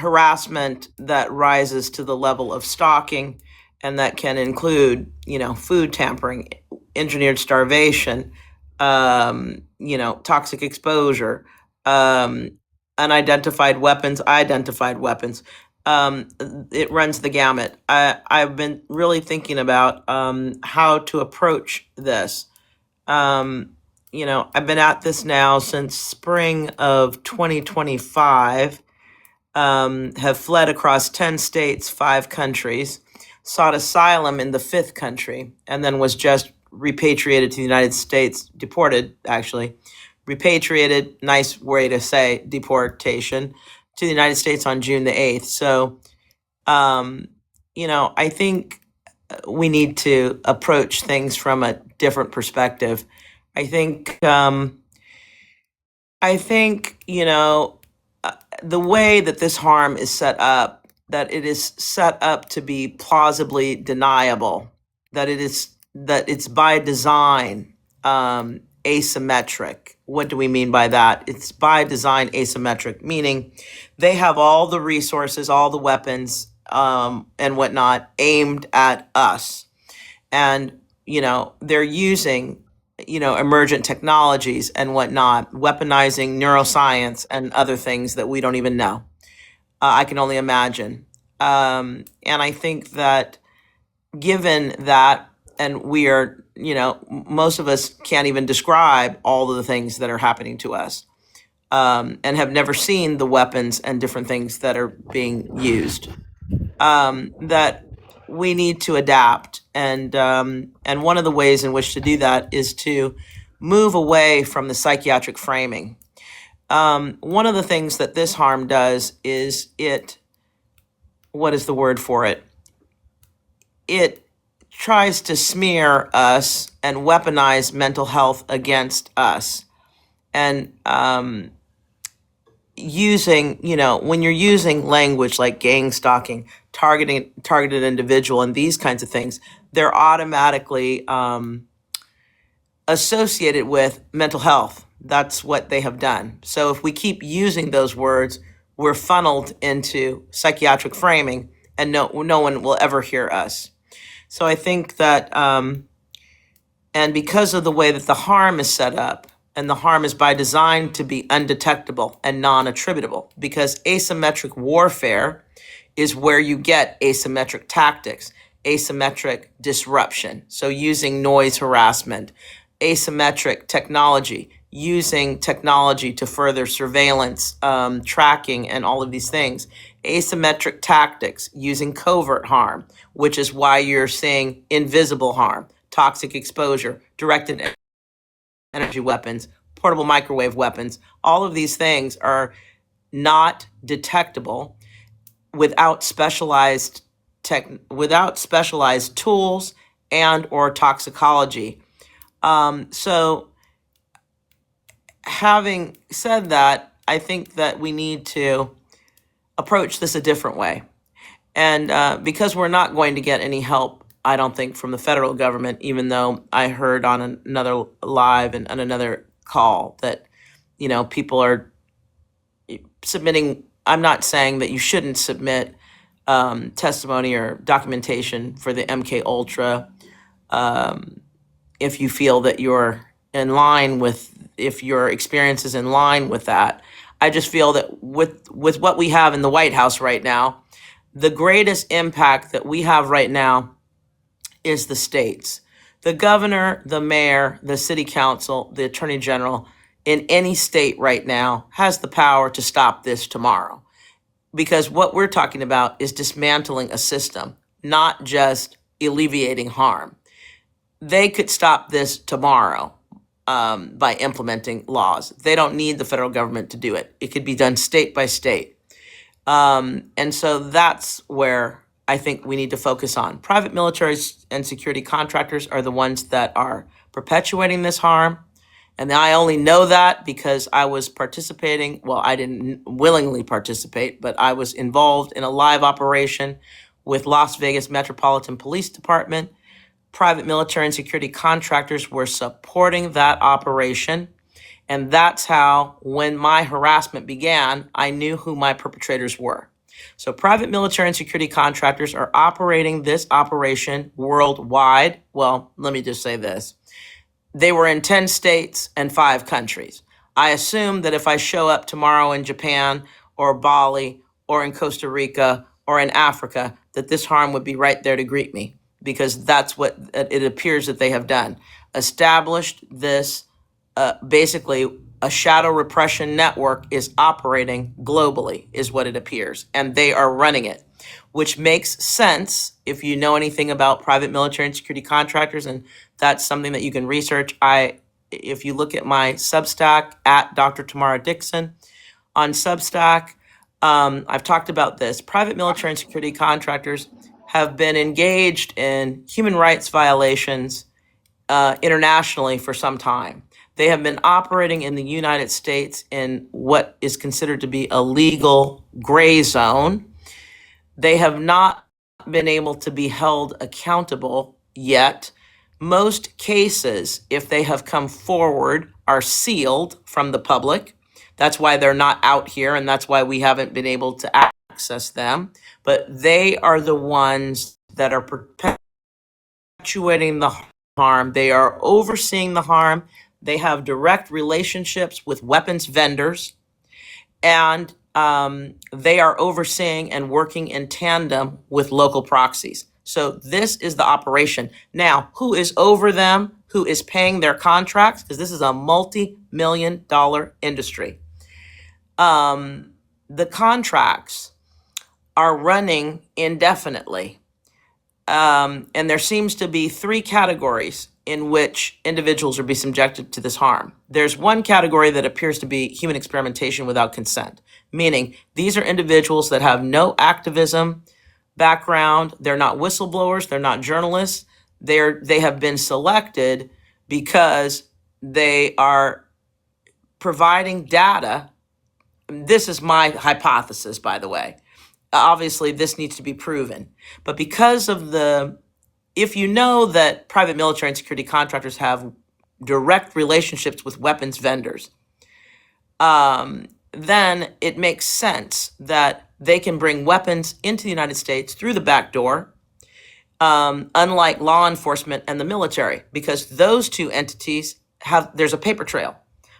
harassment that rises to the level of stalking, and that can include, food tampering, engineered starvation, toxic exposure, um, unidentified weapons, identified weapons. Um, it runs the gamut. I've been really thinking about how to approach this. I've been at this now since spring of 2025, have fled across 10 states, 5 countries, sought asylum in the fifth country, and then was just repatriated to the United States, deported, actually. Repatriated, nice way to say deportation, to the United States on June the 8th. So, I think we need to approach things from a different perspective. I think, the way that this harm is set up, that it is set up to be plausibly deniable, that it's by design asymmetric. What do we mean by that? It's by design asymmetric, meaning they have all the resources, all the weapons, and whatnot aimed at us. And, they're using, emergent technologies and whatnot, weaponizing neuroscience and other things that we don't even know. I can only imagine. And I think that given that, and we are, most of us can't even describe all of the things that are happening to us, and have never seen the weapons and different things that are being used, that we need to adapt. And one of the ways in which to do that is to move away from the psychiatric framing. One of the things that this harm does is what is the word for it? It tries to smear us and weaponize mental health against us. And when you're using language like gang stalking, targeted individual, and these kinds of things, they're automatically associated with mental health. That's what they have done. So if we keep using those words, we're funneled into psychiatric framing, and no one will ever hear us. So I think that, and because of the way that the harm is set up, and the harm is by design to be undetectable and non-attributable, because asymmetric warfare is where you get asymmetric tactics, asymmetric disruption. So using noise harassment, asymmetric technology, using technology to further surveillance, tracking, and all of these things. Asymmetric tactics, using covert harm, which is why you're seeing invisible harm, toxic exposure, directed energy weapons, portable microwave weapons. All of these things are not detectable without specialized tools and or toxicology. So having said that, I think that we need to approach this a different way. And because we're not going to get any help, I don't think, from the federal government, even though I heard on another live and on another call that, people are submitting. I'm not saying that you shouldn't submit testimony or documentation for the MK Ultra if you feel that if your experience is in line with that. I just feel that with what we have in the White House right now, the greatest impact that we have right now is the states. The governor, the mayor, the city council, the attorney general in any state right now has the power to stop this tomorrow. Because what we're talking about is dismantling a system, not just alleviating harm. They could stop this tomorrow by implementing laws. They don't need the federal government to do it. It could be done state by state. And so that's where I think we need to focus on. Private military and security contractors are the ones that are perpetuating this harm. And I only know that because I was participating. Well, I didn't willingly participate, but I was involved in a live operation with Las Vegas Metropolitan Police Department. Private military and security contractors were supporting that operation. And that's how, when my harassment began, I knew who my perpetrators were. So private military and security contractors are operating this operation worldwide. Well, let me just say this. They were in 10 states and 5 countries. I assume that if I show up tomorrow in Japan or Bali or in Costa Rica or in Africa, that this harm would be right there to greet me, because that's what it appears that they have done. Established this, basically a shadow repression network is operating globally, is what it appears, and they are running it, which makes sense if you know anything about private military and security contractors, and that's something that you can research. If you look at my Substack at Dr. Tamara Dixon on Substack, I've talked about this. Private military and security contractors have been engaged in human rights violations internationally for some time. They have been operating in the United States in what is considered to be a legal gray zone. They have not been able to be held accountable yet. Most cases, if they have come forward, are sealed from the public. That's why they're not out here, and that's why we haven't been able to access them. But they are the ones that are perpetuating the harm. They are overseeing the harm. They have direct relationships with weapons vendors, and they are overseeing and working in tandem with local proxies. So this is the operation. Now, who is over them? Who is paying their contracts? Because this is a multi-million-dollar industry. The contracts are running indefinitely. And there seems to be 3 categories in which individuals are being subjected to this harm. There's one category that appears to be human experimentation without consent, meaning these are individuals that have no activism background. They're not whistleblowers. They're not journalists. They have been selected because they are providing data. This is my hypothesis, by the way. Obviously, this needs to be proven. But because of if you know that private military and security contractors have direct relationships with weapons vendors, then it makes sense that they can bring weapons into the United States through the back door, unlike law enforcement and the military, because those 2 entities there's a paper trail.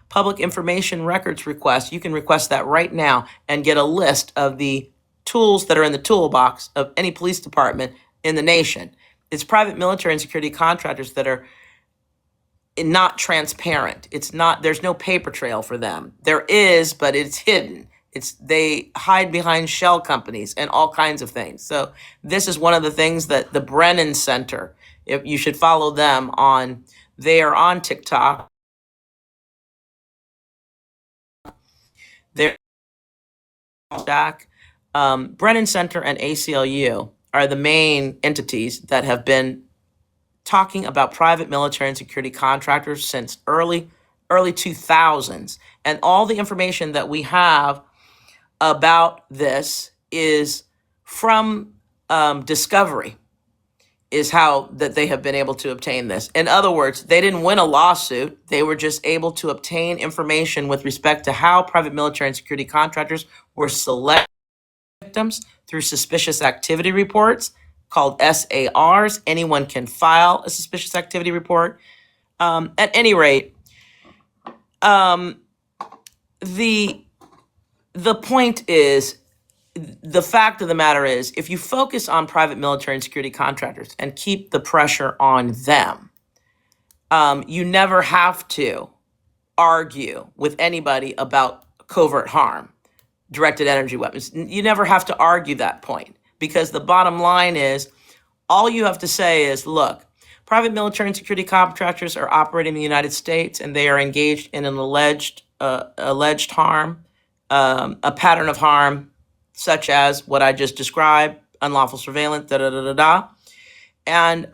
Public information records request, you can request that right now and get a list of the tools that are in the toolbox of any police department in the nation. It's private military and security contractors that are not transparent. There's no paper trail for them. There is, but it's hidden. They hide behind shell companies and all kinds of things. So this is one of the things that the Brennan Center, if you should follow them they are on TikTok. They're Brennan Center and ACLU are the main entities that have been talking about private military and security contractors since early 2000s. And all the information that we have about this is from Discovery, is how that they have been able to obtain this. In other words, they didn't win a lawsuit. They were just able to obtain information with respect to how private military and security contractors were selected victims through suspicious activity reports called SARs. Anyone can file a suspicious activity report. At any rate, the point is, the fact of the matter is, if you focus on private military and security contractors and keep the pressure on them, you never have to argue with anybody about covert harm, directed energy weapons. You never have to argue that point, because the bottom line is, all you have to say is, look, private military and security contractors are operating in the United States and they are engaged in an alleged harm, a pattern of harm, such as what I just described, unlawful surveillance, And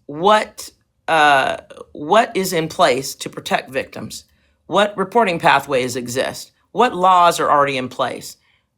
what is in place to protect victims? What reporting pathways exist? What laws are already in place?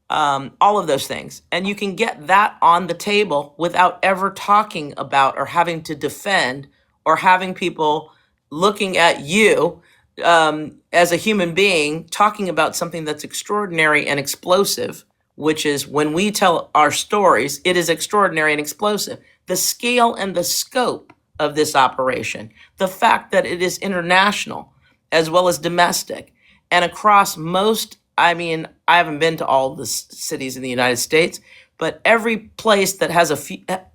All of those things. And you can get that on the table without ever talking about or having to defend or having people looking at you as a human being talking about something that's extraordinary and explosive, which is when we tell our stories, it is extraordinary and explosive. The scale and the scope of this operation, the fact that it is international as well as domestic and across most, I mean, I haven't been to all the cities in the United States, but every place that has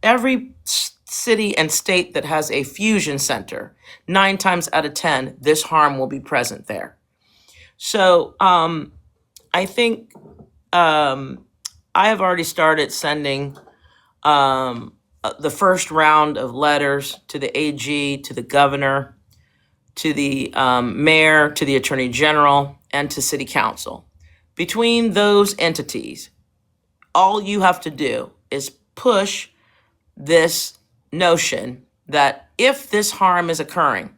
every city and state that has a fusion center, 9 times out of 10, this harm will be present there. So I think I have already started sending the first round of letters to the AG, to the governor, to the mayor, to the attorney general, and to city council. Between those entities, all you have to do is push this notion that if this harm is occurring,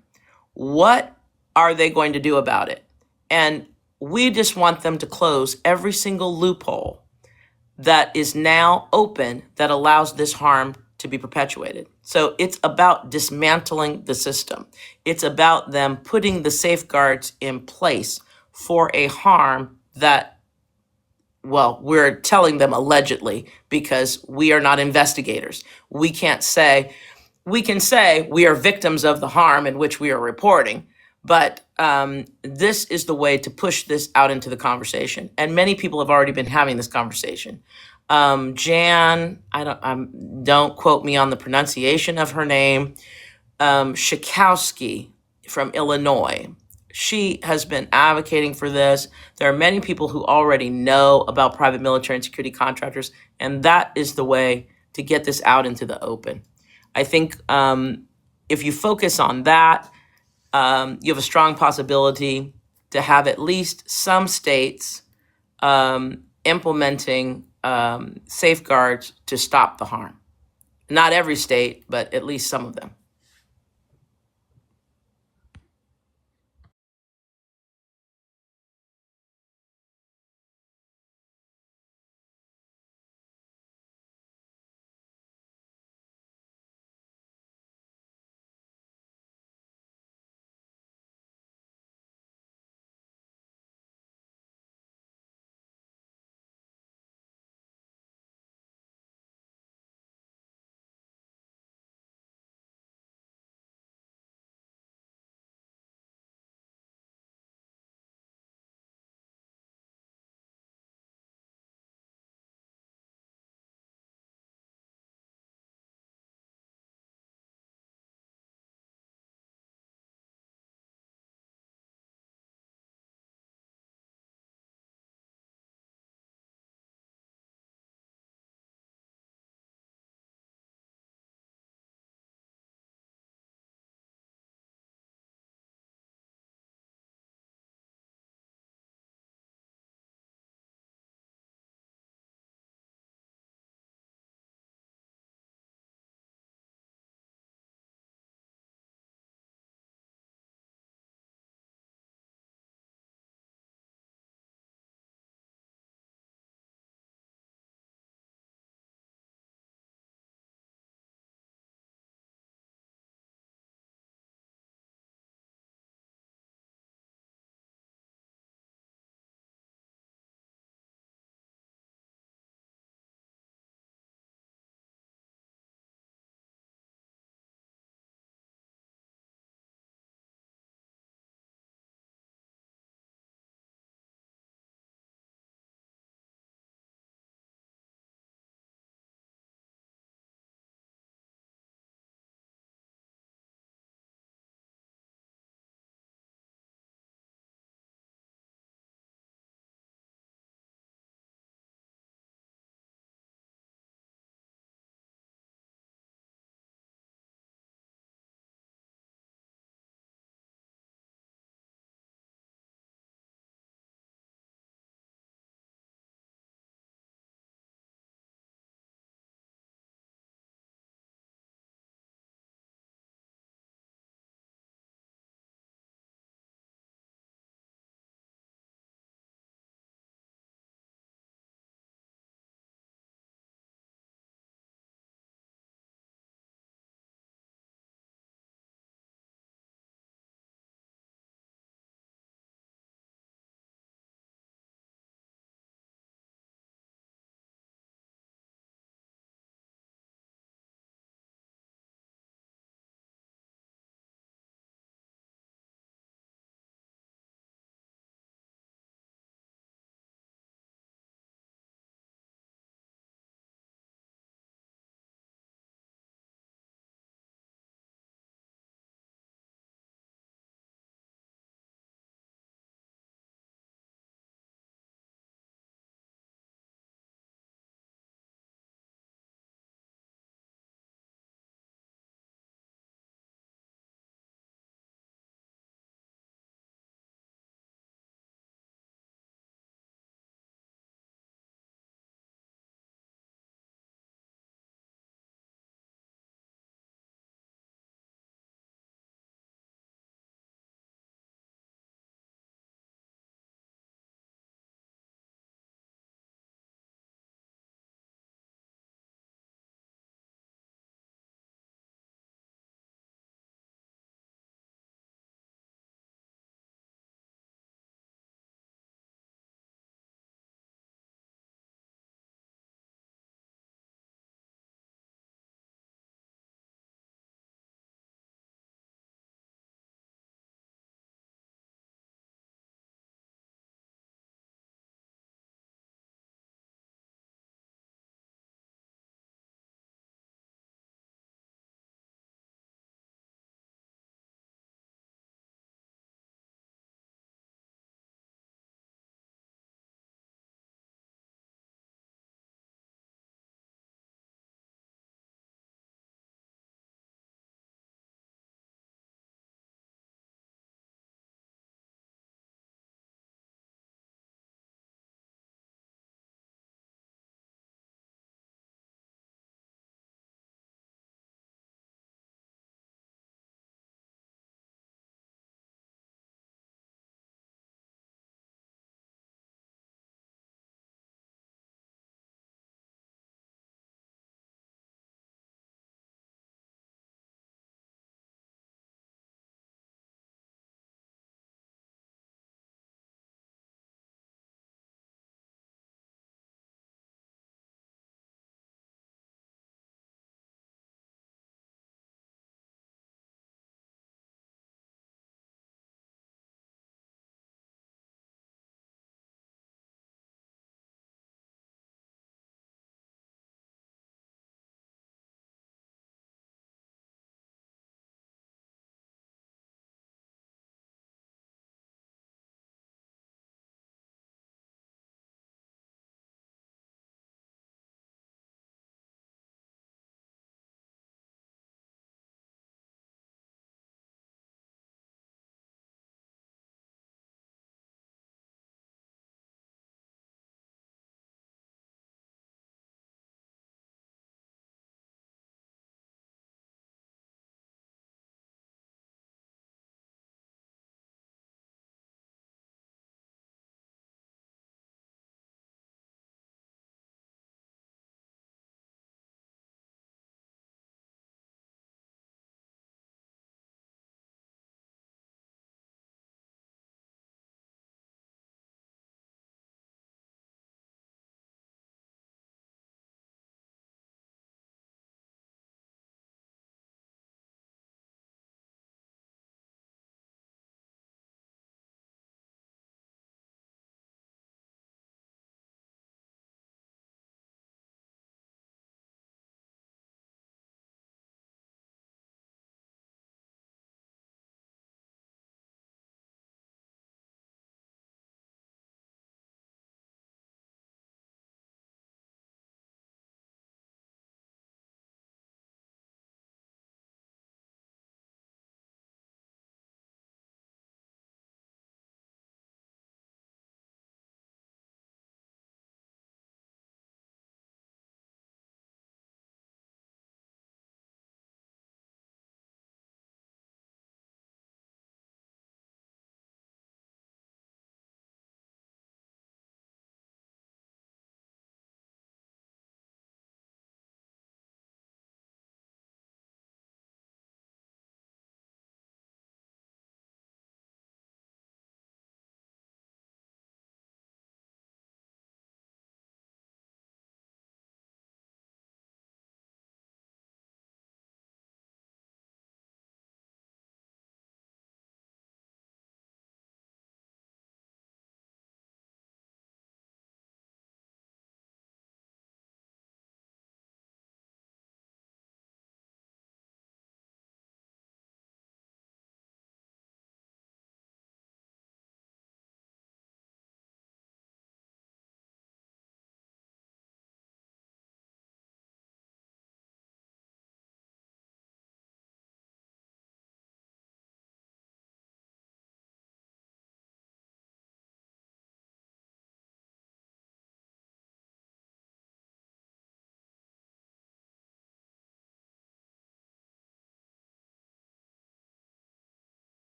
what are they going to do about it? And we just want them to close every single loophole that is now open that allows this harm to be perpetuated. So it's about dismantling the system. It's about them putting the safeguards in place for a harm that, well, we're telling them allegedly because we are not investigators. We can say we are victims of the harm in which we are reporting, but this is the way to push this out into the conversation. And many people have already been having this conversation. Jan, don't quote me on the pronunciation of her name, Schakowsky from Illinois. She has been advocating for this. There are many people who already know about private military and security contractors, and that is the way to get this out into the open. I think if you focus on that, you have a strong possibility to have at least some states implementing safeguards to stop the harm. Not every state, but at least some of them.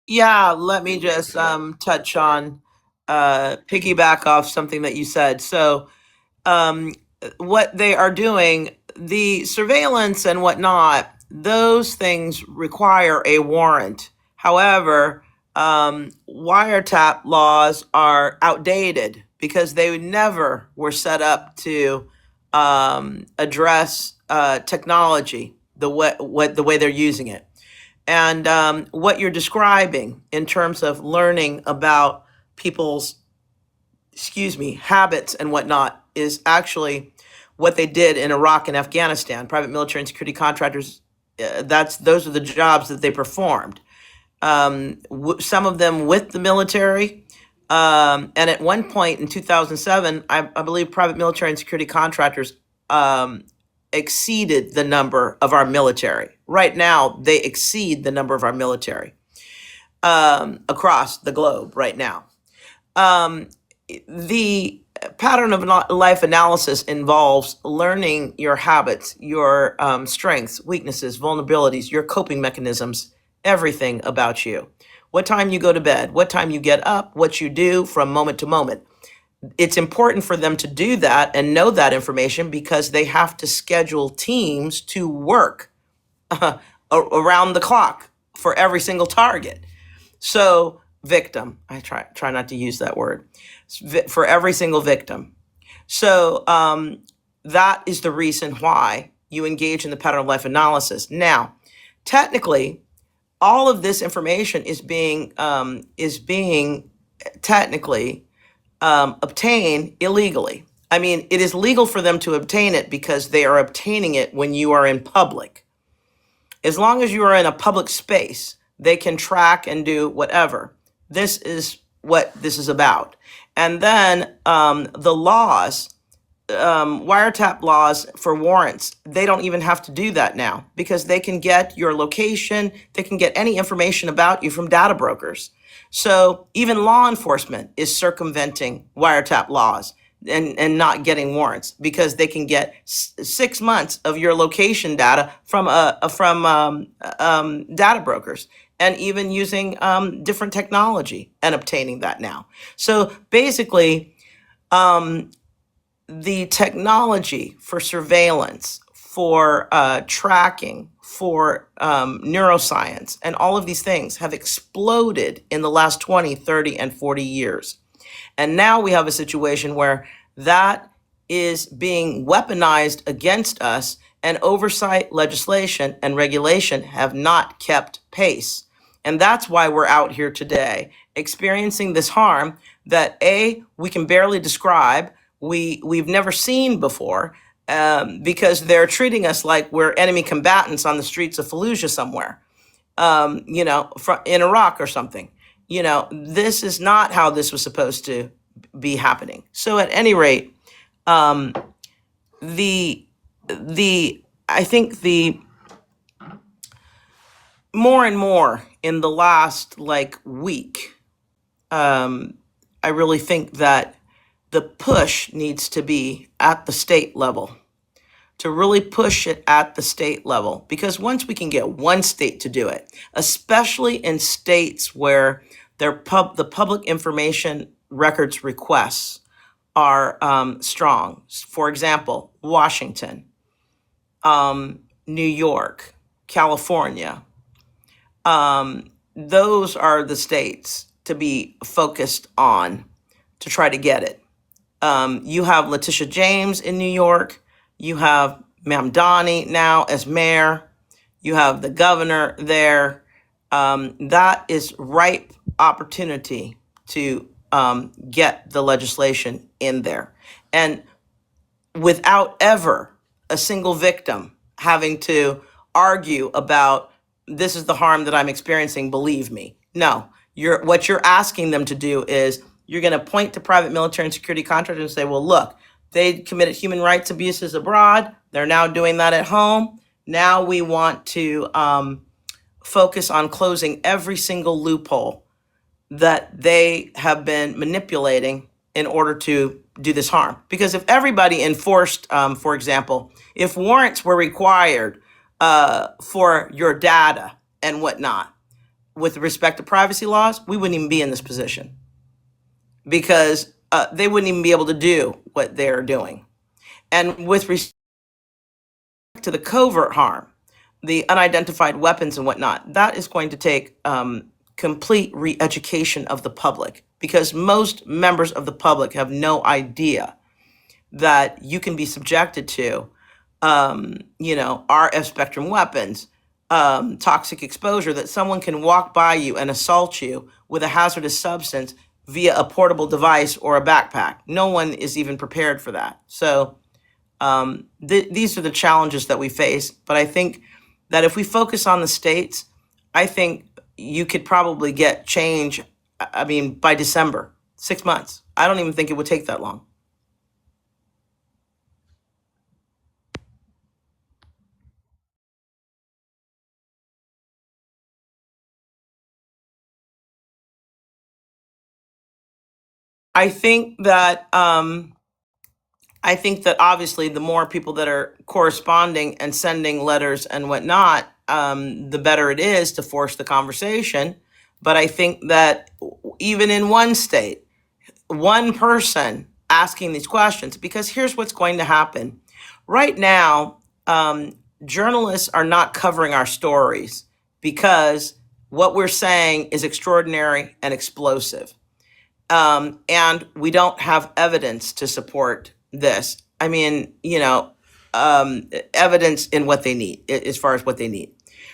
Yeah, let me just touch on piggyback off something that you said. So um, what they are doing, the surveillance and whatnot, those things require a warrant. However, wiretap laws are outdated because they never were set up to address technology the way they're using it. And what you're describing in terms of learning about people's, habits and whatnot is actually what they did in Iraq and Afghanistan. Private military and security contractors, those are the jobs that they performed. Some of them with the military. And at one point in 2007, I believe private military and security contractors exceeded the number of our military. Right now, they exceed the number of our military across the globe right now. Um, the pattern of life analysis involves learning your habits, your strengths, weaknesses, vulnerabilities, your coping mechanisms, everything about you. What time you go to bed, what time you get up, what you do from moment to moment. It's important for them to do that and know that information because they have to schedule teams to work around the clock for every single target. So, victim, I try not to use that word, for every single victim. So, that is the reason why you engage in the pattern of life analysis. Now, technically, all of this information is being technically obtained illegally. I mean, it is legal for them to obtain it because they are obtaining it when you are in public. As long as you are in a public space, they can track and do whatever. This is what this is about. And then the laws, wiretap laws for warrants, they don't even have to do that now because they can get your location, they can get any information about you from data brokers. So even law enforcement is circumventing wiretap laws and not getting warrants because they can get 6 months of your location data from data brokers and even using different technology and obtaining that now. So basically, the technology for surveillance, for tracking, for neuroscience, and all of these things have exploded in the last 20, 30, and 40 years. And now we have a situation where that is being weaponized against us, and oversight, legislation, and regulation have not kept pace. And that's why we're out here today experiencing this harm that we can barely describe, we've never seen before, because they're treating us like we're enemy combatants on the streets of Fallujah somewhere, in Iraq or something. This is not how this was supposed to be happening. So at any rate, the I think the more and more in the last week, I really think that the push needs to be at the state level, to really push it at the state level. Because once we can get one state to do it, especially in states where the public information records requests are strong. For example, Washington, New York, California. Those are the states to be focused on to try to get it. You have Letitia James in New York. You have Mamdani now as mayor. You have the governor there. That is ripe opportunity to get the legislation in there. And without ever a single victim having to argue about this is the harm that I'm experiencing, believe me. No, what you're asking them to do is you're going to point to private military and security contractors and say, well, look, they committed human rights abuses abroad. They're now doing that at home. Now we want to focus on closing every single loophole that they have been manipulating in order to do this harm. Because if everybody enforced, for example, if warrants were required for your data and whatnot, with respect to privacy laws, we wouldn't even be in this position because they wouldn't even be able to do what they're doing. And with respect to the covert harm, the unidentified weapons and whatnot, that is going to take complete re-education of the public, because most members of the public have no idea that you can be subjected to, RF spectrum weapons, toxic exposure, that someone can walk by you and assault you with a hazardous substance via a portable device or a backpack. No one is even prepared for that. So these are the challenges that we face. But I think that if we focus on the states, I think you could probably get change, by December, 6 months. I don't even think it would take that long. I think that obviously the more people that are corresponding and sending letters and whatnot, the better it is to force the conversation. But I think that even in one state, one person asking these questions, because here's what's going to happen. Right now, journalists are not covering our stories because what we're saying is extraordinary and explosive. And we don't have evidence to support this. Evidence in what they need, as far as what they need.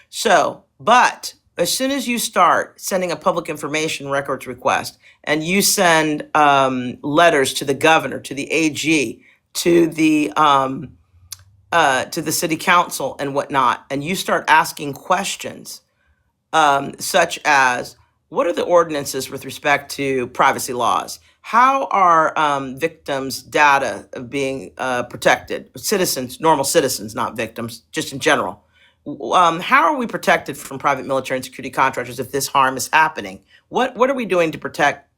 So, but as soon as you start sending a public information records request and you send letters to the governor, to the AG, to the city council and whatnot, and you start asking questions such as, what are the ordinances with respect to privacy laws? How are victims' data being protected? Citizens, normal citizens, not victims, just in general. How are we protected from private military and security contractors if this harm is happening? What are we doing to protect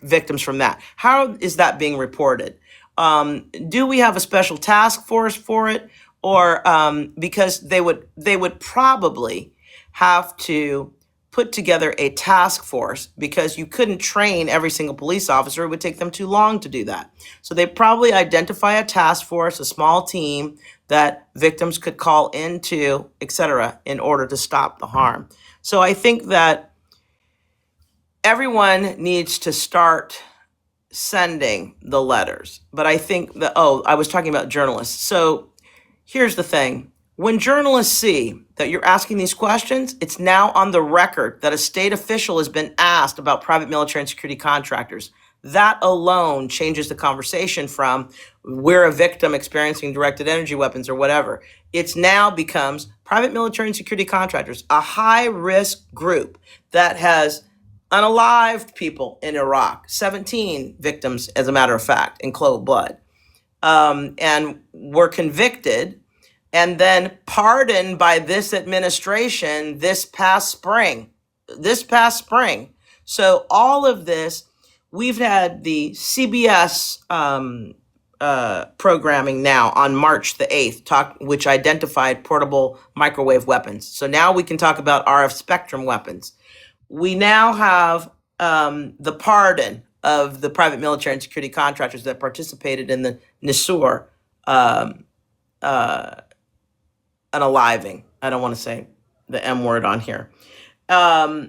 victims from that? How is that being reported? Do we have a special task force for it? Or because they would probably have to put together a task force, because you couldn't train every single police officer. It would take them too long to do that. So they probably identify a task force, a small team that victims could call into, et cetera, in order to stop the harm. So I think that everyone needs to start sending the letters. But I think that, I was talking about journalists. So here's the thing. When journalists see that you're asking these questions, it's now on the record that a state official has been asked about private military and security contractors. That alone changes the conversation from we're a victim experiencing directed energy weapons or whatever. It's now becomes private military and security contractors, a high-risk group that has unalived people in Iraq, 17 victims, as a matter of fact, in cold blood, and were convicted and then pardoned by this administration this past spring. So all of this, we've had the CBS programming now on March the 8th, which identified portable microwave weapons. So now we can talk about RF spectrum weapons. We now have the pardon of the private military and security contractors that participated in the Nisur unaliving. I don't want to say the M word on here. You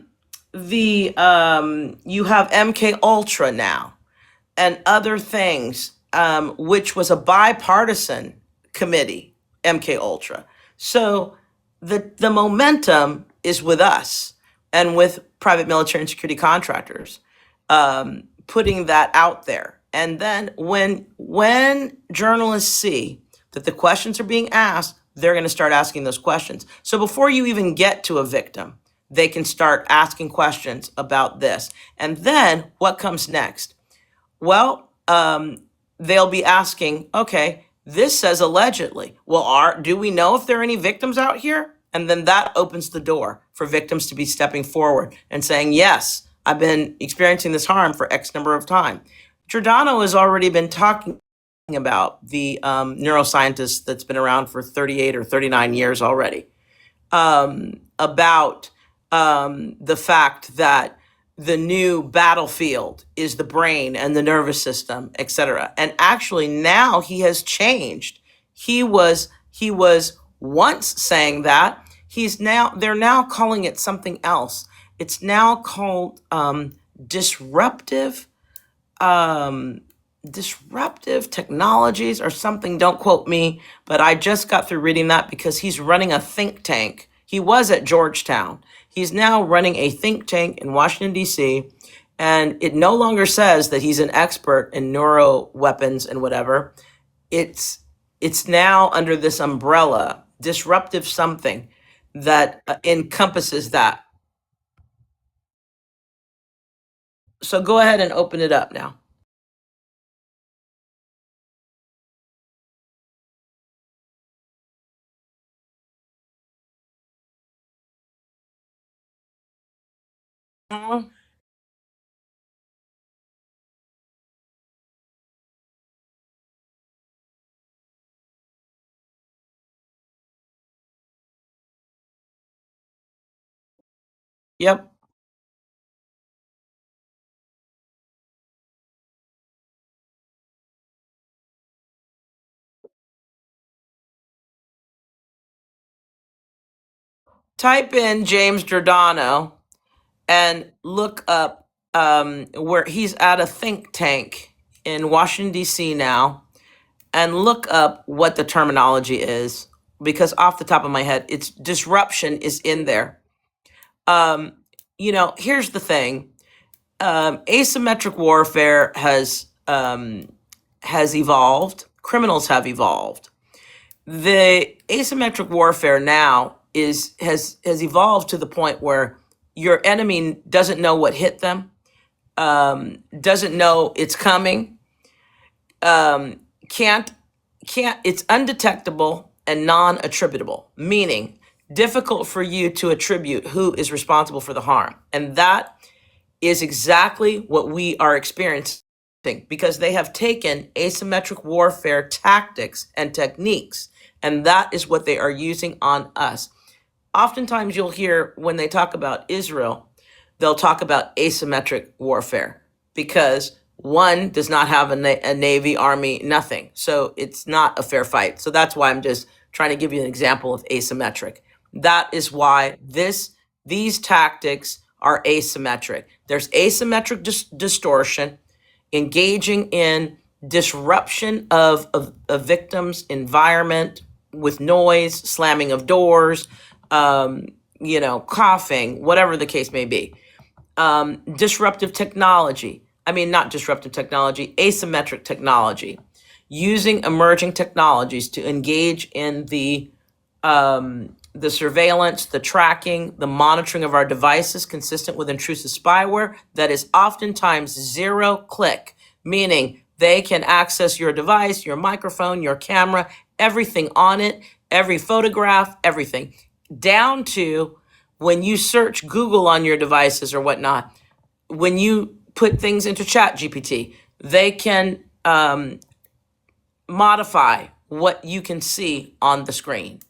have MK Ultra now and other things, which was a bipartisan committee, MK Ultra. So the momentum is with us and with private military and security contractors, putting that out there. And then when journalists see that the questions are being asked, they're going to start asking those questions. So before you even get to a victim, they can start asking questions about this. And then what comes next? Well, they'll be asking, okay, this says allegedly. Well, do we know if there are any victims out here? And then that opens the door for victims to be stepping forward and saying, yes, I've been experiencing this harm for X number of time. Giordano has already been talking about the neuroscientist that's been around for 38 or 39 years already, about the fact that the new battlefield is the brain and the nervous system, etc. And actually, now he has changed. He was once saying that. They're now calling it something else. It's now called disruptive um, disruptive technologies or something. Don't quote me, but I just got through reading that because he's running a think tank. He was at Georgetown. He's now running a think tank in Washington, D.C., and it no longer says that he's an expert in neuro weapons and whatever. It's now under this umbrella, disruptive something that encompasses that. So go ahead and open it up now. Mhm. Yep. Type in James Giordano and look up where he's at a think tank in Washington, D.C. now, and look up what the terminology is. Because off the top of my head, it's disruption is in there. Um, here's the thing: asymmetric warfare has evolved. Criminals have evolved. The asymmetric warfare now has evolved to the point where your enemy doesn't know what hit them, doesn't know it's coming, um, can't can't it's undetectable and non-attributable, meaning difficult for you to attribute who is responsible for the harm. And that is exactly what we are experiencing because they have taken asymmetric warfare tactics and techniques, and that is what they are using on us. Oftentimes, you'll hear when they talk about Israel, they'll talk about asymmetric warfare because one does not have a navy, army, nothing. So it's not a fair fight. So that's why I'm just trying to give you an example of asymmetric. That is why these tactics are asymmetric. There's asymmetric distortion, engaging in disruption of a victim's environment with noise, slamming of doors, coughing, whatever the case may be. Disruptive technology. I mean, not disruptive technology, asymmetric technology. Using emerging technologies to engage in the surveillance, the tracking, the monitoring of our devices consistent with intrusive spyware that is oftentimes zero click, meaning they can access your device, your microphone, your camera, everything on it, every photograph, everything, down to when you search Google on your devices or whatnot, when you put things into Chat GPT, they can modify what you can see on the screen.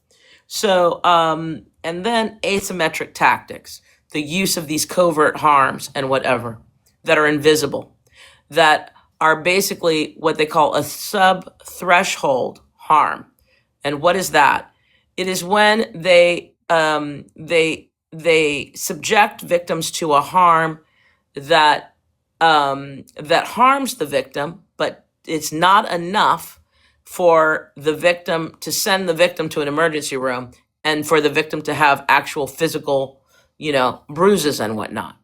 So, and then asymmetric tactics, the use of these covert harms and whatever that are invisible, that are basically what they call a sub threshold harm. And what is that? It is when they subject victims to a harm that that harms the victim, but it's not enough for the victim to send the victim to an emergency room and for the victim to have actual physical, bruises and whatnot.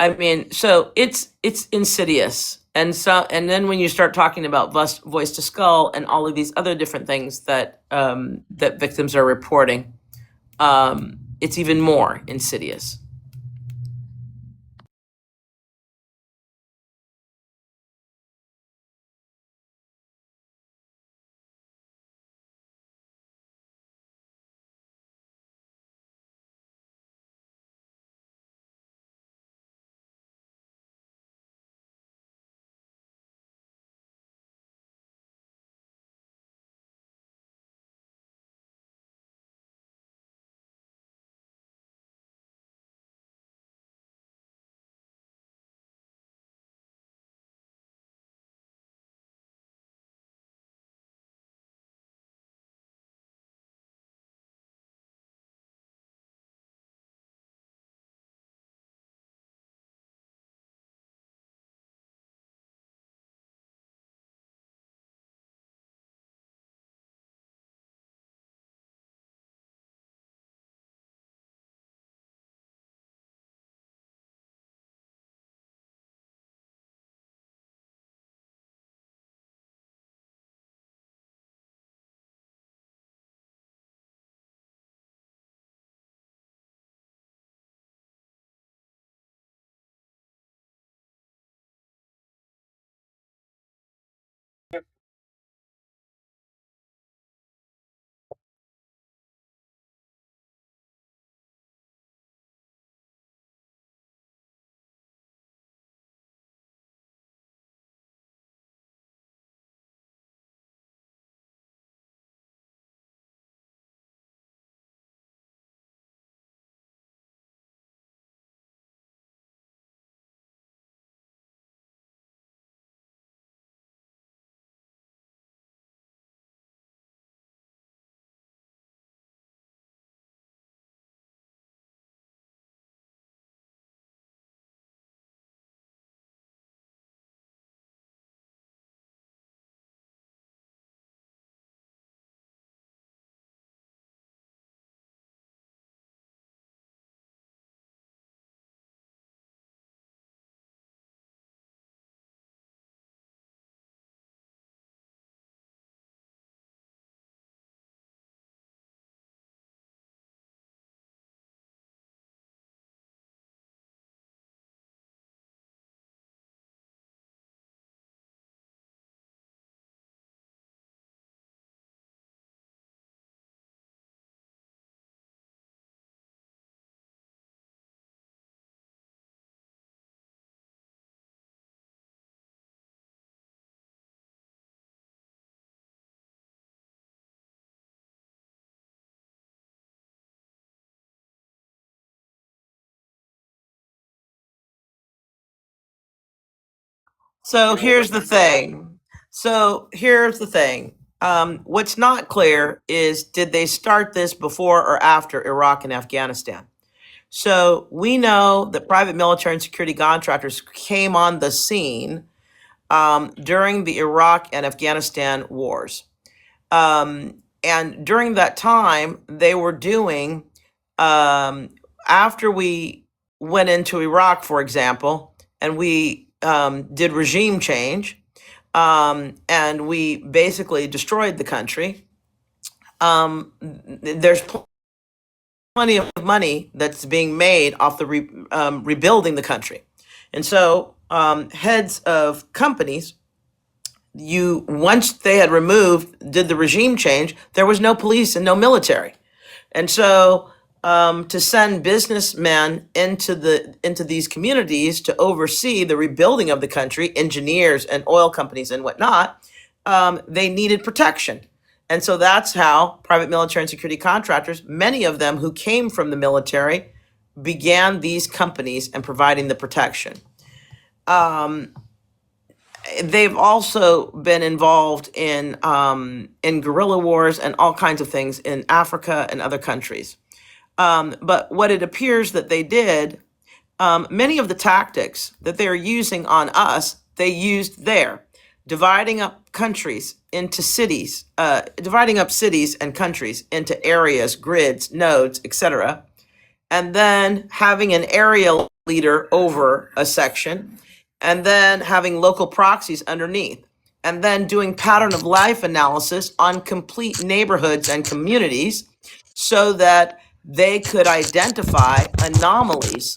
I mean, so it's insidious. And then when you start talking about voice to skull and all of these other different things that victims are reporting, it's even more insidious. So here's the thing. So here's the thing. What's not clear is, did they start this before or after Iraq and Afghanistan? So we know that private military and security contractors came on the scene during the Iraq and Afghanistan wars. And during that time, they were doing, after we went into Iraq, for example, and we did regime change, and we basically destroyed the country. There's plenty of money that's being made off the rebuilding the country. And so heads of companies, you once they had did the regime change, there was no police and no military. And so to send businessmen into these communities to oversee the rebuilding of the country, engineers and oil companies and whatnot, they needed protection. And so that's how private military and security contractors, many of them who came from the military, began these companies and providing the protection. They've also been involved in guerrilla wars and all kinds of things in Africa and other countries. But what it appears that they did, many of the tactics that they're using on us, they used there, dividing up countries into cities, dividing up cities and countries into areas, grids, nodes, etc., and then having an area leader over a section, and then having local proxies underneath, and then doing pattern of life analysis on complete neighborhoods and communities so that they could identify anomalies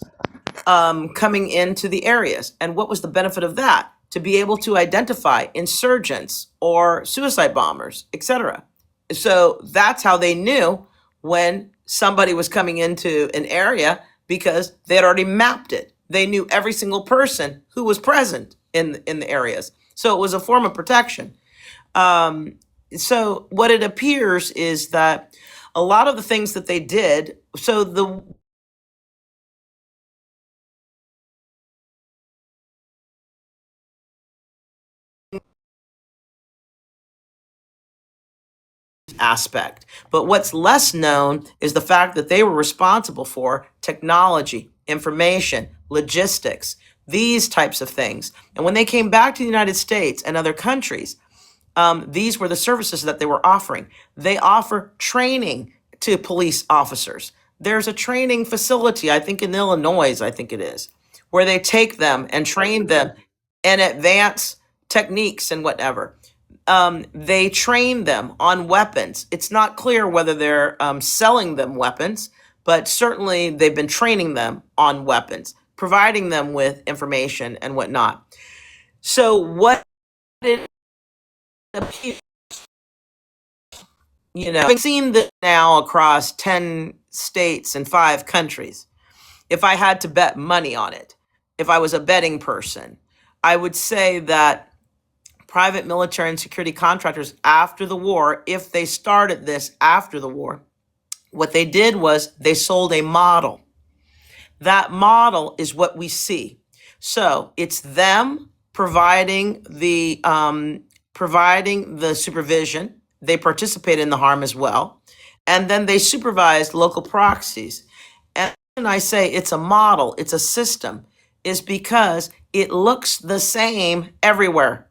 coming into the areas. And what was the benefit of that? To be able to identify insurgents or suicide bombers, etc. So that's how they knew when somebody was coming into an area, because they had already mapped it. They knew every single person who was present in the areas. So it was a form of protection. So what it appears is that a lot of the things that they did, so the aspect. But what's less known is the fact that they were responsible for technology, information, logistics, these types of things. And when they came back to the United States and other countries, these were the services that they were offering. They offer training to police officers. There's a training facility, I think in Illinois, I think it is, where they take them and train them in advanced techniques and whatever. They train them on weapons. It's not clear whether they're selling them weapons, but certainly they've been training them on weapons, providing them with information and whatnot. So what it appears, I've seen this now across 10 states and 5 countries. If I had to bet money on it, if I was a betting person, I would say that private military and security contractors after the war, if they started this after the war, what they did was they sold a model. That model is what we see. So it's them providing the supervision. They participate in the harm as well, and then they supervise local proxies. And when I say it's a model, it's a system, is because it looks the same everywhere.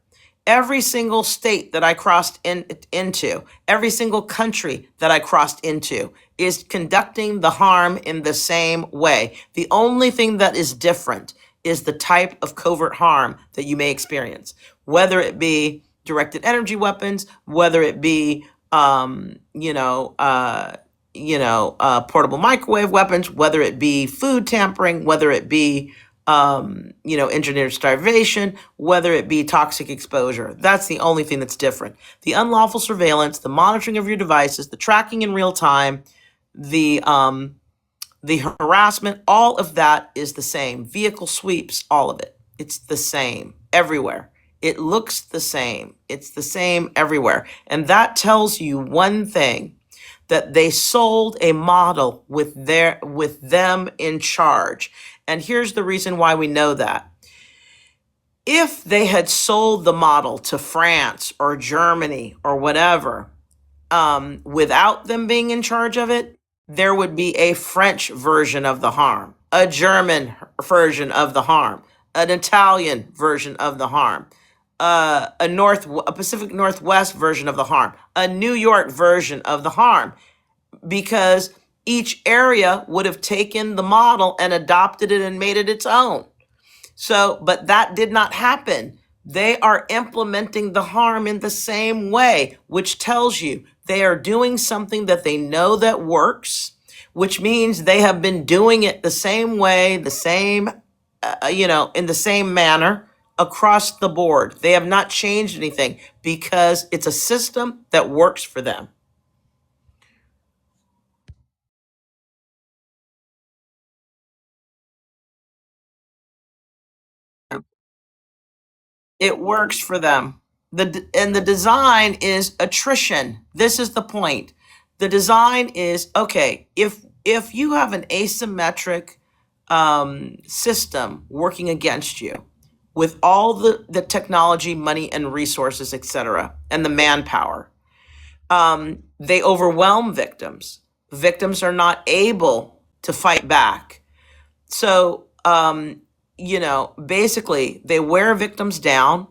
Every single state that I crossed into, every single country that I crossed into is conducting the harm in the same way. The only thing that is different is the type of covert harm that you may experience, whether it be directed energy weapons, whether it be, portable microwave weapons, whether it be food tampering, whether it be engineered starvation, whether it be toxic exposure. That's the only thing that's different. The unlawful surveillance, the monitoring of your devices, the tracking in real time, the harassment, all of that is the same. Vehicle sweeps, all of it. It's the same everywhere. It looks the same. It's the same everywhere. And that tells you one thing, that they sold a model with them in charge. And here's the reason why we know that. If they had sold the model to France or Germany or whatever, without them being in charge of it, there would be a French version of the harm, a German version of the harm, an Italian version of the harm, a Pacific Northwest version of the harm, a New York version of the harm, because each area would have taken the model and adopted it and made it its own. So, but that did not happen. They are implementing the harm in the same way, which tells you they are doing something that they know that works, which means they have been doing it the same way, the same, in the same manner across the board. They have not changed anything because it's a system that works for them. It works for them. The design is attrition. This is the point. The design is okay. If you have an asymmetric system working against you, with all the technology, money, and resources, etc., and the manpower, they overwhelm victims. Victims are not able to fight back. So, basically, they wear victims down.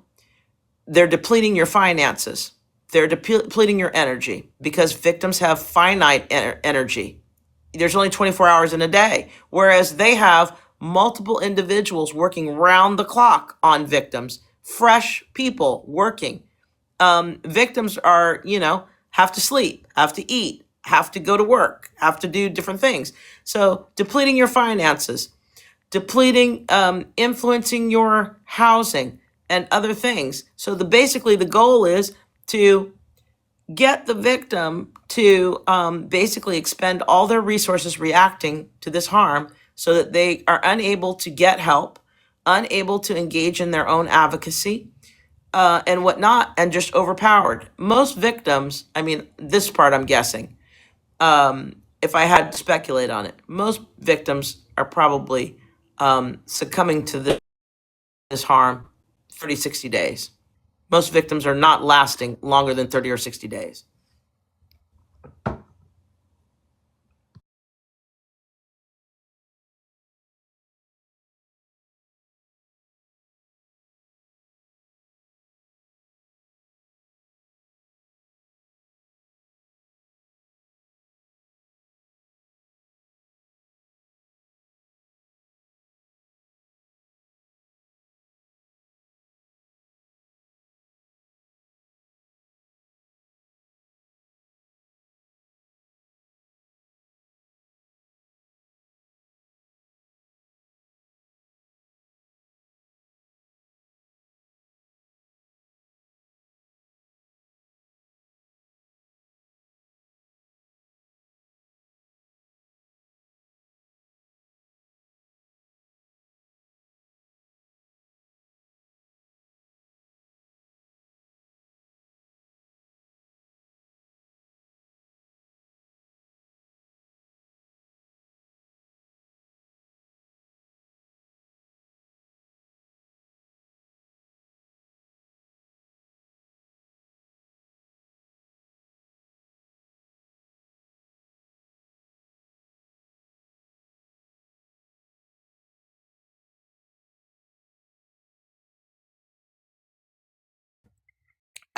They're depleting your finances. They're depleting your energy because victims have finite energy. There's only 24 hours in a day, whereas they have multiple individuals working round the clock on victims, fresh people working. Victims are, have to sleep, have to eat, have to go to work, have to do different things. So depleting your finances, depleting, influencing your housing and other things. So basically the goal is to get the victim to basically expend all their resources reacting to this harm so that they are unable to get help, unable to engage in their own advocacy, and whatnot, and just overpowered. Most victims, I mean, this part I'm guessing, if I had to speculate on it, most victims are probably succumbing to this harm 30, 60 days. Most victims are not lasting longer than 30 or 60 days.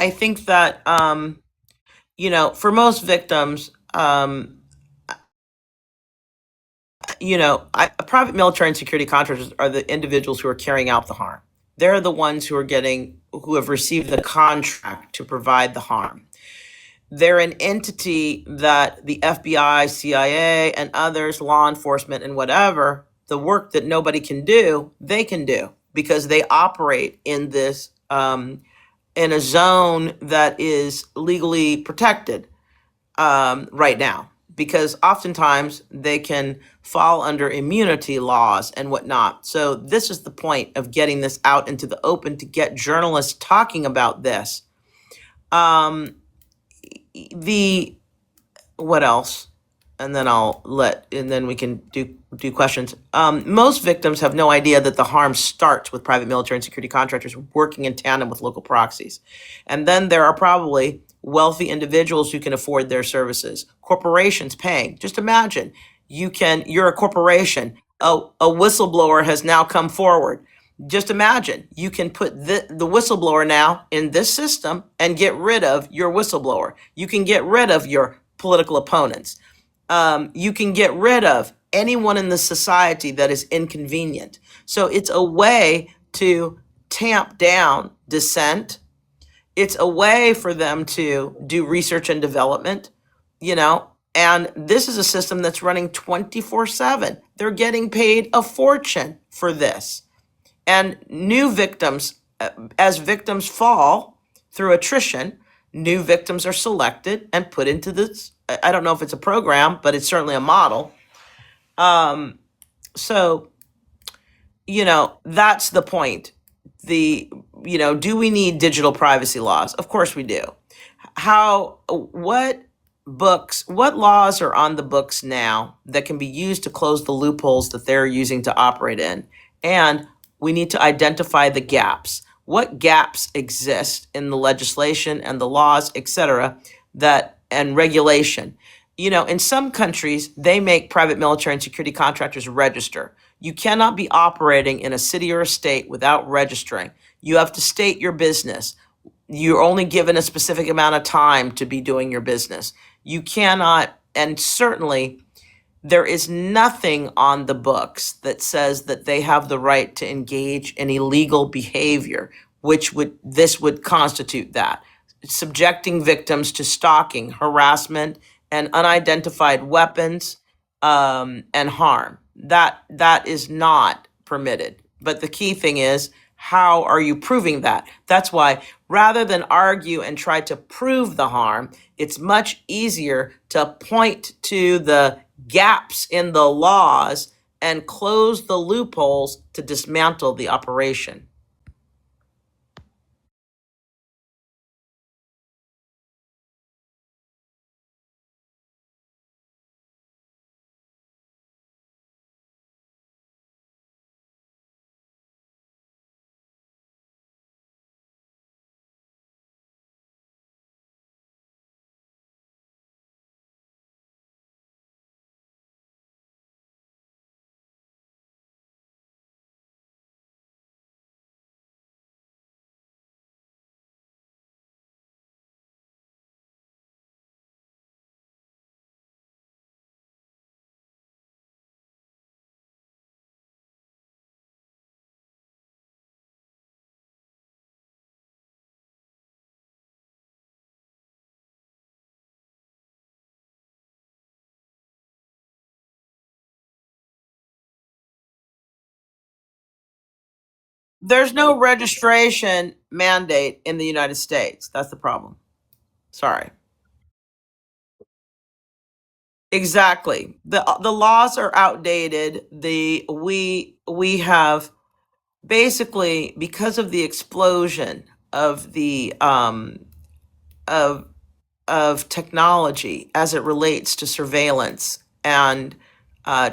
I think that, for most victims, private military and security contractors are the individuals who are carrying out the harm. They're the ones who have received the contract to provide the harm. They're an entity that the FBI, CIA, and others, law enforcement, and whatever, the work that nobody can do, they can do because they operate in a zone that is legally protected right now, because oftentimes they can fall under immunity laws and whatnot. So this is the point of getting this out into the open to get journalists talking about this. The What else? and then we can do questions. Most victims have no idea that the harm starts with private military and security contractors working in tandem with local proxies. And then there are probably wealthy individuals who can afford their services, corporations paying. Just imagine you're a corporation. A whistleblower has now come forward. Just imagine you can put the whistleblower now in this system and get rid of your whistleblower. You can get rid of your political opponents. You can get rid of anyone in the society that is inconvenient. So it's a way to tamp down dissent. It's a way for them to do research and development, and this is a system that's running 24/7. They're getting paid a fortune for this. And new victims, as victims fall through attrition, new victims are selected and put into this. I don't know if it's a program, but it's certainly a model. So, that's the point. Do we need digital privacy laws? Of course we do. What laws are on the books now that can be used to close the loopholes that they're using to operate in? And we need to identify the gaps. What gaps exist in the legislation and the laws, et cetera, and regulation? In some countries, they make private military and security contractors register. You cannot be operating in a city or a state without registering. You have to state your business. You're only given a specific amount of time to be doing your business. You cannot, and certainly there is nothing on the books that says that they have the right to engage in illegal behavior, this would constitute that. Subjecting victims to stalking, harassment, and unidentified weapons, and harm. That is not permitted. But the key thing is, how are you proving that? That's why, rather than argue and try to prove the harm, it's much easier to point to the gaps in the laws and close the loopholes to dismantle the operation. There's no registration mandate in the United States. That's the problem. Sorry. Exactly. The laws are outdated. We have basically, because of the explosion of the of of technology as it relates to surveillance and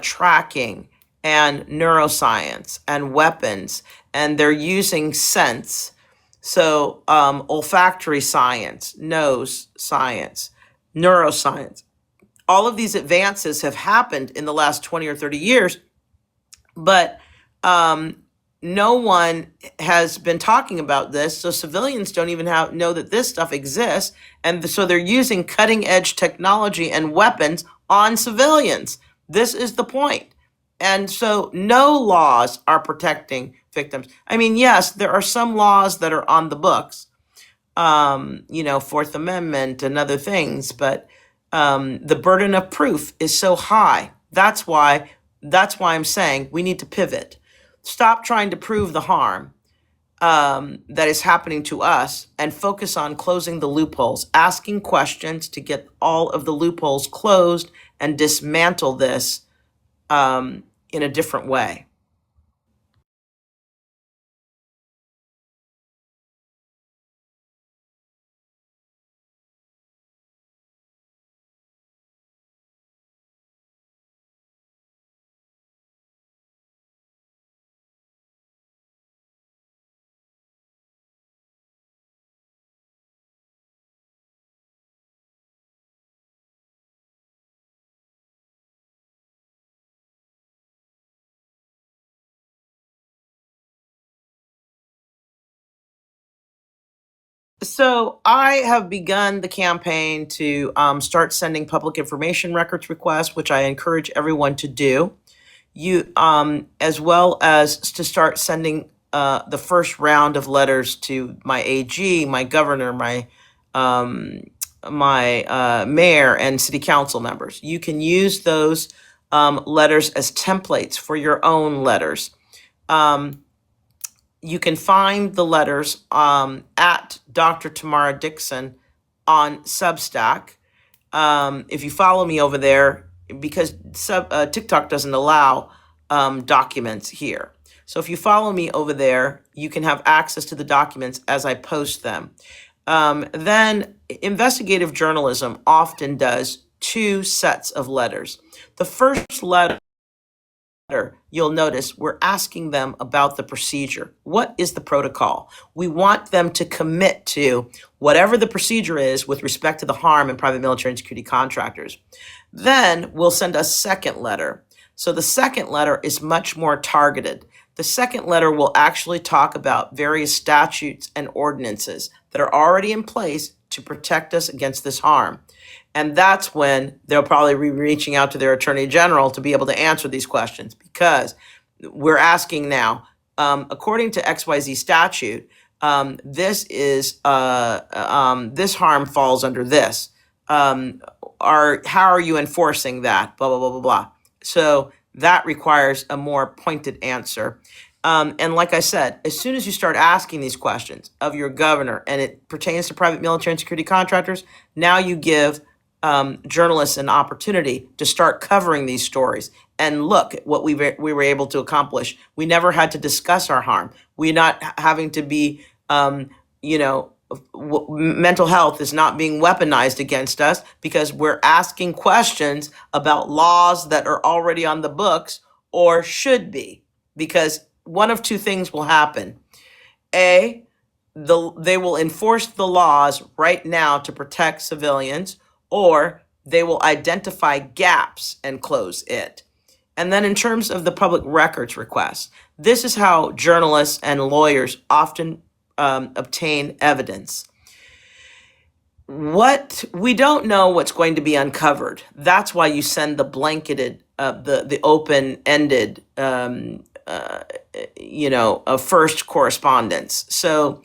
tracking and neuroscience and weapons, and they're using sense. So, olfactory science, nose science, neuroscience, all of these advances have happened in the last 20 or 30 years, but no one has been talking about this. So civilians don't even know that this stuff exists. And so they're using cutting edge technology and weapons on civilians. This is the point. And so no laws are protecting victims. I mean, yes, there are some laws that are on the books, Fourth Amendment and other things, but the burden of proof is so high. That's why I'm saying we need to pivot. Stop trying to prove the harm that is happening to us and focus on closing the loopholes, asking questions to get all of the loopholes closed and dismantle this in a different way. So I have begun the campaign to start sending public information records requests, which I encourage everyone to do. As well as to start sending the first round of letters to my AG, my governor, um, my mayor, and city council members. You can use those letters as templates for your own letters. Um, you can find the letters at Dr. Tamara Dixon on Substack. If you follow me over there, because TikTok doesn't allow documents here. So if you follow me over there, you can have access to the documents as I post them. Then investigative journalism often does two sets of letters. The first letter, you'll notice we're asking them about the procedure. What is the protocol? We want them to commit to whatever the procedure is with respect to the harm in private military and security contractors. Then we'll send a second letter. So the second letter is much more targeted. The second letter will actually talk about various statutes and ordinances that are already in place to protect us against this harm. And that's when they'll probably be reaching out to their attorney general to be able to answer these questions, because we're asking now, according to XYZ statute, this harm falls under this. How are you enforcing that? Blah, blah, blah, blah, blah. So that requires a more pointed answer. And like I said, as soon as you start asking these questions of your governor, and it pertains to private military and security contractors, now you give journalists an opportunity to start covering these stories. And look at what we were able to accomplish. We never had to discuss our harm. We're not having to be, mental health is not being weaponized against us, because we're asking questions about laws that are already on the books or should be. Because one of two things will happen. A, they will enforce the laws right now to protect civilians, or they will identify gaps and close it. And then in terms of the public records request, this is how journalists and lawyers often obtain evidence. We don't know what's going to be uncovered. That's why you send the blanketed, the open-ended, first correspondence. So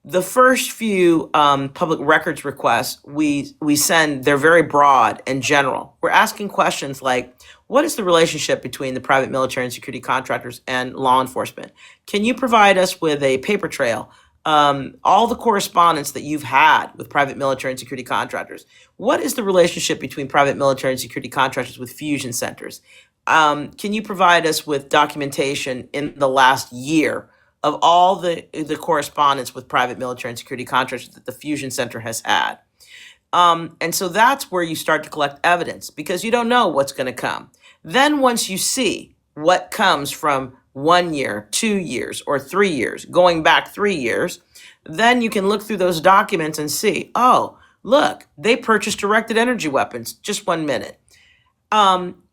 the first few public records requests we send, they're very broad and general. We're asking questions like, what is the relationship between the private military and security contractors and law enforcement? Can you provide us with a paper trail? All the correspondence that you've had with private military and security contractors. What is the relationship between private military and security contractors with fusion centers? Can you provide us with documentation in the last year of all the correspondence with private military and security contractors that the fusion center has had? And so that's where you start to collect evidence, because you don't know what's going to come. Then once you see what comes from 1 year, 2 years, or 3 years, going back 3 years, then you can look through those documents and see, oh, look, they purchased directed energy weapons. Just 1 minute.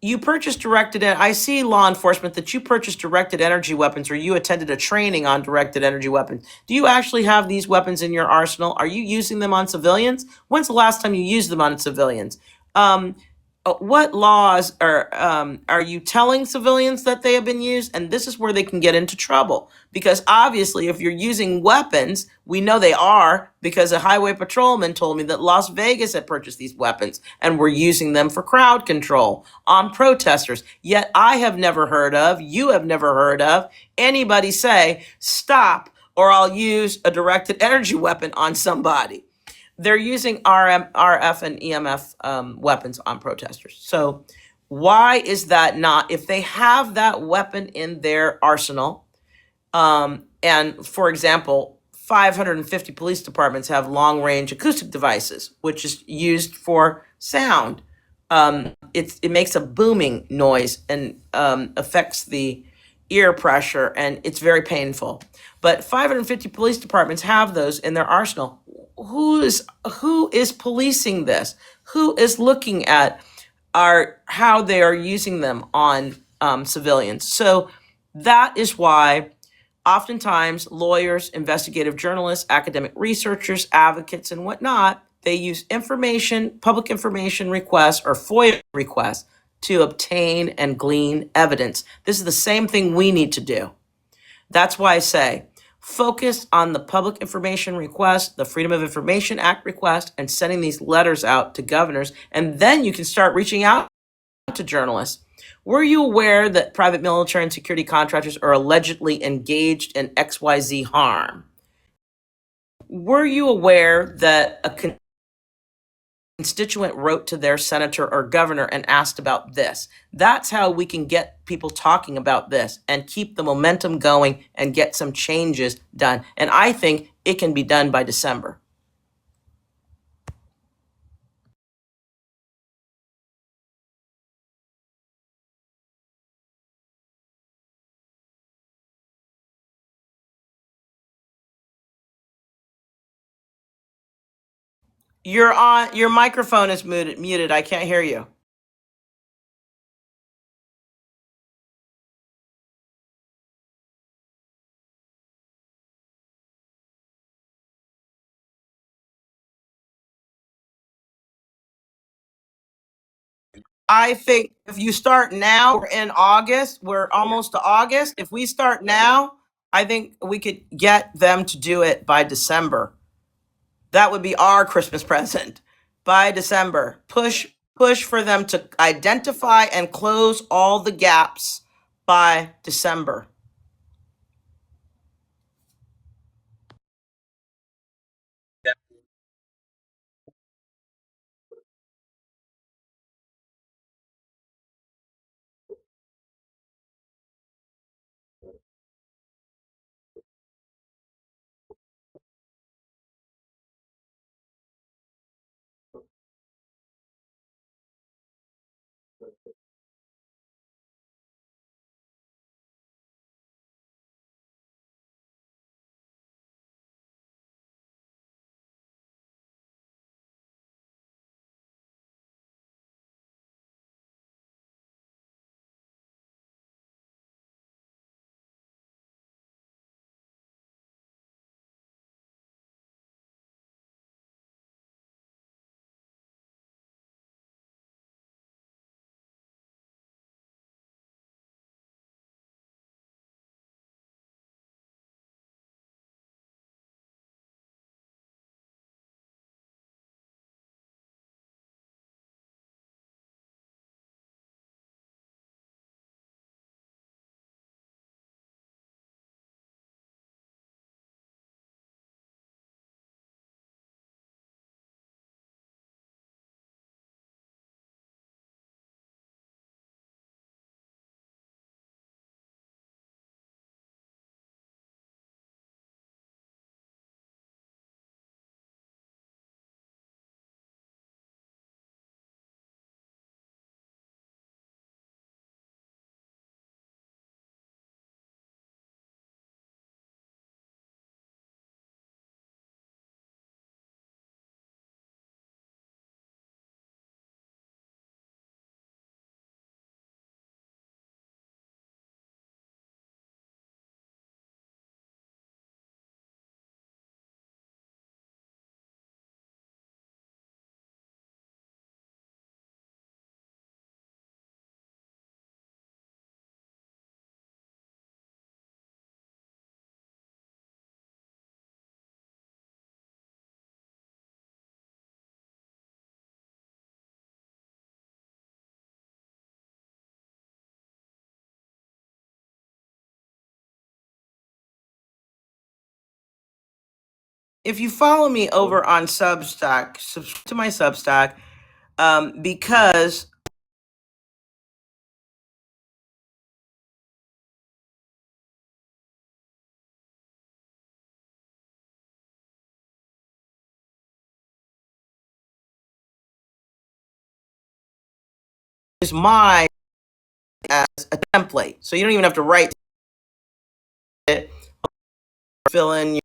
You purchased I see, law enforcement, that you purchased directed energy weapons, or you attended a training on directed energy weapons. Do you actually have these weapons in your arsenal? Are you using them on civilians? When's the last time you used them on civilians? What laws are you telling civilians that they have been used? And this is where they can get into trouble, because obviously if you're using weapons, we know they are, because a highway patrolman told me that Las Vegas had purchased these weapons and were using them for crowd control on protesters. Yet I have never heard of, you have never heard of anybody say, stop, or I'll use a directed energy weapon on somebody. They're using RF and EMF weapons on protesters. So why is that not? If they have that weapon in their arsenal, and for example, 550 police departments have long-range acoustic devices, which is used for sound. It makes a booming noise and affects the ear pressure, and it's very painful. But 550 police departments have those in their arsenal. Who is policing this? Who is looking at how they are using them on civilians? So that is why Oftentimes, lawyers, investigative journalists, academic researchers, advocates, and whatnot, they use public information requests or FOIA requests to obtain and glean evidence. This is the same thing we need to do. That's why I say focus on the public information request, the Freedom of Information Act request, and sending these letters out to governors. And then you can start reaching out to journalists. Were you aware that private military and security contractors are allegedly engaged in XYZ harm? Were you aware that a constituent wrote to their senator or governor and asked about this? That's how we can get people talking about this and keep the momentum going and get some changes done. And I think it can be done by December. Your microphone is muted. I can't hear you. I think if you start now, we're in August, we're almost to August. If we start now, I think we could get them to do it by December. That would be our Christmas present. By December. Push for them to identify and close all the gaps by December. If you follow me over on Substack, subscribe to my Substack, because it's mine as a template. So you don't even have to write it, fill in your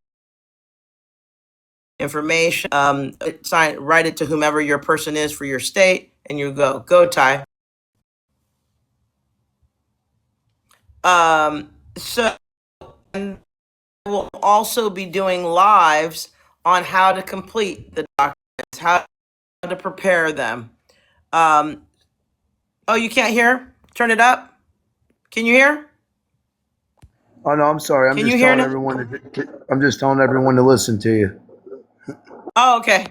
information, write it to whomever your person is for your state, and you go Ty. So will also be doing lives on how to complete the documents, how to prepare them. Um, oh, you can't hear? Turn it up. Can you hear? Oh no, I'm sorry. Can you hear now? I'm just telling everyone to listen to you. Oh, okay.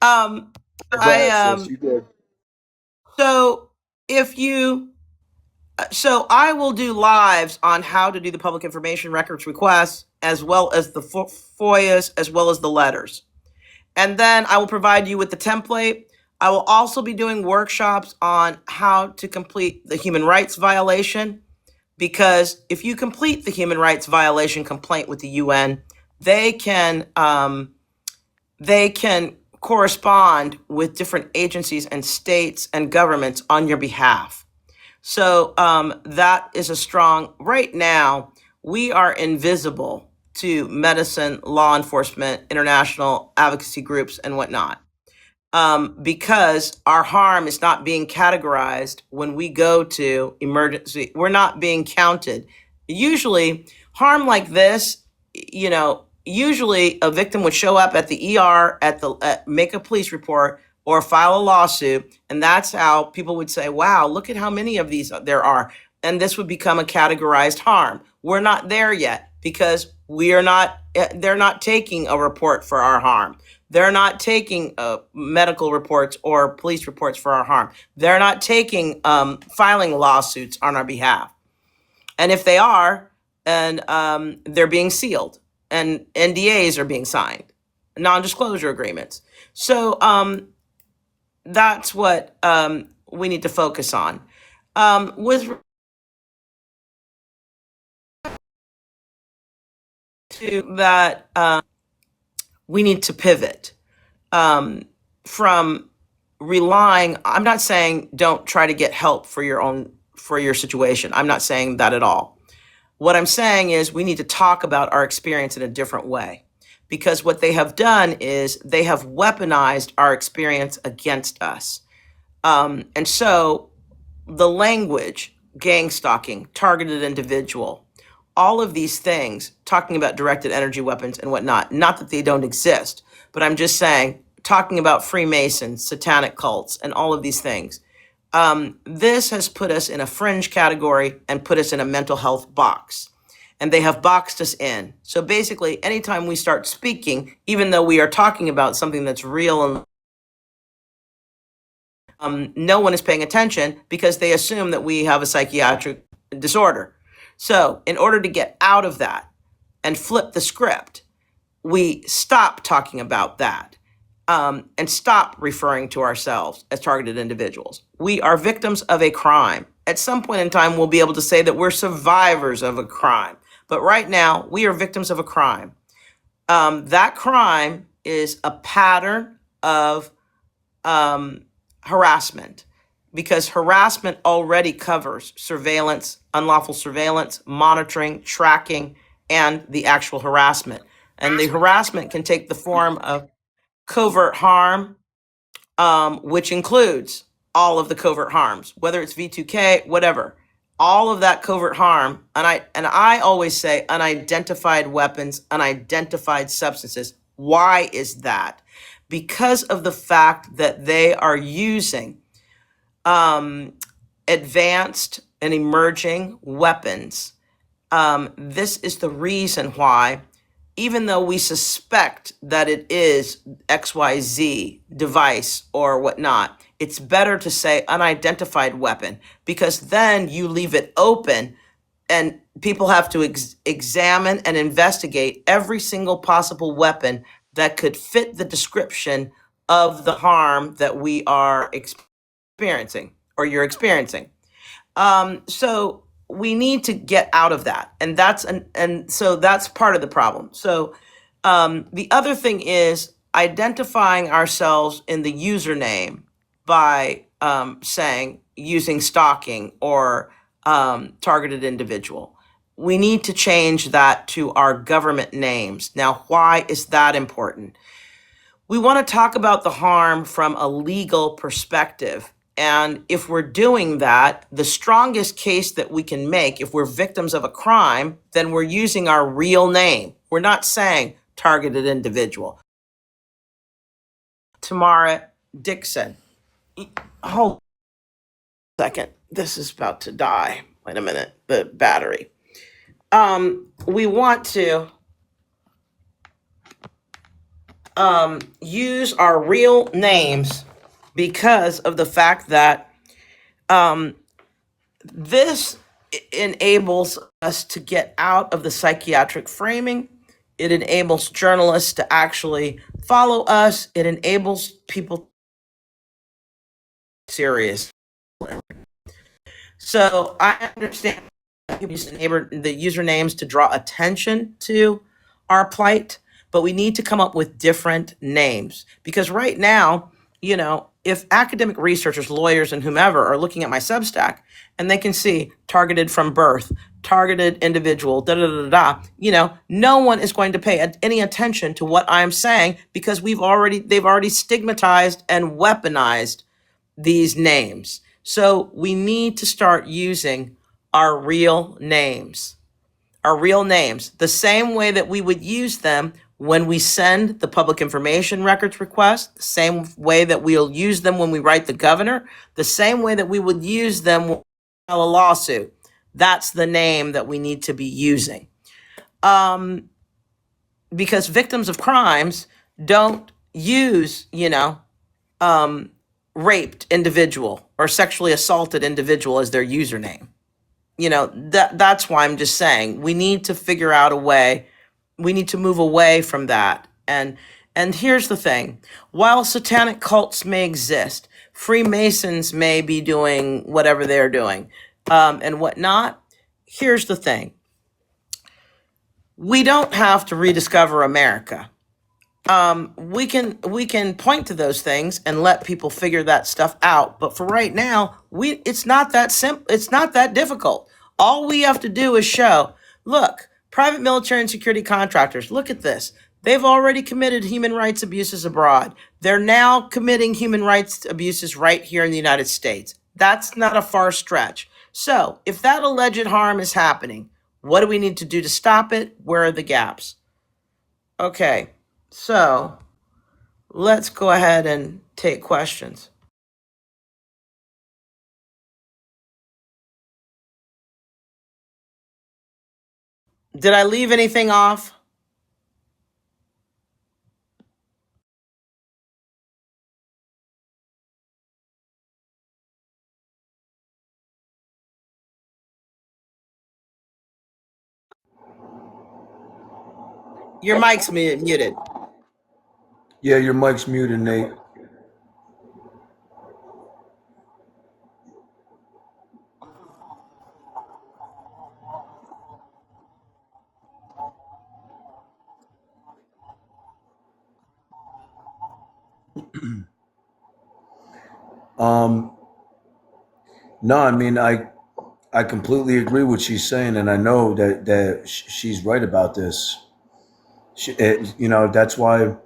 Um, Go I ahead, sis. You good? so if you so I will do lives on how to do the public information records requests, as well as the FOIAs, as well as the letters. And then I will provide you with the template. I will also be doing workshops on how to complete the human rights violation, because if you complete the human rights violation complaint with the UN, they can correspond with different agencies and states and governments on your behalf. So that is a strong. Right now, we are invisible to medicine, law enforcement, international advocacy groups, and whatnot, because our harm is not being categorized when we go to emergency. We're not being counted. Usually, harm like this, usually a victim would show up at the ER, make a police report or file a lawsuit, and that's how people would say, "Wow, look at how many of these there are," and this would become a categorized harm. We're not there yet because we are not. They're not taking a report for our harm. They're not taking medical reports or police reports for our harm. They're not taking filing lawsuits on our behalf. And if they are, and they're being sealed, and NDAs are being signed, non-disclosure agreements. So that's what we need to focus on. With to that, we need to pivot from relying. I'm not saying don't try to get help for your situation. I'm not saying that at all. What I'm saying is we need to talk about our experience in a different way, because what they have done is they have weaponized our experience against us. And so the language, gang stalking, targeted individual, all of these things, talking about directed energy weapons and whatnot, not that they don't exist, but I'm just saying, talking about Freemasons, satanic cults, and all of these things. This has put us in a fringe category and put us in a mental health box. And they have boxed us in. So basically, anytime we start speaking, even though we are talking about something that's real and no one is paying attention because they assume that we have a psychiatric disorder. So, in order to get out of that and flip the script, we stop talking about that, and stop referring to ourselves as targeted individuals. We are victims of a crime. At some point in time, we'll be able to say that we're survivors of a crime. But right now, we are victims of a crime. That crime is a pattern of harassment, because harassment already covers surveillance, unlawful surveillance, monitoring, tracking, and the actual harassment. And the harassment can take the form of covert harm, which includes all of the covert harms, whether it's V2K, whatever. All of that covert harm, and I always say unidentified weapons, unidentified substances. Why is that? Because of the fact that they are using advanced and emerging weapons. This is the reason why, even though we suspect that it is XYZ device or whatnot, it's better to say unidentified weapon, because then you leave it open and people have to examine and investigate every single possible weapon that could fit the description of the harm that we are experiencing or you're experiencing. So we need to get out of that, and so that's part of the problem. So the other thing is identifying ourselves in the username by saying using stalking or targeted individual. We need to change that to our government names. Now, why is that important? We want to talk about the harm from a legal perspective. And if we're doing that, the strongest case that we can make, if we're victims of a crime, then we're using our real name. We're not saying targeted individual. Tamara Dixon. Hold a second. This is about to die. Wait a minute. The battery. We want to use our real names because of the fact that this enables us to get out of the psychiatric framing. It enables journalists to actually follow us. It enables people serious. So I understand people use the usernames to draw attention to our plight, but we need to come up with different names because right now, if academic researchers, lawyers, and whomever are looking at my Substack and they can see targeted from birth, targeted individual, da da da da, no one is going to pay any attention to what I'm saying because they've already stigmatized and weaponized these names. So we need to start using our real names. Our real names, the same way that we would use them when we send the public information records request, the same way that we'll use them when we write the governor, the same way that we would use them when we file a lawsuit. That's the name that we need to be using. Because victims of crimes don't use, raped individual or sexually assaulted individual as their username. That's why I'm just saying we need to figure out a way. We need to move away from that. And here's the thing. While satanic cults may exist, Freemasons may be doing whatever they're doing, and whatnot. Here's the thing. We don't have to rediscover America. We can point to those things and let people figure that stuff out. But for right now, it's not that simple. It's not that difficult. All we have to do is show, look, private military and security contractors, look at this. They've already committed human rights abuses abroad. They're now committing human rights abuses right here in the United States. That's not a far stretch. So if that alleged harm is happening, what do we need to do to stop it? Where are the gaps? Okay. So let's go ahead and take questions. Did I leave anything off? Your mic's muted. Yeah, your mic's muted, Nate. Um, no, I mean, I completely agree with what she's saying, and I know that she's right about this. That's why,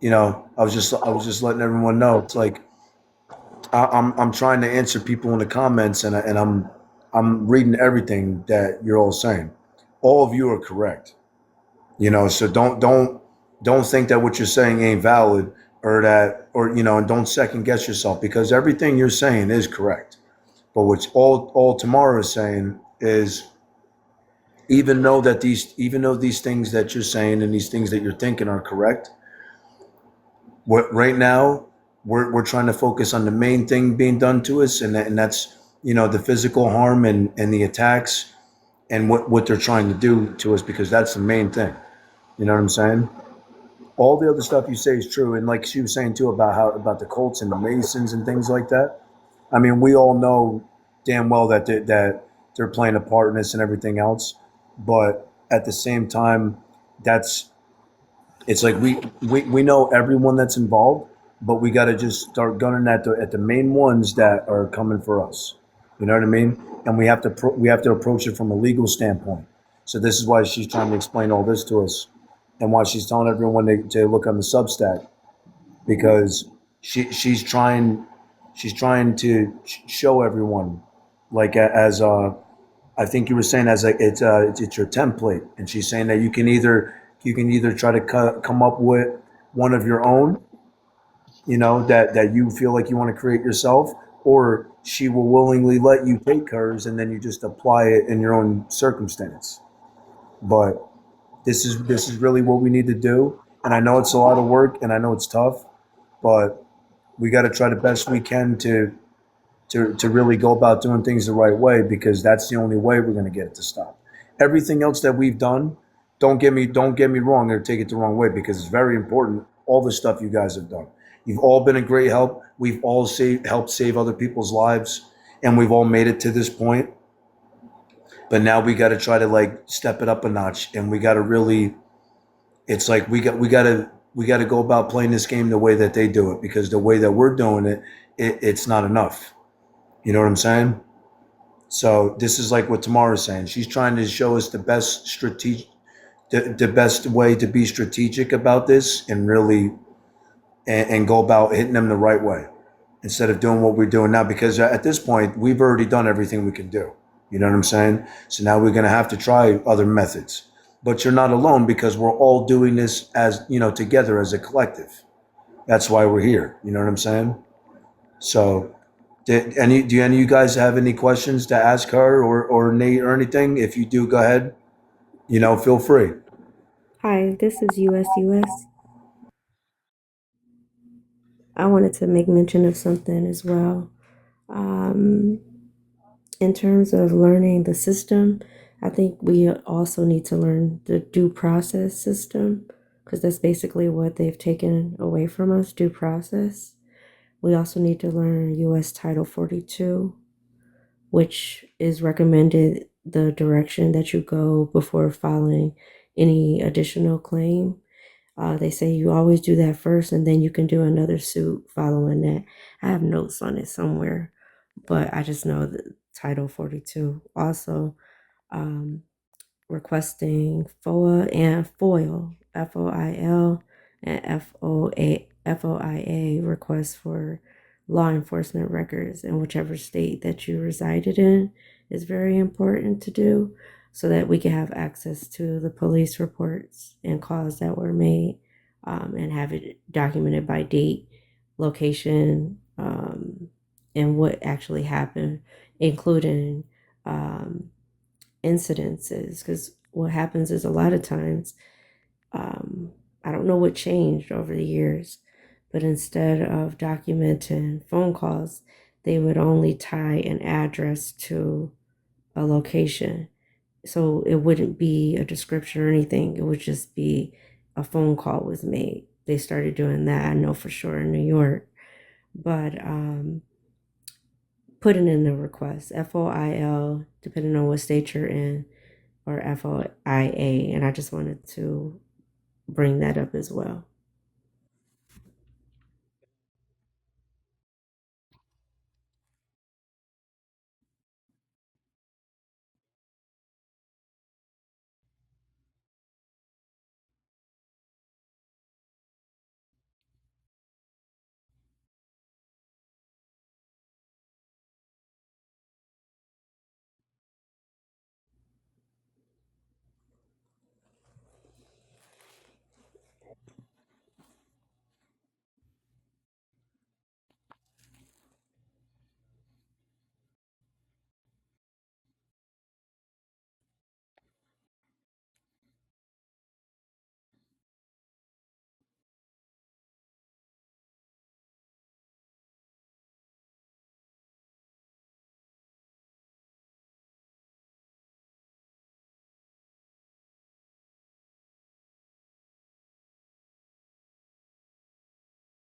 I was just letting everyone know. It's like I'm trying to answer people in the comments, and I'm reading everything that you're all saying. All of you are correct. So don't think that what you're saying ain't valid and don't second guess yourself because everything you're saying is correct. But what's all Tamara is saying is even though these things that you're saying and these things that you're thinking are correct, what right now we're trying to focus on the main thing being done to us, and that's the physical harm and the attacks and what they're trying to do to us because that's the main thing. You know what I'm saying? All the other stuff you say is true, and like she was saying too about the Colts and the Masons and things like that. I mean, we all know damn well that they're playing a part in this and everything else, but at the same time, it's like we know everyone that's involved, but we got to just start gunning at the main ones that are coming for us. You know what I mean? And we have to approach it from a legal standpoint. So this is why she's trying to explain all this to us, and why she's telling everyone to look on the Substack because she's trying to show everyone like as I think you were saying as it's your template, and she's saying that you can either You can either try to come up with one of your own, that you feel like you want to create yourself, or she will willingly let you take hers and then you just apply it in your own circumstance. But this is really what we need to do. And I know it's a lot of work and I know it's tough, but we got to try the best we can to really go about doing things the right way, because that's the only way we're going to get it to stop. Everything else that we've done, don't get me wrong or take it the wrong way, because it's very important. All the stuff you guys have done, you've all been a great help. We've all helped save other people's lives, and we've all made it to this point. But now we got to try to like step it up a notch, and we got to really. It's like we got to go about playing this game the way that they do it, because the way that we're doing it, it's not enough. You know what I'm saying? So this is like what Tamara's saying. She's trying to show us the best way to be strategic about this, and really and go about hitting them the right way, instead of doing what we're doing now. Because at this point, we've already done everything we can do. You know what I'm saying? So now we're gonna have to try other methods. But you're not alone, because we're all doing this as together as a collective. That's why we're here. You know what I'm saying? So do any of you guys have any questions to ask her, or Nate, or anything? If you do, go ahead. Feel free. Hi, this is US. I wanted to make mention of something as well. Um, in terms of learning the system, I think we also need to learn the due process system, because that's basically what they've taken away from us, due process. We also need to learn US Title 42, which is recommended the direction that you go before filing any additional claim. They say you always do that first, and then you can do another suit following that. I have notes on it somewhere, but I just know the Title 42. Also, um, requesting FOA and FOIL, FOIL and FOIA requests for law enforcement records in whichever state that you resided in is very important to do, so that we can have access to the police reports and calls that were made, and have it documented by date, location, and what actually happened, including um, incidences, because what happens is a lot of times, I don't know what changed over the years, but instead of documenting phone calls, they would only tie an address to a location, so it wouldn't be a description or anything. It would just be a phone call was made. They started doing that, I know for sure, in New York. But putting in a request, FOIL, depending on what state you're in, or FOIA, and I just wanted to bring that up as well.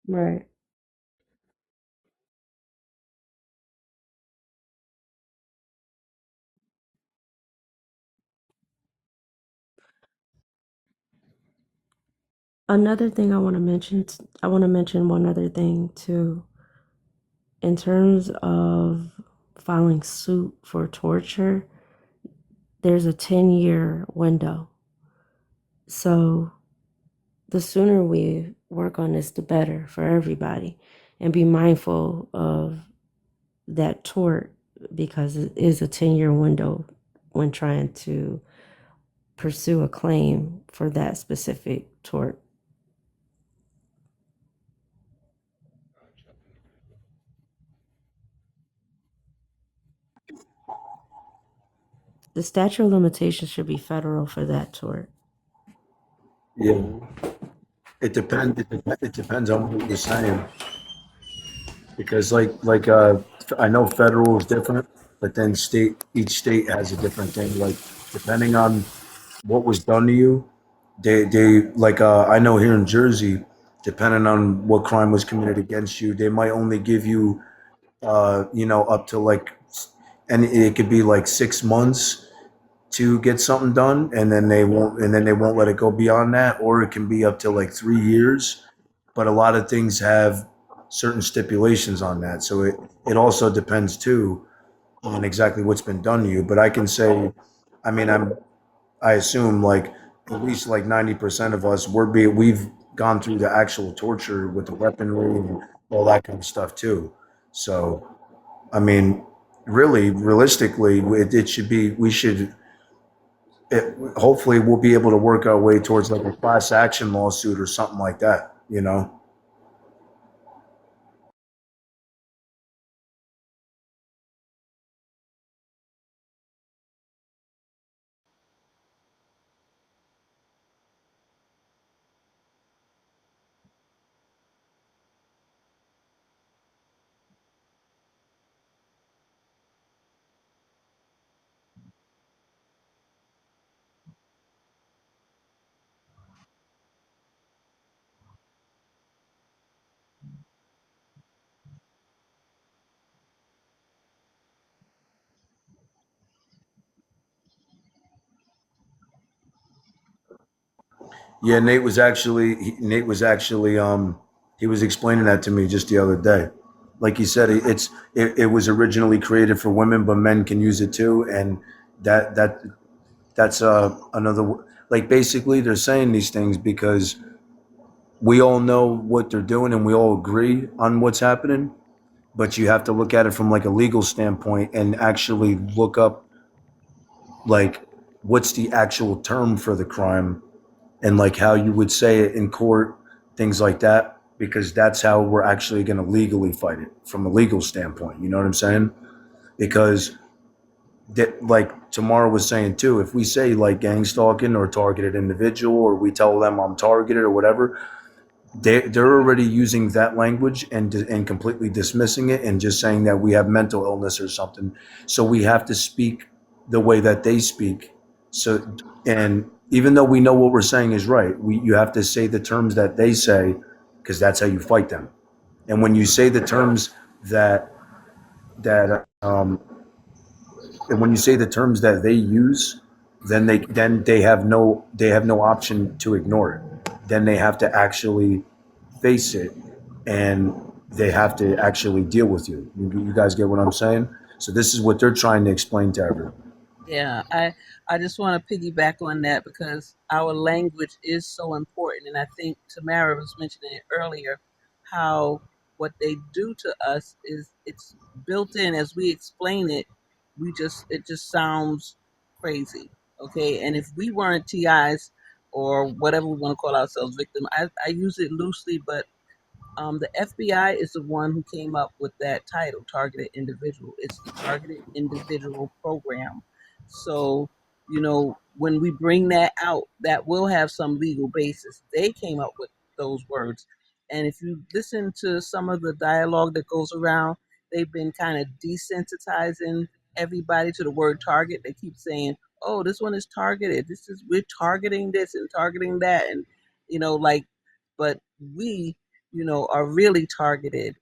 Right. Another thing I want to mention, I want to mention one other thing too. In terms of filing suit for torture, there's a 10-year window. So the sooner we work on this, the better for everybody, and be mindful of that tort, because it is a 10-year window when trying to pursue a claim for that specific tort. The statute of limitations should be federal for that tort. Yeah, it depends on what you're saying. Because I know federal is different, but then each state has a different thing. Like depending on what was done to you, they I know here in Jersey, depending on what crime was committed against you, they might only give you up to and it could be like 6 months to get something done, and then they won't let it go beyond that, or it can be up to like 3 years. But a lot of things have certain stipulations on that, so it also depends too on exactly what's been done to you. But I can say, I mean, I assume like at least like 90% of us we've gone through the actual torture with the weaponry and all that kind of stuff too. So I mean, really, realistically, it should be, hopefully we'll be able to work our way towards like a class action lawsuit or something like that, you know? Yeah, Nate was actually, he was explaining that to me just the other day. Like you said, it was originally created for women, but men can use it too. And that, that, that's, like basically they're saying these things because we all know what they're doing and we all agree on what's happening, but you have to look at it from like a legal standpoint and actually look up like what's the actual term for the crime and like how you would say it in court, things like that, because that's how we're actually going to legally fight it from a legal standpoint. You know what I'm saying? Because that, like Tamara was saying too, if we say like gang stalking or targeted individual, or we tell them I'm targeted or whatever, they're already using that language and completely dismissing it and just saying that we have mental illness or something. So we have to speak the way that they speak. So, and even though we know what we're saying is right, you have to say the terms that they say because that's how you fight them. And when you say the terms that that and when you say the terms that they use, then they have no option to ignore it. Then they have to actually face it, and they have to actually deal with you. You guys get what I'm saying? So this is what they're trying to explain to everyone. Yeah, I just want to piggyback on that because our language is so important, and I think Tamara was mentioning it earlier, how what they do to us is it's built in as we explain it. It just sounds crazy, okay? And if we weren't TIs or whatever we want to call ourselves, victim, I use it loosely, but the FBI is the one who came up with that title, targeted individual. It's the targeted individual program. So, when we bring that out, that will have some legal basis. They came up with those words. And if you listen to some of the dialogue that goes around, they've been kind of desensitizing everybody to the word target. They keep saying, oh, this one is targeted. We're targeting this and targeting that. And, like, but we are really targeted.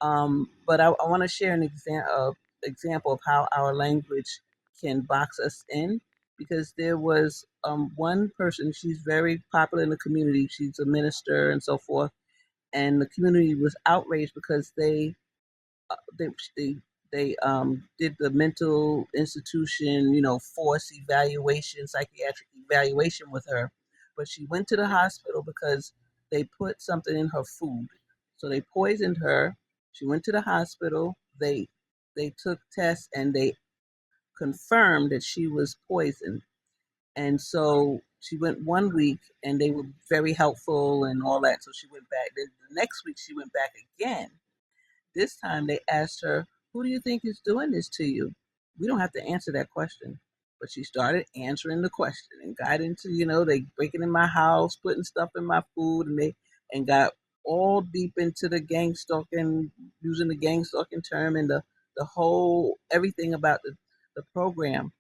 But I want to share an example of how our language can box us in because there was one person, she's very popular in the community, she's a minister and so forth, and the community was outraged because uh, they they they did the mental institution, force evaluation, psychiatric evaluation with her, but she went to the hospital because they put something in her food, so they poisoned her. She went to the hospital. They took tests and they confirmed that she was poisoned. And so she went 1 week and they were very helpful and all that. So she went back. Then the next week she went back again. This time they asked her, "Who do you think is doing this to you?" We don't have to answer that question. But she started answering the question and got into, they breaking in my house, putting stuff in my food, and got all deep into the gang stalking, using the gang stalking term and the whole everything about the program.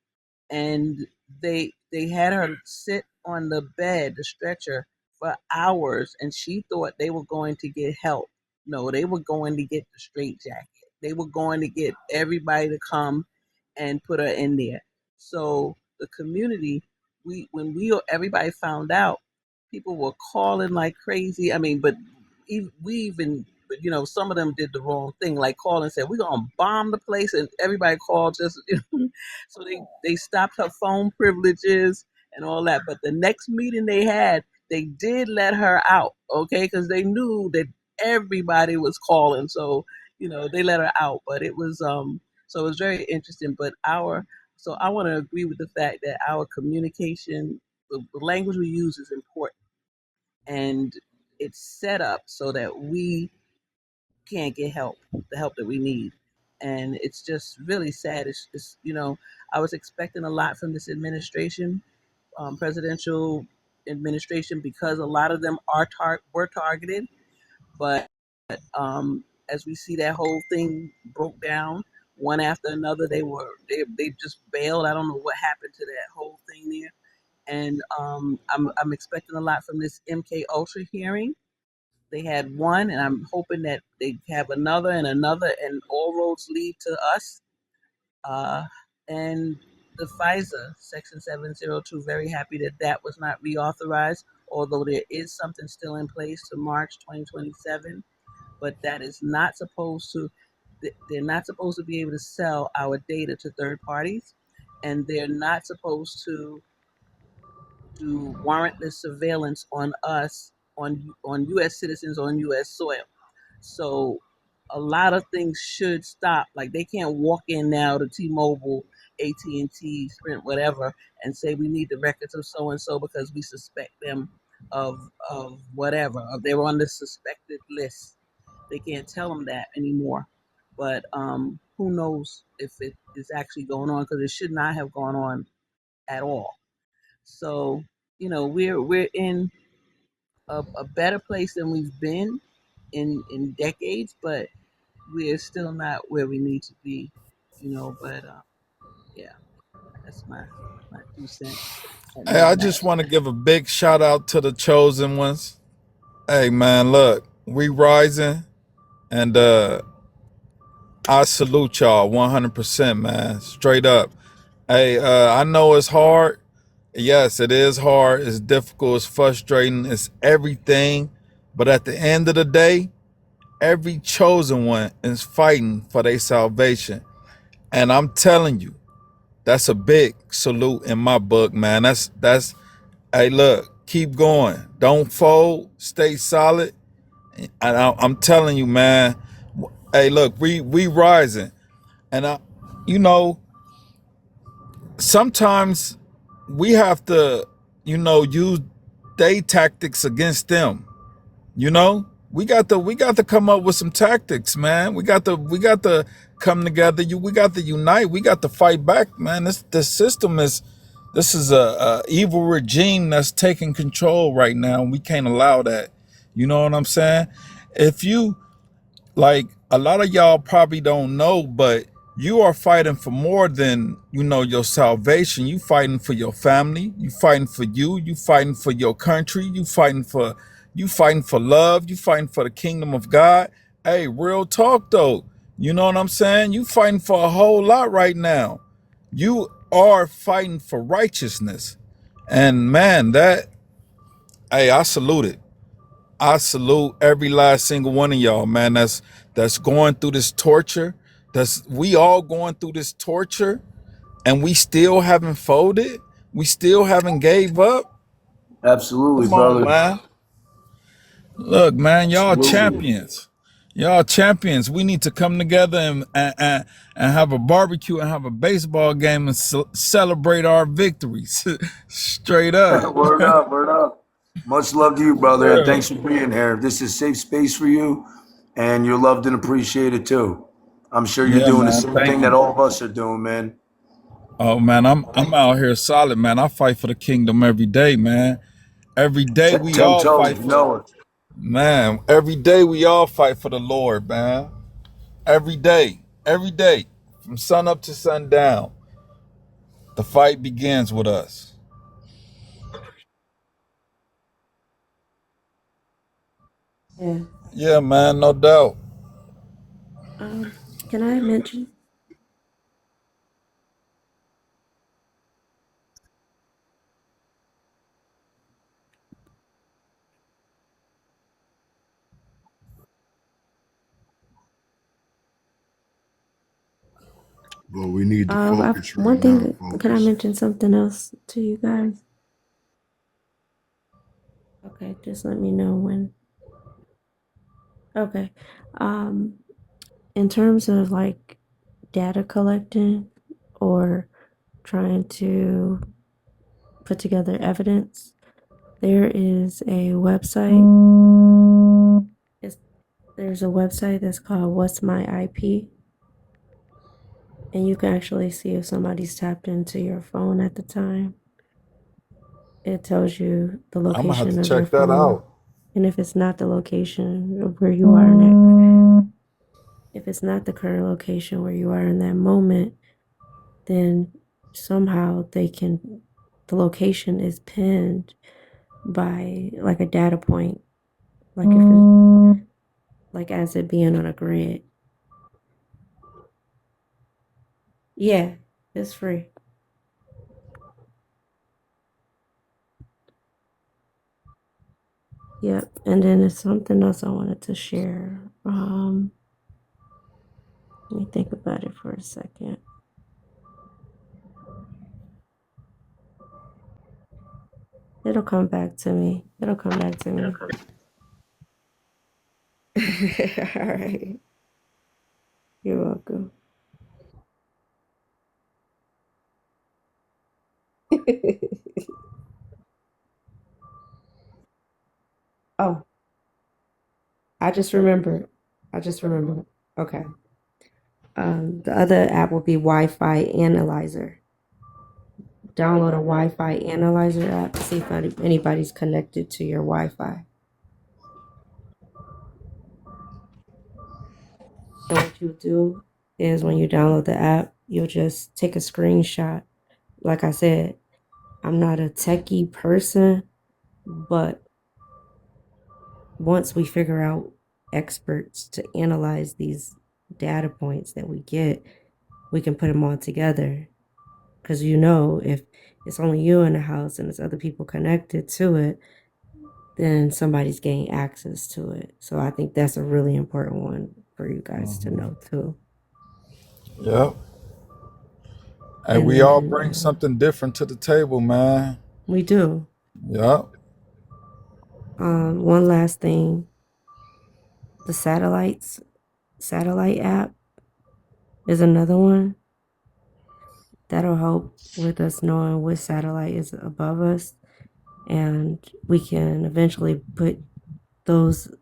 And they had her sit on the bed, the stretcher, for hours, and she thought they were going to get help. No, they were going to get the straitjacket. They were going to get everybody to come and put her in there. So the community, everybody found out, people were calling like crazy. I mean, but some of them did the wrong thing, like call and said, "We're gonna bomb the place," and everybody called just so they stopped her phone privileges and all that. But the next meeting they had, they did let her out, okay, because they knew that everybody was calling, so they let her out. But it was so it was very interesting. But so I want to agree with the fact that our communication, the language we use, is important, and it's set up so that we can't get the help that we need. And it's just really sad. I was expecting a lot from this administration, presidential administration, because a lot of them were targeted. But as we see that whole thing broke down one after another, they just bailed. I don't know what happened to that whole thing there. And I'm expecting a lot from this MK Ultra hearing. They had one, and I'm hoping that they have another and another, and all roads lead to us. Uh, and the FISA Section 702, very happy that that was not reauthorized, although there is something still in place to March 2027. But that is not supposed to, they're not supposed to be able to sell our data to third parties, and they're not supposed to do warrantless surveillance on us, on U.S. citizens on U.S. soil. So a lot of things should stop. Like, they can't walk in now to T-Mobile, AT&T, Sprint, whatever, and say we need the records of so and so because we suspect them of whatever. Or they're on the suspected list. They can't tell them that anymore. But who knows if it is actually going on, because it should not have gone on at all. So we're in a better place than we've been in decades, but we're still not where we need to be. But yeah, that's my 2 cents Hey, on I that. just want to give a big shout out to the chosen ones. Hey man, look, we rising, and I salute y'all 100%, man. Straight up. Hey, I know it's hard. Yes, it is hard. It's difficult. It's frustrating. It's everything. But at the end of the day, every chosen one is fighting for their salvation. And I'm telling you, that's a big salute in my book, man. That's hey, look, keep going. Don't fold. Stay solid. And I'm telling you, man. Hey, look, we rising, and you know, sometimes we have to, use day tactics against them. We got to come up with some tactics, man. We got to come together. We got to unite. We got to fight back, man. This system is a evil regime that's taking control right now, and we can't allow that. You know what I'm saying? If you like, a lot of y'all probably don't know, but you are fighting for more than your salvation. You fighting for your family. You fighting for you. You fighting for your country. You fighting for love. You fighting for the kingdom of God. Hey, real talk though. You know what I'm saying? You fighting for a whole lot right now. You are fighting for righteousness, and man, that hey, I salute it. I salute every last single one of y'all, man. That's going through this torture. That's We all going through this torture, and we still haven't folded. We still haven't gave up. Absolutely, Come on, brother. man. Look, man, y'all Absolutely. champions. Y'all champions. We need to come together and have a barbecue and have a baseball game and celebrate our victories. Straight up. Word up, word up. Much love to you, brother, and Yeah. thanks for being here. This is safe space for you, and you're loved and appreciated too. I'm sure you're Yeah, doing the man. same Thank thing that you. all of us are doing, man. Oh man, I'm out here solid, man. I fight for the kingdom every day, man. Every day we Ten all toes, fight you for know it. man. Every day we all fight for the Lord, man. Every day. Every day. From sun up to sundown. The fight begins with us. Yeah. Yeah, man, no doubt. Um, can I mention? But we need to I've, focus right one now. thing. Can I Focus. mention something else to you guys? Okay, just let me know when. Okay. Um, in terms of like data collecting or trying to put together evidence, there is a website. It's, there's a website that's called What's My IP, and you can actually see if somebody's tapped into your phone at the time. It tells you the I'm gonna have location to of their check that phone, out. and if it's not the location of where you are in that, if it's not the current location where you are in that moment, then somehow the location is pinned by like a data point, like if it's like as it being on a grid. Yeah, it's free. Yep. And then there's something else I wanted to share. Let me think about it for a second. It'll come back to me. It'll come back to me. All right. You're welcome. Oh, I just remembered. I just remembered. Okay. The other app will be Wi-Fi Analyzer. Download a Wi-Fi Analyzer app to see if anybody's connected to your Wi-Fi. And what you'll do is when you download the app, you'll just take a screenshot. Like I said, I'm not a techie person, but once we figure out experts to analyze these data points that we get, we can put them all together. Because if it's only you in the house and there's other people connected to it, then somebody's getting access to it. So I think that's a really important one for you guys to know too. Yep. And And we all then bring something different to the table, man. we do. Yep. One last thing, the satellite app is another one that'll help with us knowing which satellite is above us, and we can eventually put those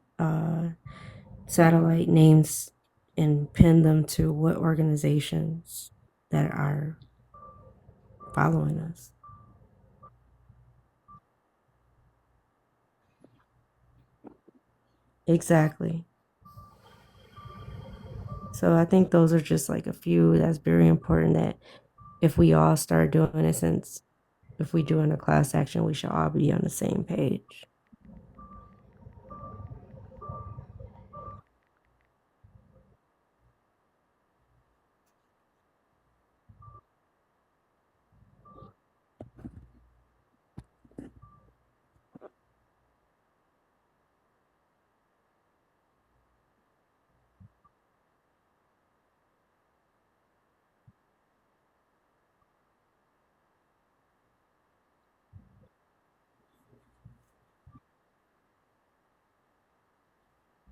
satellite names and pin them to what organizations that are following us. Exactly. So I think those are just like a few that's very important that if we all start doing it, since if we do in a class action, we should all be on the same page.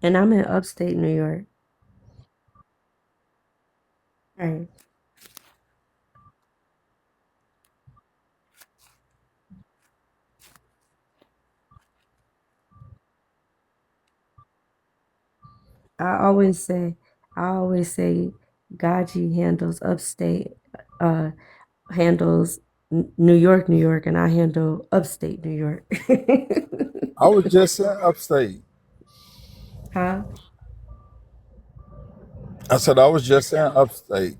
And I'm in upstate New York. Right. I always say, I always say, Gaji handles upstate, uh, handles New York, New York, and I handle upstate New York. I was just in upstate. Huh? I said I was just in upstate.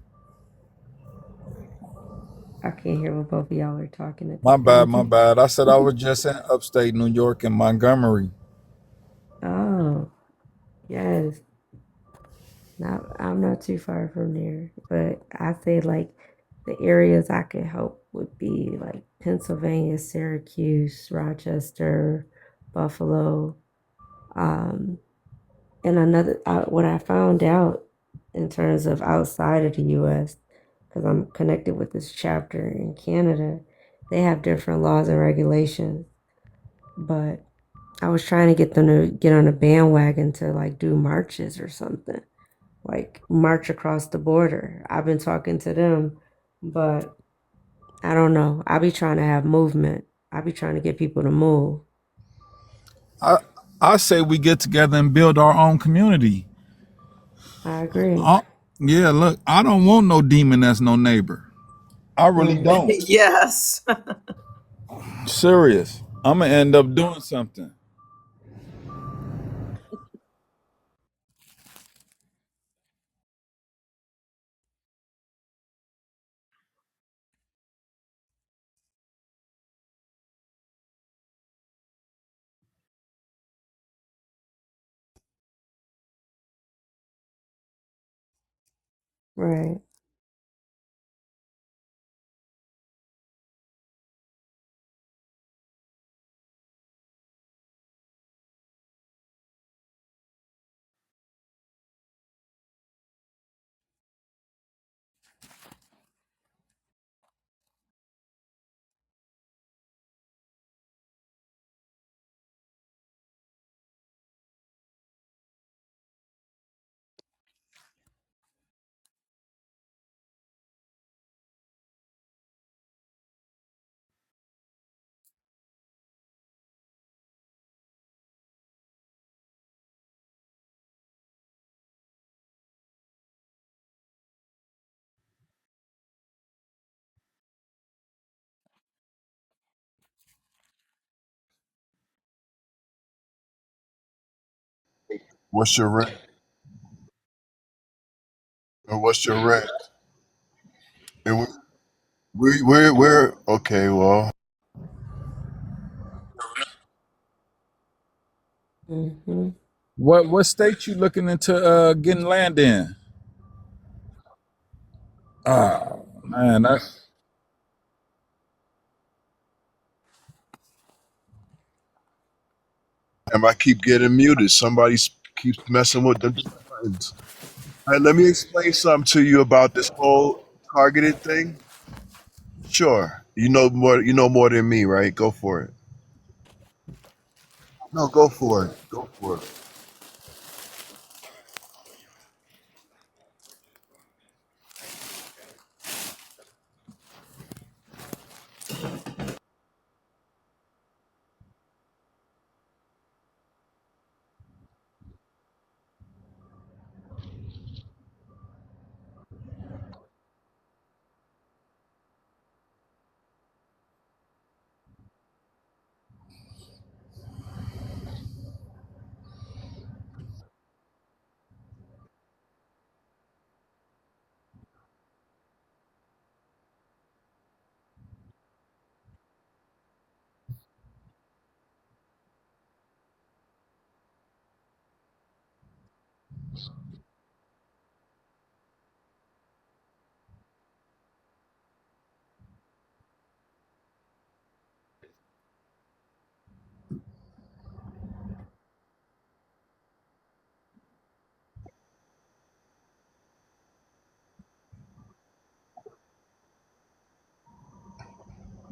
I can't hear what both of y'all are talking at the My bad, same my time. bad. I said I was just in upstate New York in Montgomery. Oh, yes. Not, I'm not too far from there, but I say like the areas I could help would be like Pennsylvania, Syracuse, Rochester, Buffalo. Um, and another, what I found out in terms of outside of the US, because I'm connected with this chapter in Canada, they have different laws and regulations. But I was trying to get them to get on a bandwagon to like do marches or something, like march across the border. I've been talking to them, but I don't know. I be trying to have movement. I be trying to get people to move. I I say we get together and build our own community. I agree. I, yeah, look, I don't want no demon that's no neighbor. I really Right. don't. Yes. Serious. I'm gonna end up doing something. Right. What's your rent? What's your rent? And where? Okay, well, Hmm. What state you looking into getting land in? Oh man, that's and I keep getting muted. Somebody keeps messing with the buttons. All right, let me explain something to you about this whole targeted thing. Sure, you know more. You know more than me, right? Go for it. No, go for it. Go for it.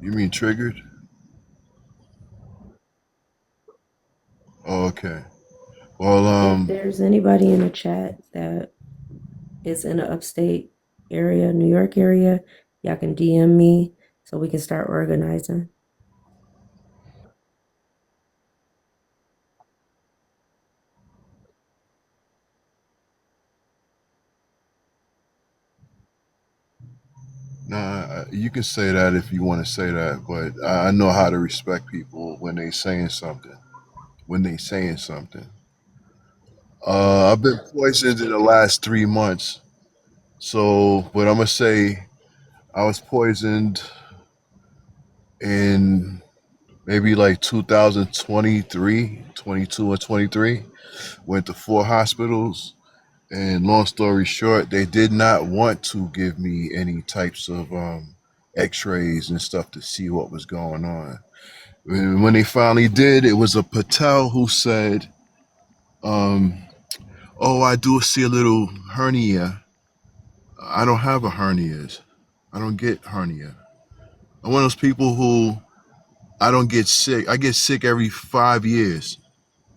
You mean triggered? Oh, okay. Well, If there's anybody in the chat that is in the upstate area, New York area, y'all can DM me so we can start organizing. nah, you can say that if you want to say that, but I know how to respect people when they saying something. When they saying something. I've been poisoned in the last 3 months. So, but I'm gonna say I was poisoned in maybe like 2023, 22 or 23. Went to 4 hospitals, and long story short, they did not want to give me any types of X-rays and stuff to see what was going on. When they finally did, it was a Patel who said, um, "Oh, I do see a little hernia. I don't have a hernias. I don't get hernia. I'm one of those people who I don't get sick. I get sick every 5 years,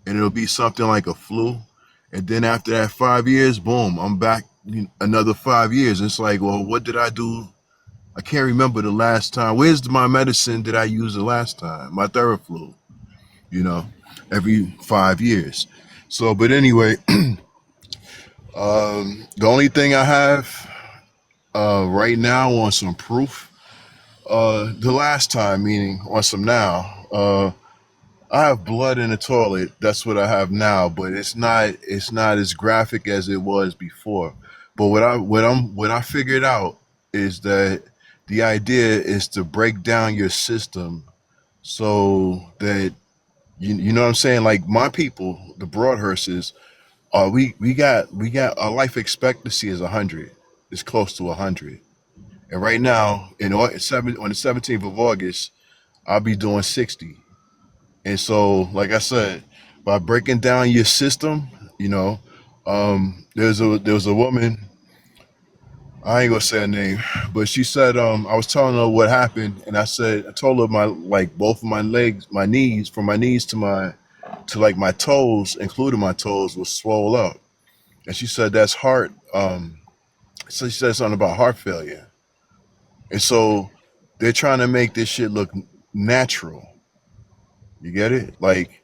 and it'll be something like a flu. And then after that 5 years, boom, I'm back another 5 years. It's like, well, what did I do? I can't remember the last time. Where's my medicine that I used the last time? My Theraflu, you know, every 5 years. So, but anyway, the only thing I have right now on some proof, the last time, meaning on some now, I have blood in the toilet. That's what I have now, but it's not as graphic as it was before. But what I figured out is that the idea is to break down your system so that you know what I'm saying. Like my people, the Broadhursts, we got our life expectancy is 100. It's close to 100, and right now on the 17th of August, I'll be doing 60. And so, like I said, by breaking down your system, you know, there was a woman. I ain't gonna say her name, but she said I was telling her what happened, and I told her my like both of my legs, my knees, from my knees to like my toes, including my toes, was swole up, and she said that's heart. So she said something about heart failure, and so they're trying to make this shit look natural. You get it? Like,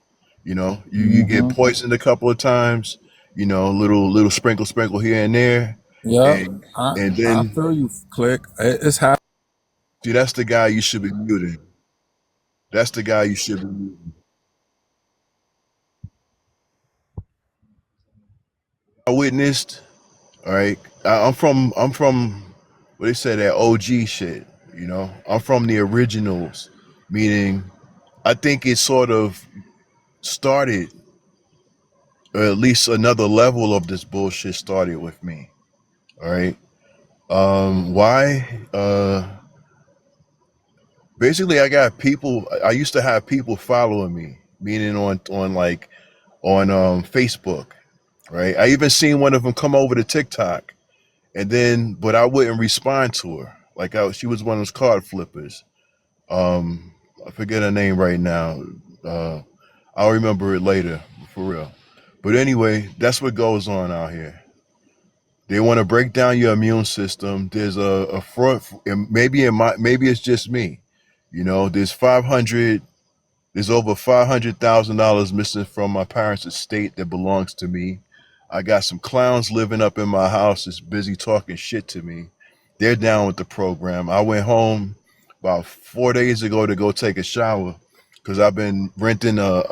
you get Mm-hmm. poisoned a couple of times, little sprinkle here and there, Yep. and and I then feel you, Click. It's happening. see that's the guy you should be muting. That's the guy you should be muting. I witnessed. All right, I'm from what they say that OG shit. I'm from the originals, meaning I think it sort of started, or at least another level of this bullshit started with me. All right. Why? Basically, I got people. I used to have people following me, meaning on Facebook, right? I even seen one of them come over to TikTok, and then but I wouldn't respond to her. Like she was one of those card flippers. Um, I forget her name right now. Uh, I'll remember it later, for real. But anyway, that's what goes on out here. They want to break down your immune system. There's a front, and maybe it's just me. There's 500. There's over $500,000 missing from my parents' estate that belongs to me. I got some clowns living up in my house that's busy talking shit to me. They're down with the program. I went home about 4 days ago to go take a shower because I've been renting a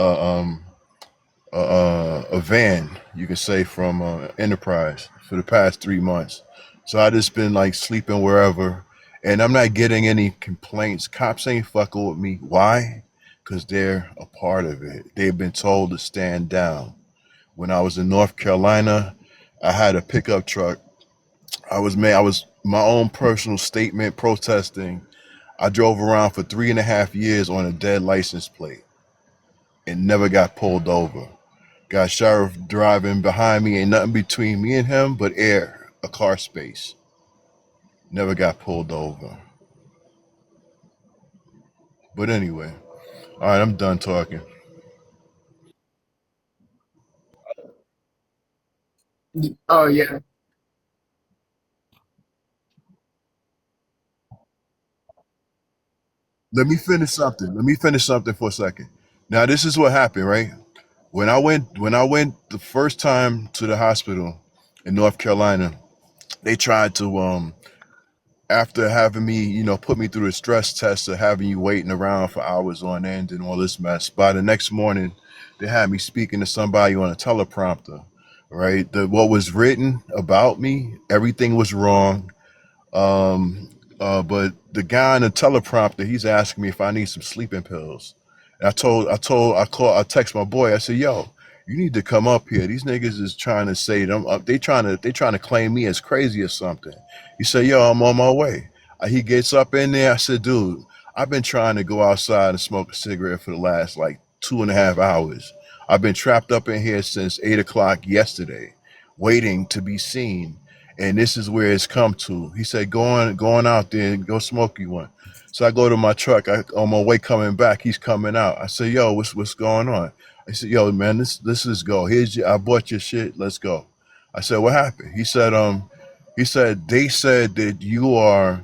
van, you can say, from Enterprise for the past 3 months. So I just been like sleeping wherever, and I'm not getting any complaints. Cops ain't fucking with me. Why? Because they're a part of it. They've been told to stand down. When I was in North Carolina, I had a pickup truck. I was my own personal statement protesting. I drove around for 3.5 years on a dead license plate and never got pulled over. Got sheriff driving behind me, ain't nothing between me and him but air, a car space. Never got pulled over. But anyway, all right, I'm done talking. Oh yeah. Let me finish something for a second. Now this is what happened, right? When I went the first time to the hospital in North Carolina, they tried to after having me, put me through a stress test of having you waiting around for hours on end and all this mess. By the next morning, they had me speaking to somebody on a teleprompter, right? What was written about me, everything was wrong. Um, but the guy in the teleprompter, he's asking me if I need some sleeping pills. And I text my boy. I said, "Yo, you need to come up here. These niggas is trying to say them. They trying to claim me as crazy or something." He said, "Yo, I'm on my way." He gets up in there. I said, "Dude, I've been trying to go outside and smoke a cigarette for the last like 2.5 hours. I've been trapped up in here since 8 o'clock yesterday, waiting to be seen, and this is where it's come to." He said, "Going out there and go smoke you one." So I go to my truck. On my way coming back, he's coming out. I say, "Yo, what's going on?" I said, "Yo, man, this is go. I bought your shit. Let's go." I said, "What happened?" He said they said that you are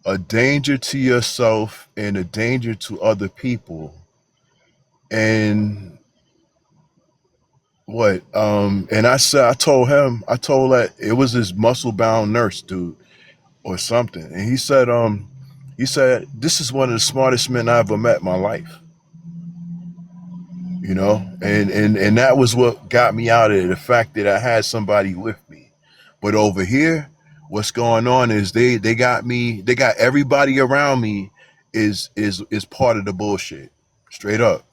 a danger to yourself and a danger to other people. And what? And I told that it was this muscle bound nurse dude or something. And he said, "This is one of the smartest men I ever met in my life." And that was what got me out of it, the fact that I had somebody with me. But over here, what's going on is they got everybody around me is part of the bullshit. Straight up.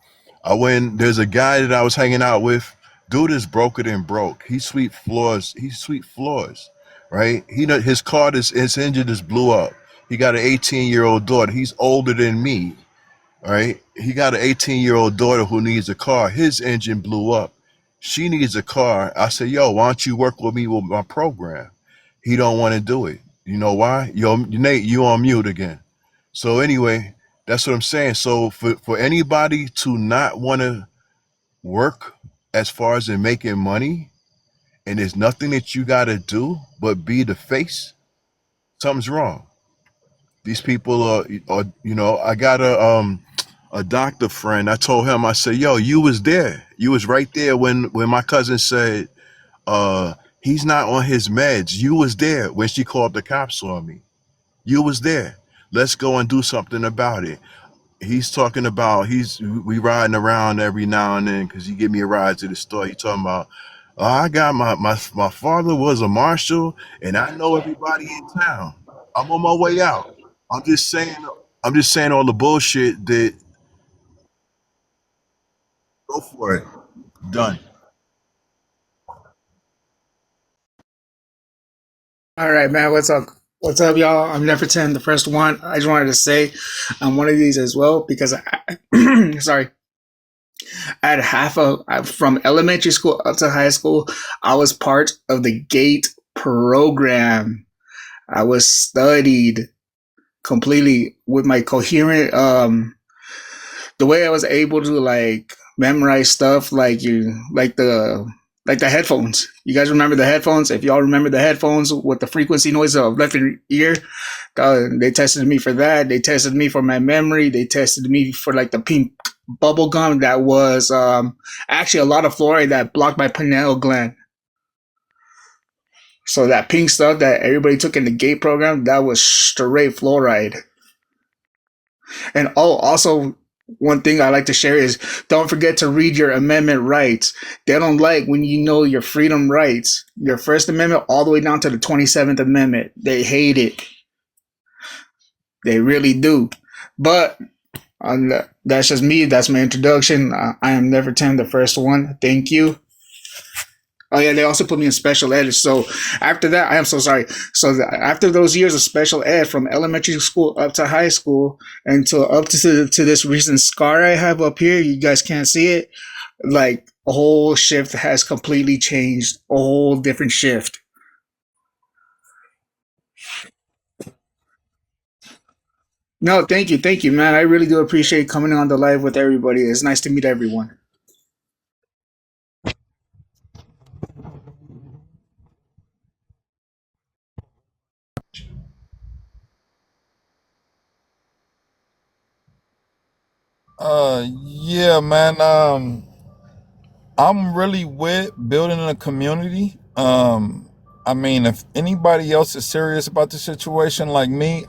There's a guy that I was hanging out with. Dude is broker than broke. He sweep floors, right? His car his engine just blew up. He got an 18-year-old daughter. He's older than me, right? He got an 18-year-old daughter who needs a car. His engine blew up. She needs a car. I said, "Yo, why don't you work with me with my program?" He don't want to do it. You know why? Yo, Nate, you on mute again. So anyway, that's what I'm saying. So for anybody to not want to work as far as in making money, and there's nothing that you got to do but be the face, something's wrong. These people I got a doctor friend. I told him, I said, "Yo, you was there. You was right there when my cousin said he's not on his meds. You was there when she called the cops on me. You was there. Let's go and do something about it." He's talking about we riding around every now and then because he give me a ride to the store. He talking about, "Oh, I got my father was a marshal and I know everybody in town. I'm on my way out." I'm just saying I'm just saying all the bullshit that go for it. Done. All right, man. What's up? What's up, y'all? I'm Never 10, the first one. I just wanted to say I'm one of these as well because sorry, I had from elementary school up to high school. I was part of the GATE program. I was studied completely with my coherent the way I was able to like memorize stuff like the headphones. You guys remember the headphones? If y'all remember the headphones with the frequency noise of left ear, they tested me for that. They tested me for my memory. They tested me for like the pink bubble gum that was actually a lot of fluoride that blocked my pineal gland. So that pink stuff that everybody took in the GATE program, that was straight fluoride. And also one thing I like to share is don't forget to read your amendment rights. They don't like when you know your freedom rights, your First Amendment all the way down to the 27th Amendment. They hate it. They really do. But that's just me. That's my introduction. I am Never 10, the first one. Thank you. Oh yeah, they also put me in special ed. So after that, I am so sorry. So after those years of special ed, from elementary school up to high school, until up to this recent scar I have up here, you guys can't see it. Like a whole shift has completely changed. A whole different shift. No, thank you, man. I really do appreciate coming on the live with everybody. It's nice to meet everyone. Yeah, man. I'm really with building a community. I mean, if anybody else is serious about the situation like me,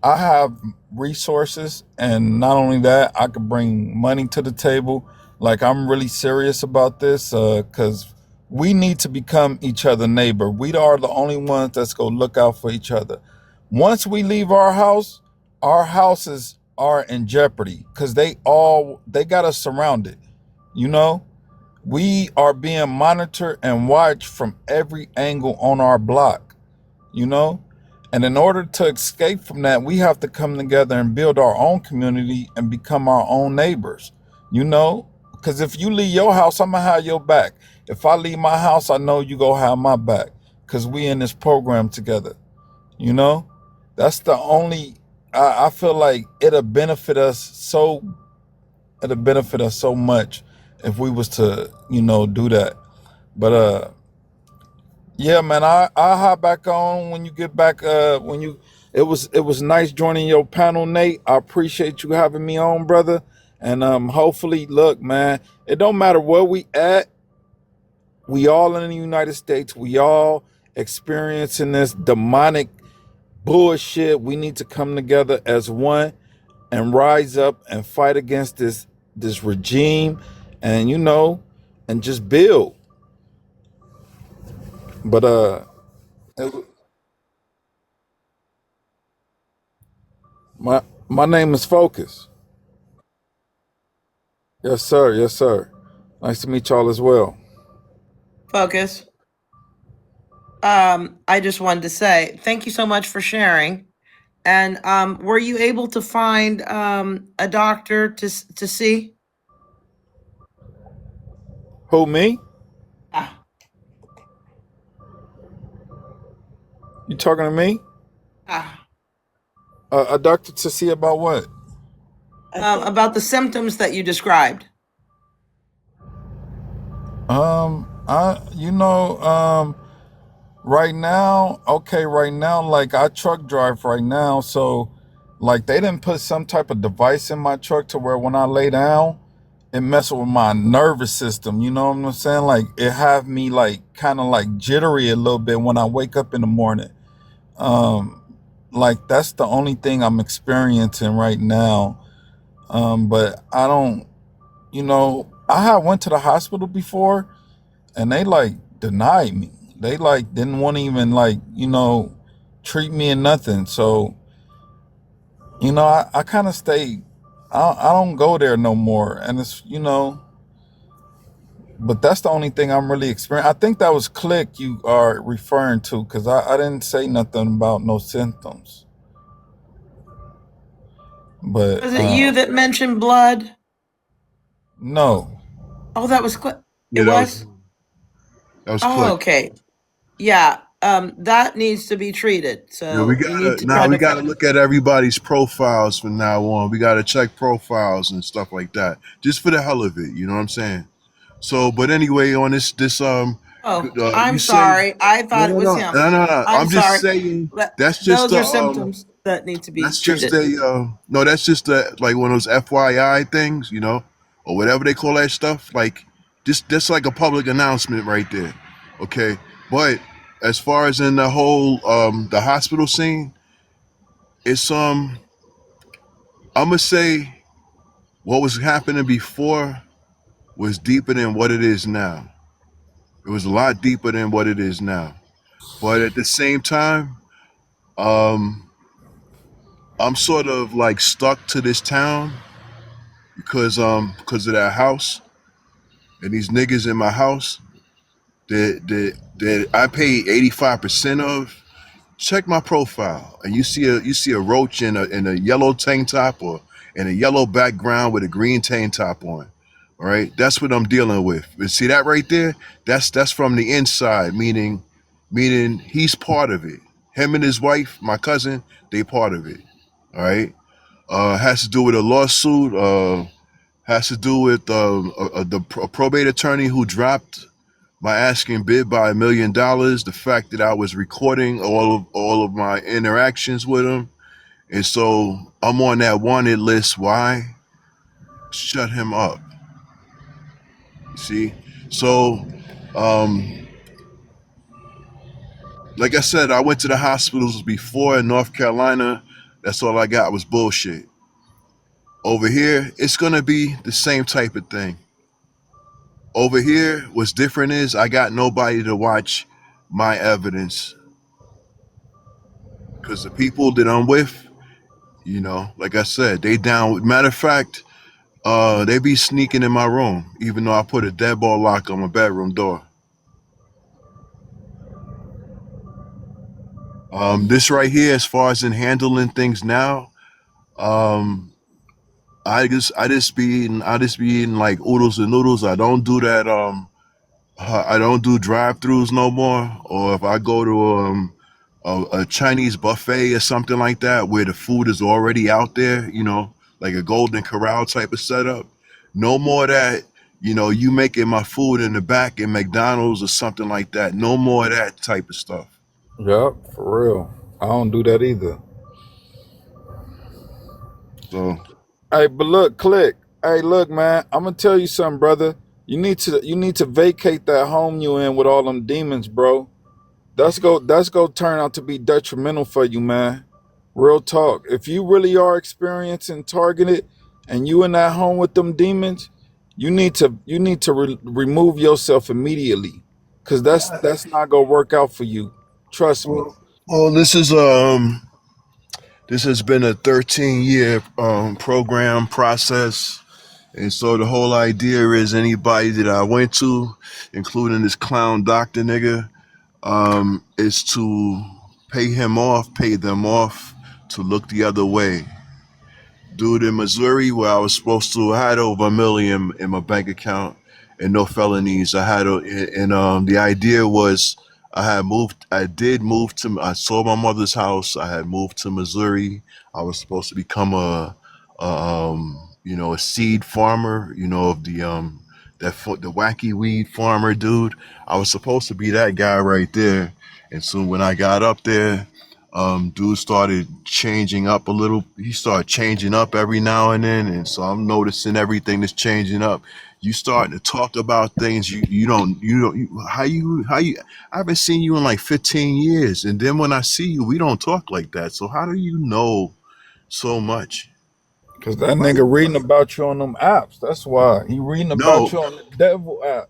I have resources, and not only that, I could bring money to the table. Like, I'm really serious about this because we need to become each other neighbor. We are the only ones that's gonna look out for each other. Once we leave our houses are in jeopardy because they got us surrounded. You know, we are being monitored and watched from every angle on our block, you know? And in order to escape from that, we have to come together and build our own community and become our own neighbors, you know? Because if you leave your house, I'm going to have your back. If I leave my house, I know you going to have my back because we in this program together, you know? That's the only, I feel like it'll benefit us so much if we was to, do that. But yeah, man, I'll hop back on when you get back. It was nice joining your panel, Nate. I appreciate you having me on, brother. And hopefully, look, man, it don't matter where we at. We all in the United States. We all experiencing this demonic bullshit. We need to come together as one and rise up and fight against this regime, and and just build. But it- my name is Focus. Yes, sir. Yes, sir. Nice to meet y'all as well. Focus. I just wanted to say thank you so much for sharing. And were you able to find a doctor to see? Who, me? Ah, You talking to me? ah. A doctor to see about what? About the symptoms that you described. Right now, okay, right now, like I truck drive right now, so like they didn't put some type of device in my truck to where when I lay down, it messes with my nervous system. You know what I'm saying? Like it have me like kind of like jittery a little bit when I wake up in the morning. Um, like that's the only thing I'm experiencing right now. But I don't, I have went to the hospital before and they like denied me. They like didn't want to even like, treat me or nothing. So, I kind of stay, I don't go there no more. And it's, but that's the only thing I'm really experiencing. I think that was click you are referring to because I didn't say nothing about no symptoms. But Was it you that mentioned blood? no. Oh, that was it Yeah, was? that was Oh, click. okay. Yeah. That needs to be treated. Yeah, we So you need gotta to now try we to gotta look at everybody's profiles from now on. We gotta check profiles and stuff like that, just for the hell of it. You know what I'm saying? So, but anyway, on this Oh, you I'm say sorry. I no, thought it no, was no, him. no, no, no. I'm I'm just sorry. saying that's just Those a are symptoms that need to be that's just treated. a no, that's just a like one of those FYI things, or whatever they call that stuff. Like just that's like a public announcement right there. Okay, but as far as in the whole the hospital scene, it's I'm gonna say what was happening before was deeper than what it is now. It was a lot deeper than what it is now. But at the same time, um, I'm sort of like stuck to this town because of that house and these niggas in my house that I pay 85% of. Check my profile and you see a roach in a yellow tank top or in a yellow background with a green tank top on. All right, that's what I'm dealing with. But see that right there? That's from the inside, meaning he's part of it. Him and his wife, my cousin, they part of it. All right, has to do with a lawsuit. Has to do with a probate attorney who dropped my asking bid by $1 million, the fact that I was recording all of my interactions with him, and so I'm on that wanted list. Why? shut him up. See, so um, like I said, I went to the hospitals before in North Carolina. That's all I got was bullshit. Over here, it's gonna be the same type of thing. Over here, what's different is I got nobody to watch my evidence because the people that I'm with, like I said, they down. Matter of fact, they be sneaking in my room, even though I put a deadbolt lock on my bedroom door. This right here, as far as in handling things now, um, I just be eating like oodles and noodles. I don't do that. I don't do drive-throughs no more. Or if I go to a Chinese buffet or something like that, where the food is already out there, like a Golden Corral type of setup. No more of that. You making my food in the back in McDonald's or something like that. No more of that type of stuff. Yep, for real. I don't do that either. So Hey, but look, click. Hey, look, man. I'm gonna tell you something, brother. You need to vacate that home you in with all them demons, bro. That's go turn out to be detrimental for you, man. Real talk. If you really are experiencing targeted and you in that home with them demons, you need to remove yourself immediately, cause that's not gonna work out for you. Trust me. well, this has been a 13-year program process. And so the whole idea is anybody that I went to, including this clown doctor nigga, is to pay them off to look the other way. Dude in Missouri, where I was supposed to, I had over $1 million in my bank account and no felonies. And the idea was I did move I sold my mother's house. I had moved to Missouri. I was supposed to become a seed farmer, of the wacky weed farmer dude. I was supposed to be that guy right there. And so when I got up there, dude started changing up a little. He started changing up every now and then, and so I'm noticing everything that's changing up. You starting to talk about things how you I haven't seen you in like 15 years, and then when I see you, we don't talk like that. So how do you know so much? Cause that nigga reading about you on them apps. That's why he reading about No, you on the devil app.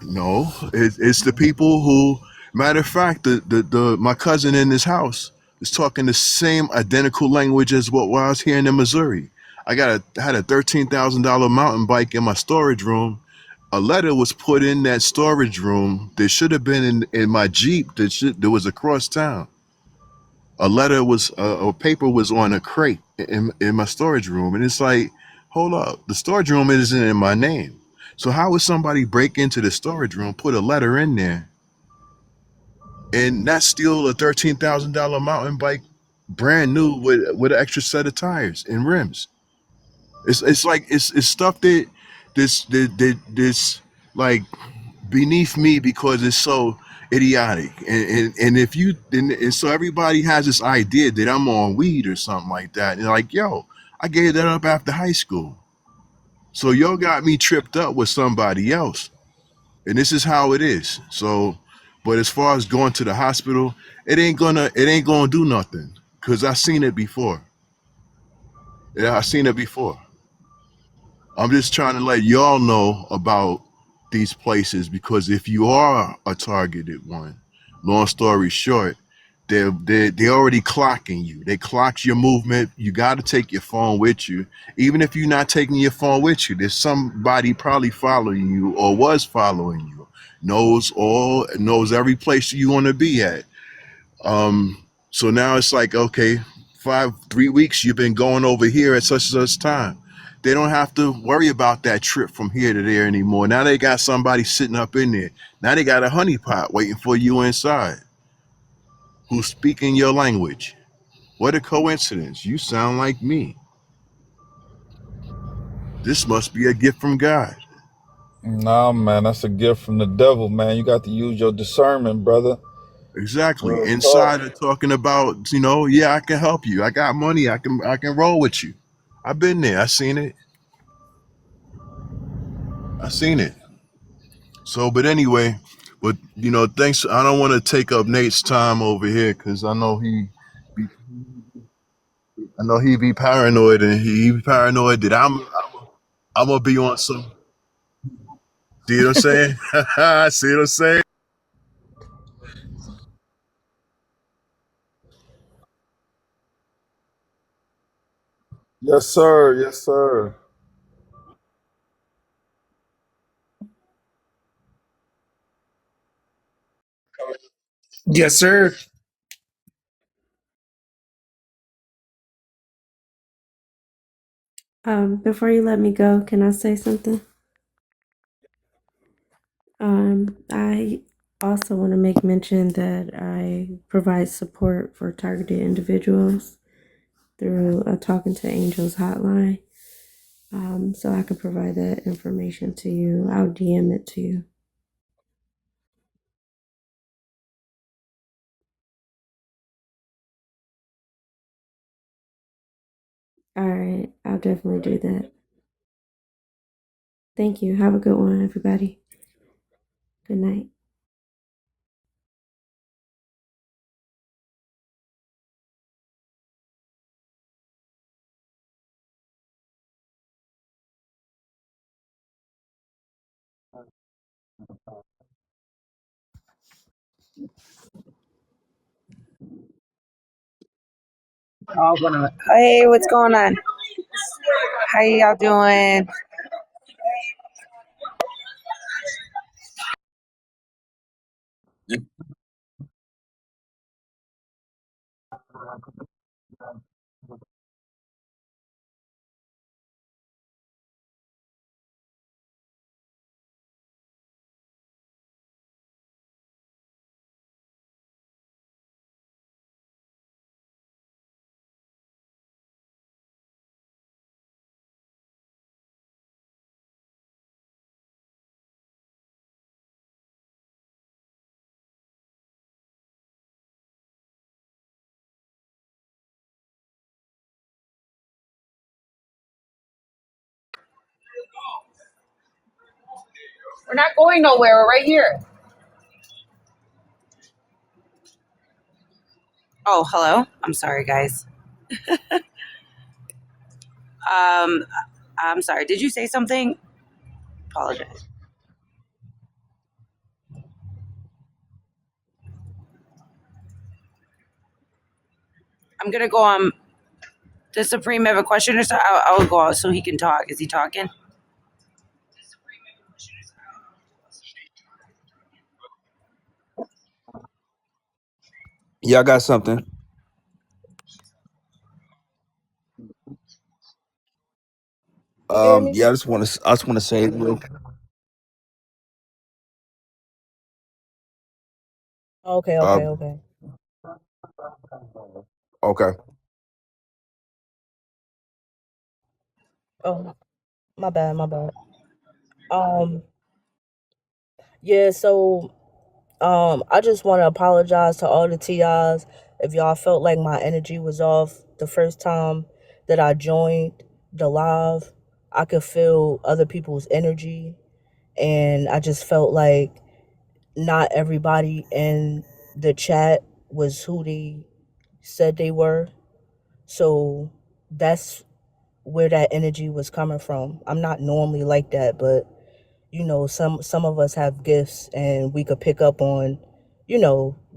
no, it's the people who. Matter of fact, the my cousin in this house is talking the same identical language as what I was hearing in Missouri. I had a $13,000 mountain bike in my storage room. A letter was put in that storage room that should have been in my Jeep that was across town. A paper was on a crate in my storage room, and it's like, hold up, the storage room isn't in my name. So how would somebody break into the storage room, put a letter in there, and not steal a $13,000 mountain bike, brand new with an extra set of tires and rims? It's like it's stuff this like beneath me because it's so idiotic. And if you and so everybody has this idea that I'm on weed or something like that. And like, yo, I gave that up after high school. So yo got me tripped up with somebody else. And this is how it is. So but as far as going to the hospital, it ain't gonna do nothing. Cause I seen it before. Yeah, I seen it before. I'm just trying to let y'all know about these places because if you are a targeted one, long story short, they already clocking you. They clocked your movement. You got to take your phone with you. Even if you're not taking your phone with you, there's somebody probably following you or was following you. Knows every place you want to be at. So now it's like, okay, 3 weeks you've been going over here at such and such time. They don't have to worry about that trip from here to there anymore. Now they got somebody sitting up in there. Now they got a honeypot waiting for you inside who's speaking your language. What a coincidence. You sound like me. This must be a gift from God. Nah, man, that's a gift from the devil, man. You got to use your discernment, brother. Exactly. Real talk. Insider talking about, yeah, I can help you. I got money. I can roll with you. I've been there. I seen it. I seen it. So, but anyway, but thanks. I don't want to take up Nate's time over here because be, I know he be paranoid and he be paranoid that I'm gonna be on some. See what I'm saying? See what I'm saying? Yes, sir. Yes, sir. Yes, sir. Before you let me go, can I say something? I also want to make mention that I provide support for targeted individuals through a Talking to Angels hotline. So I can provide that information to you. I'll DM it to you. All right, I'll definitely do that. Thank you. Have a good one, everybody. Good night. Hey, what's going on? How y'all doing? We're not going nowhere. We're right here. Oh, hello. I'm sorry, guys. Um, I'm sorry. Did you say something? Apologize. I'm gonna go on. Does Supreme have a question or so? I'll go out so he can talk. Is he talking? Yeah, I got something. You hear me? Yeah, I just want to say, Okay, uh, okay, okay. okay. Oh, my bad, my bad. Um, yeah. So, I just want to apologize to all the TIs if y'all felt like my energy was off the first time that I joined the live. I could feel other people's energy, and I just felt like not everybody in the chat was who they said they were. So that's where that energy was coming from. I'm not normally like that, but some of us have gifts and we could pick up on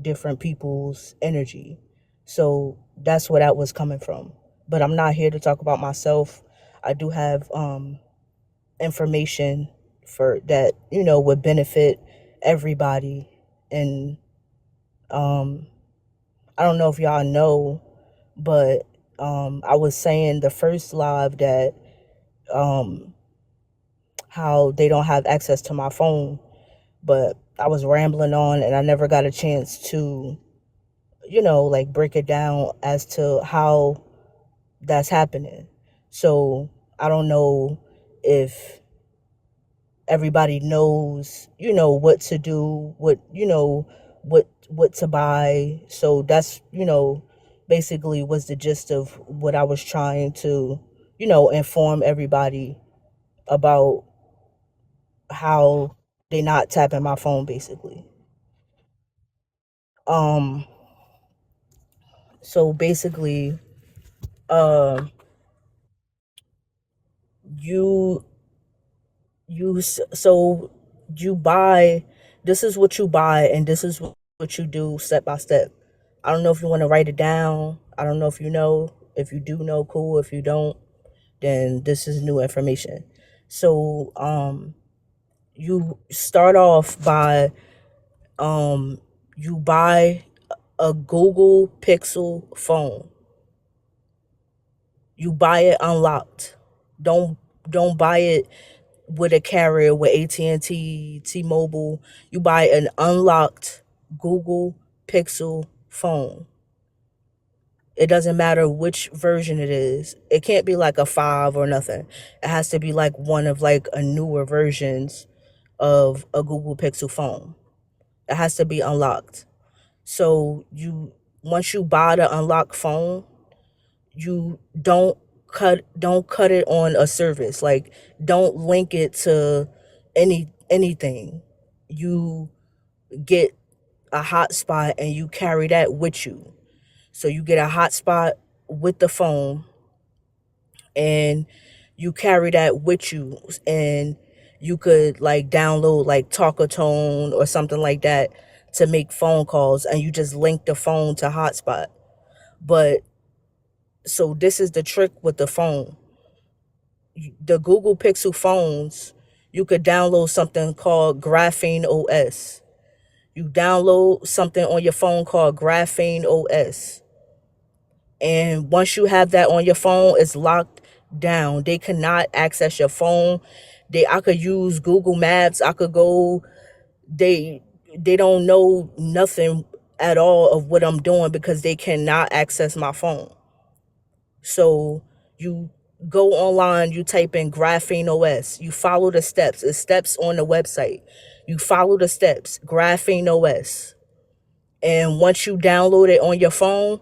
different people's energy. So that's where that was coming from. But I'm not here to talk about myself. I do have information for that would benefit everybody. And um I don't know if y'all know, but I was saying the first live that um how they don't have access to my phone, but I was rambling on and I never got a chance to like break it down as to how that's happening. So I don't know if everybody knows what to do, what to buy. So that's basically was the gist of what I was trying to inform everybody about how they not tapping my phone basically. Um so basically, um you so you buy, this is what you buy and this is what you do step by step. I don't know if you want to write it down. I don't know if you know. If you do know, cool. If you don't, then this is new information. So you start off by you buy a Google Pixel phone. You buy it unlocked. Don't don't buy it with a carrier with AT&T, T-Mobile. You buy an unlocked Google Pixel phone. It doesn't matter which version it is. It can't be like a 5 or nothing. It has to be like one of like a newer versions of a Google Pixel phone. It has to be unlocked. So you once you buy the unlocked phone, you don't cut it on a service. Like don't link it to anything. You get a hotspot and you carry that with you. So you get a hotspot with the phone and you carry that with you, and you could like download like Talkatone or something like that to make phone calls, and you just link the phone to hotspot. But so this is the trick with the phone. The Google Pixel phones, you could download something called Graphene OS. You download something on your phone called Graphene OS. And once you have that on your phone, it's locked down. They cannot access your phone. I could use Google Maps. I could go, they they don't know nothing at all of what I'm doing because they cannot access my phone. So you go online, you type in Graphene OS, you follow the steps. It's steps on the website. You follow the steps, Graphene OS. And once you download it on your phone,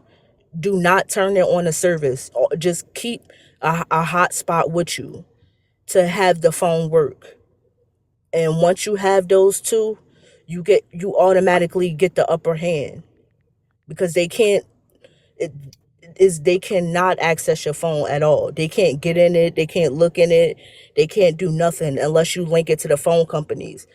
do not turn it on a service. Just keep a hotspot with you to have the phone work. And once you have those two, you automatically get the upper hand because it, they cannot access your phone at all. They can't get in it. They can't look in it. They can't do nothing unless you link it to the phone companies.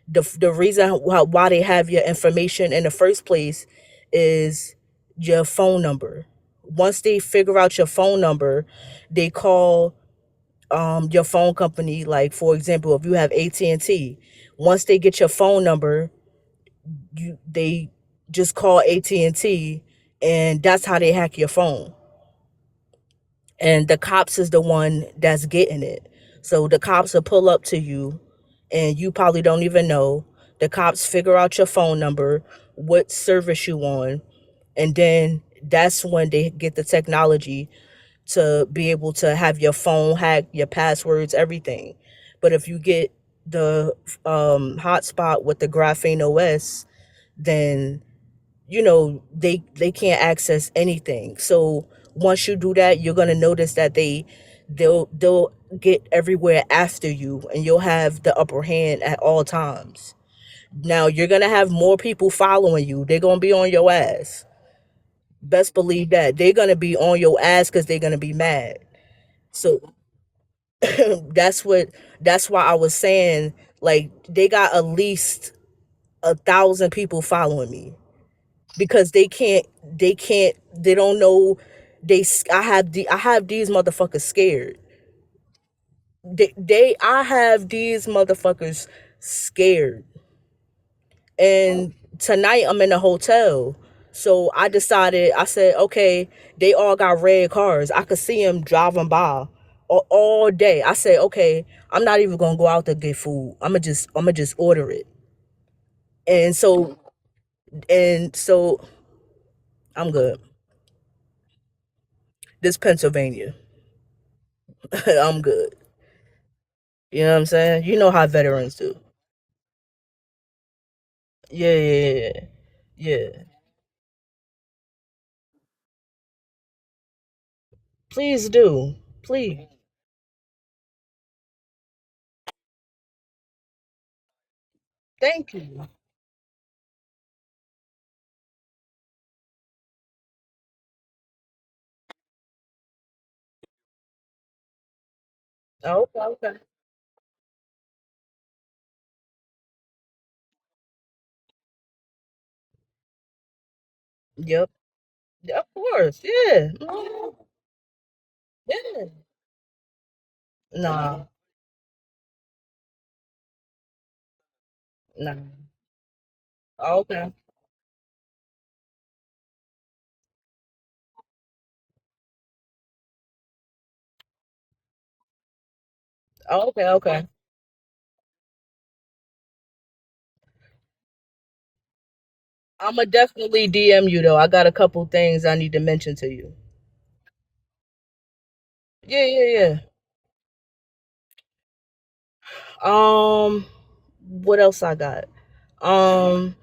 The reason why they have your information in the first place is your phone number. Once they figure out your phone number, they call your phone company. Like for example, if you have AT&T, once they get your phone number, they just call AT&T, and that's how they hack your phone. And the cops is the one that's getting it. So the cops will pull up to you and you probably don't even know. The cops figure out your phone number, what service you on, and then that's when they get the technology to be able to have your phone hacked, your passwords, everything. But if you get the hotspot with the Graphene OS, then they can't access anything. So once you do that, you're gonna notice that they'll get everywhere after you, and you'll have the upper hand at all times. Now you're gonna have more people following you. They're gonna be on your ass. Best believe that they're gonna be on your ass because they're gonna be mad. So that's what that's why I was saying, like, they got at least 1,000 people following me because they don't know. I have these motherfuckers scared. I have these motherfuckers scared. And tonight I'm in a hotel, so I said, okay, they all got red cars. I could see them driving by all day. I said, okay, I'm not even gonna go out to get food. I'm gonna just order it. And so I'm good. This Pennsylvania. I'm good. You know what I'm saying? You know how veterans do. Yeah, yeah, yeah, yeah. Yeah. Please do. Please. Thank you. Okay, okay. Yep. Of course. Yeah. Mhm. Yeah. Nah. Nah. Okay. Okay, okay. I'ma definitely DM you though. I got a couple things I need to mention to you. Yeah, yeah, yeah. What else I got? Um,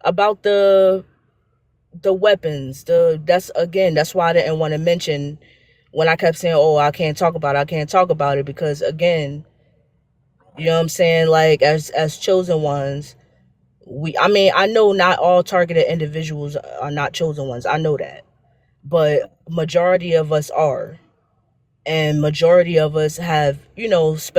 about the weapons. That's again. That's why I didn't want to mention when I kept saying, "Oh, I can't talk about it. I can't talk about it," because again, you know what I'm saying. Like as chosen ones, we. I mean, I know not all targeted individuals are not chosen ones. I know that, but majority of us are. And majority of us have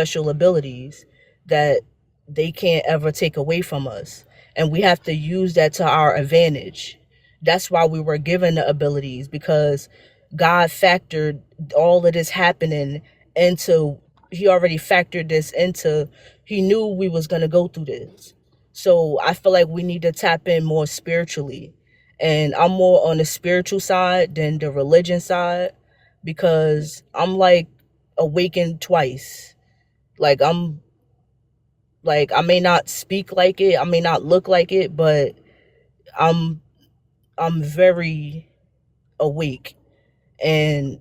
special abilities that they can't ever take away from us, and we have to use that to our advantage. That's why we were given the abilities, because God factored all of this happening into he already factored this into he knew we was going to go through this. So I feel like we need to tap in more spiritually, and I'm more on the spiritual side than the religion side, because I'm like awakened twice. Like I may not speak like it, I may not look like it, but I'm I'm very awake. And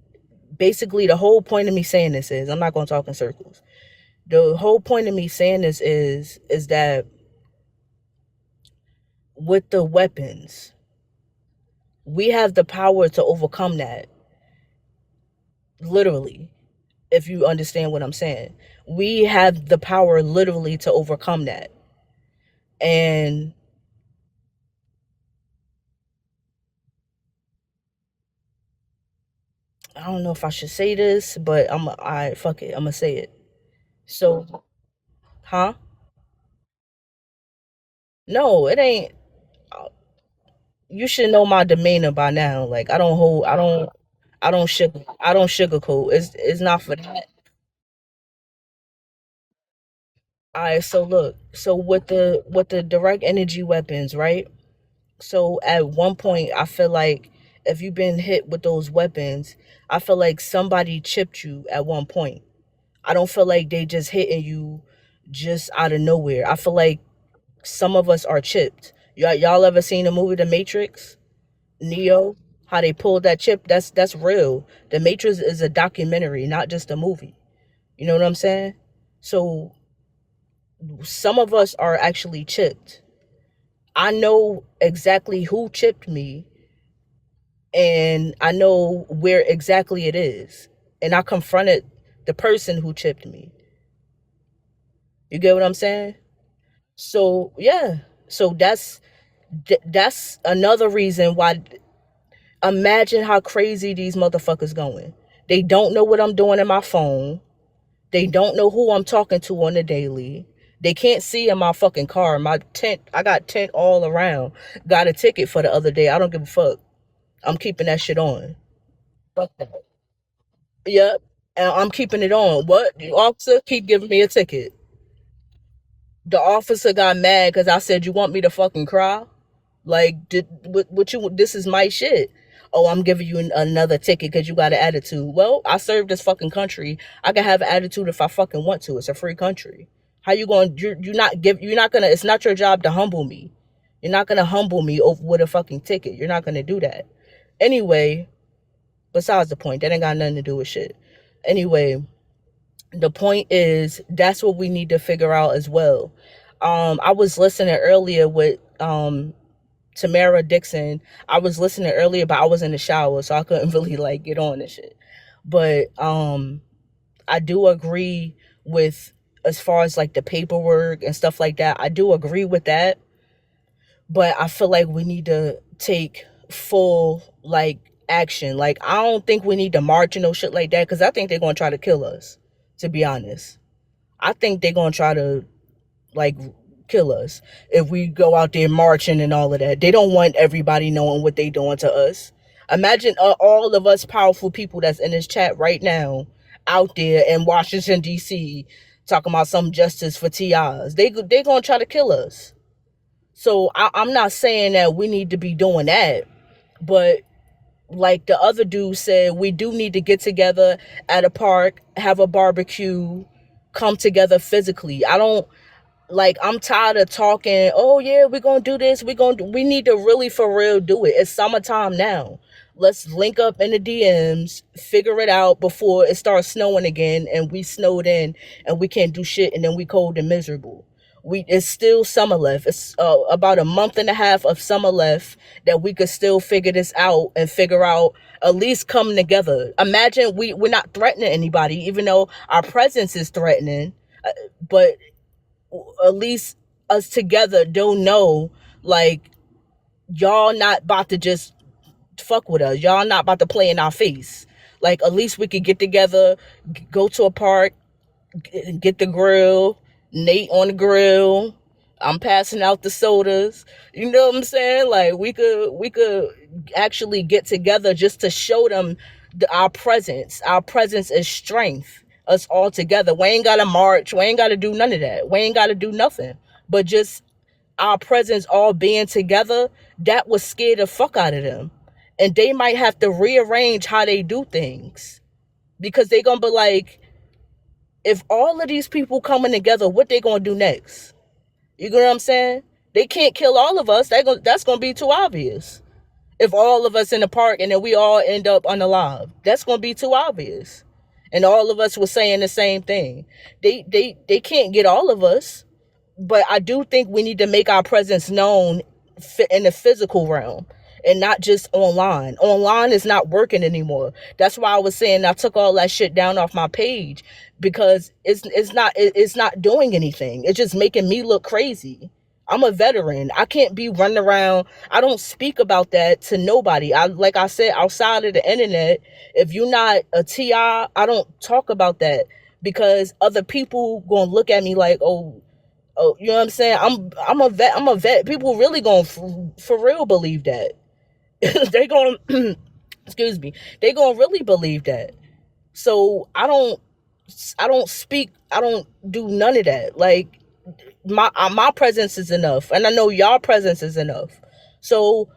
basically the whole point of me saying this is, I'm not going to talk in circles. The whole point of me saying this is that with the weapons, we have the power to overcome that, literally. If you understand what I'm saying, we have the power literally to overcome that. And I don't know if I should say this, but I fuck it. I'm gonna say it. So, huh? No, it ain't. You should know my demeanor by now. Like I don't sugarcoat. It's not for that. All right. So look. So with the direct energy weapons, right? So at one point, I feel like if you've been hit with those weapons, I feel like somebody chipped you at one point. I don't feel like they just hitting you just out of nowhere. I feel like some of us are chipped. Y'all ever seen the movie The Matrix? Neo, how they pulled that chip? That's real. The Matrix is a documentary, not just a movie. You know what I'm saying? So some of us are actually chipped. I know exactly who chipped me, and I know where exactly it is. And I confronted the person who chipped me. You get what I'm saying? So yeah. So that's another reason why. Imagine how crazy these motherfuckers going. They don't know what I'm doing in my phone. They don't know who I'm talking to on the daily. They can't see in my fucking car. My tent, I got tent all around. Got a ticket for the other day. I don't give a fuck. I'm keeping that shit on. Fuck that. Yep. And I'm keeping it on. What? The officer keep giving me a ticket. The officer got mad because I said, "You want me to fucking cry? Like, what you? This is my shit." Oh, I'm giving you another ticket because you got an attitude. Well, I serve this fucking country. I can have an attitude if I fucking want to. It's a free country. How you going? You're not give. You're not gonna. It's not your job to humble me. You're not gonna humble me over with a fucking ticket. You're not gonna do that. Anyway, besides the point, that ain't got nothing to do with shit. Anyway, the point is that's what we need to figure out as well. I was listening earlier with Tamara Dixon. I was listening earlier, but I was in the shower, so I couldn't really like get on this shit. But I do agree with as far as like the paperwork and stuff like that, I do agree with that. But I feel like we need to take full like action. Like I don't think we need to march and no shit like that because I think they're gonna try to kill us. To be honest, I think they're gonna try to like kill us if we go out there marching and all of that. They don't want everybody knowing what they doing to us. Imagine all of us powerful people that's in this chat right now out there in Washington D.C. talking about some justice for TIs. They gonna try to kill us. So I'm not saying that we need to be doing that, but like the other dude said, we do need to get together at a park, have a barbecue, come together physically. I don't like I'm tired of talking, oh yeah, we're gonna do this, we need to really for real do it. It's summertime now. Let's link up in the DMs, figure it out before it starts snowing again and we snowed in and we can't do shit and then we cold and miserable. It's still summer left. It's about a month and a half of summer left that we could still figure this out and figure out at least come together. Imagine we're not threatening anybody, even though our presence is threatening. But at least us together don't know like y'all not about to just fuck with us, y'all not about to play in our face. Like at least we could get together, go to a park, get the grill, Nate on the grill, I'm passing out the sodas, you know what I'm saying? Like we could actually get together just to show them our presence is strength, us all together. We ain't gotta march, we ain't gotta do none of that, we ain't gotta do nothing, but just our presence all being together, that would scare the fuck out of them. And they might have to rearrange how they do things because they gonna be like, if all of these people coming together, what they gonna do next? You know what I'm saying? They can't kill all of us. That's gonna be too obvious. If all of us in the park and then we all end up unalive, that's gonna be too obvious. And all of us were saying the same thing. They can't get all of us, but I do think we need to make our presence known in the physical realm and not just online. Online is not working anymore. That's why I was saying I took all that shit down off my page because it's not doing anything. It's just making me look crazy. I'm a veteran. I can't be running around. I don't speak about that to nobody. Like I said, outside of the internet, if you're not a TI, I don't talk about that because other people gonna look at me like, oh, you know what I'm saying? I'm a vet. I'm a vet. People really gonna for real believe that. They gonna excuse me. They gonna really believe that. So I don't speak. I don't do none of that. Like my presence is enough, and I know y'all presence is enough. So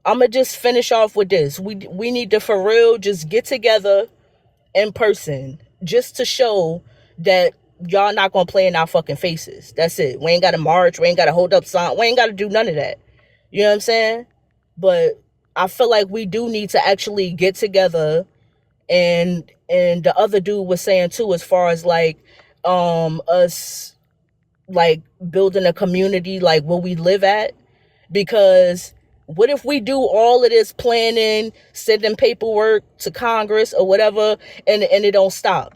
I'm gonna just finish off with this. We need to for real just get together in person just to show that y'all not gonna play in our fucking faces. That's it. We ain't gotta march, we ain't gotta hold up sign, we ain't gotta do none of that. You know what I'm saying? But I feel like we do need to actually get together, and the other dude was saying too, as far as like us like building a community like where we live at, because what if we do all of this planning, sending paperwork to Congress or whatever, and it don't stop?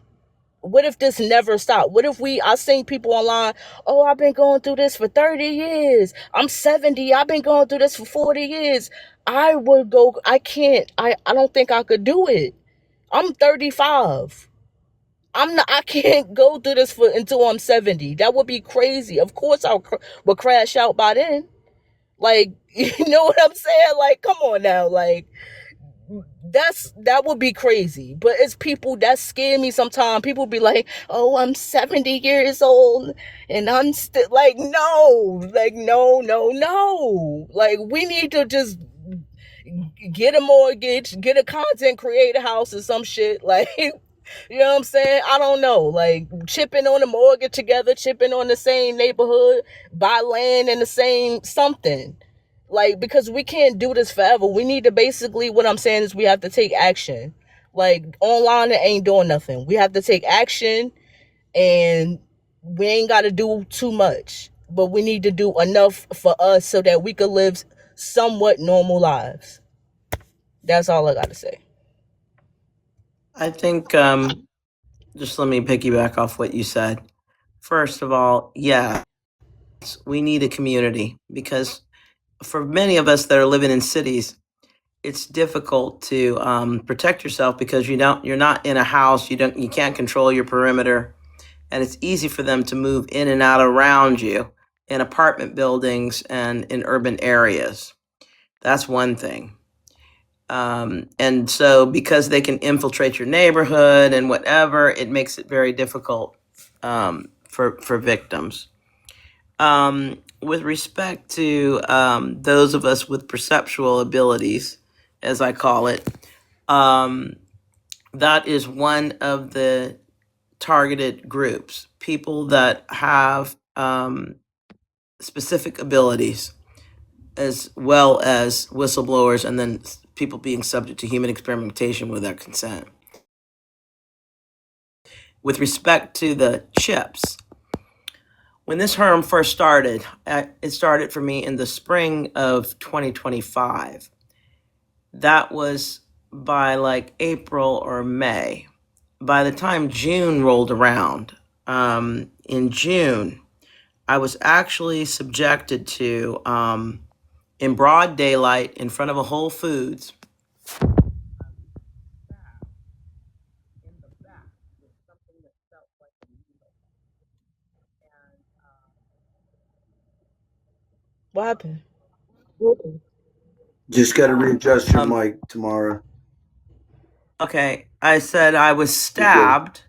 What if this never stopped? What if I seen people online, oh, I've been going through this for 30 years. I'm 70. I've been going through this for 40 years. I don't think I could do it. I'm 35. I can't go through this until I'm 70. That would be crazy. Of course would crash out by then. Like, you know what I'm saying? Like, come on now. Like, that would be crazy. But it's people that scare me sometimes. People be like, oh, I'm 70 years old and I'm still like, no, no. Like, we need to just get a mortgage, get a content creator house or some shit. Like, you know what I'm saying? I don't know. Like, chipping on the mortgage together, chipping on the same neighborhood, buy land in the same something. Like, because we can't do this forever. We need to basically, what I'm saying is we have to take action. Like, online, it ain't doing nothing. We have to take action, and we ain't got to do too much. But we need to do enough for us so that we could live somewhat normal lives. That's all I got to say. I think just let me piggyback off what you said. First of all, yes, we need a community because for many of us that are living in cities, it's difficult to protect yourself because you're not in a house. You can't control your perimeter, and it's easy for them to move in and out around you in apartment buildings and in urban areas. That's one thing. And so because they can infiltrate your neighborhood and whatever, it makes it very difficult for victims. With respect to those of us with perceptual abilities, as I call it, that is one of the targeted groups, people that have specific abilities, as well as whistleblowers, and then people being subject to human experimentation without consent. With respect to the chips, when this harm first started, it started for me in the spring of 2025. That was by like April or May. By the time June rolled around, in June, I was actually subjected to, in broad daylight, in front of a Whole Foods, in the back with something that felt like a needle. And What happened? Just got to readjust your um, mic, Tamara. okay, I said I was You're good. stabbed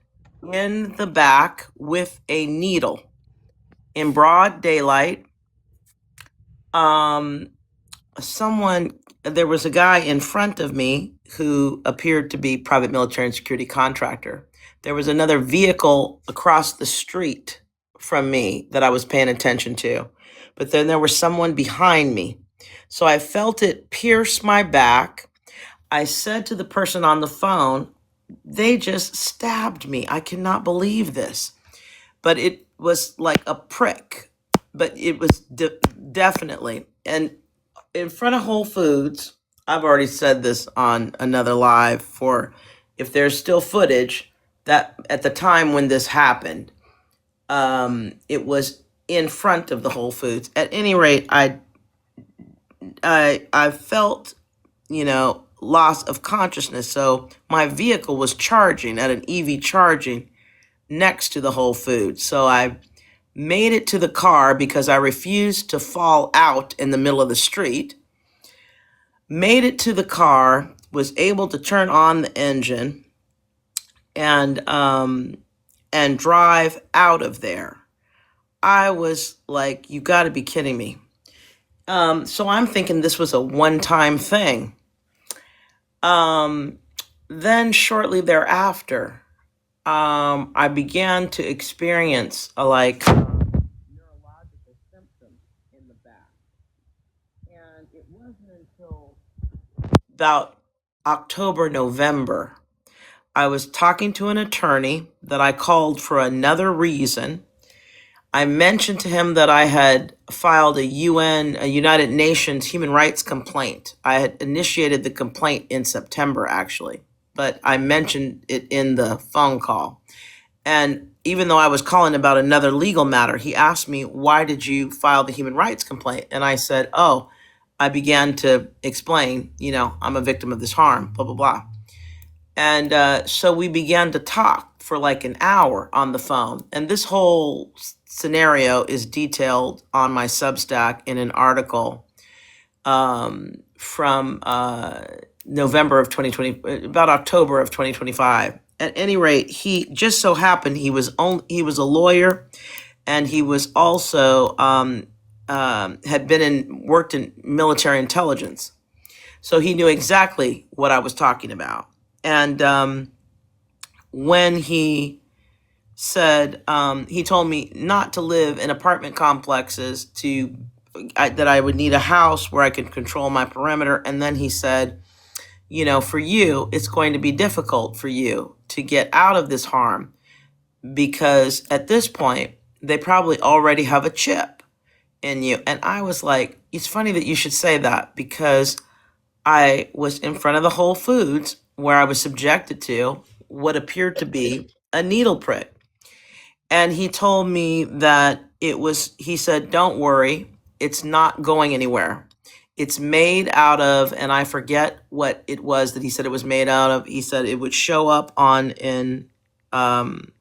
in the back with a needle in broad daylight. Um, there was a guy in front of me who appeared to be private military and security contractor. There was another vehicle across the street from me that I was paying attention to, but then there was someone behind me. So I felt it pierce my back. I said to the person on the phone, they just stabbed me. I cannot believe this. But it was like a prick, but it was definitely. And in front of Whole Foods, I've already said this on another live, for if there's still footage, that at the time when this happened, it was in front of the Whole Foods. At any rate, I felt, loss of consciousness. So my vehicle was charging at an EV charging next to the Whole Foods. So I made it to the car because I refused to fall out in the middle of the street. Made it to the car, was able to turn on the engine and drive out of there. I was like, you got to be kidding me. So I'm thinking this was a one-time thing. Then shortly thereafter, I began to experience neurological symptoms in the back. And it wasn't until about October, November, I was talking to an attorney that I called for another reason. I mentioned to him that I had filed a United Nations human rights complaint. I had initiated the complaint in September, actually, but I mentioned it in the phone call. And even though I was calling about another legal matter, he asked me, why did you file the human rights complaint? And I said, I began to explain, I'm a victim of this harm, blah, blah, blah. And so we began to talk for like an hour on the phone. And this whole scenario is detailed on my Substack in an article from November of 2020, about October of 2025. At any rate, he just so happened he was a lawyer, and he was also had worked in military intelligence, so he knew exactly what I was talking about. And when he said, he told me not to live in apartment complexes, that I would need a house where I could control my perimeter. And then he said, for you, it's going to be difficult for you to get out of this harm because at this point, they probably already have a chip in you. And I was like, it's funny that you should say that because I was in front of the Whole Foods where I was subjected to what appeared to be a needle prick. And he told me that he said, don't worry, it's not going anywhere. It's made out of, and I forget what it was that he said it was made out of. He said it would show up um, in an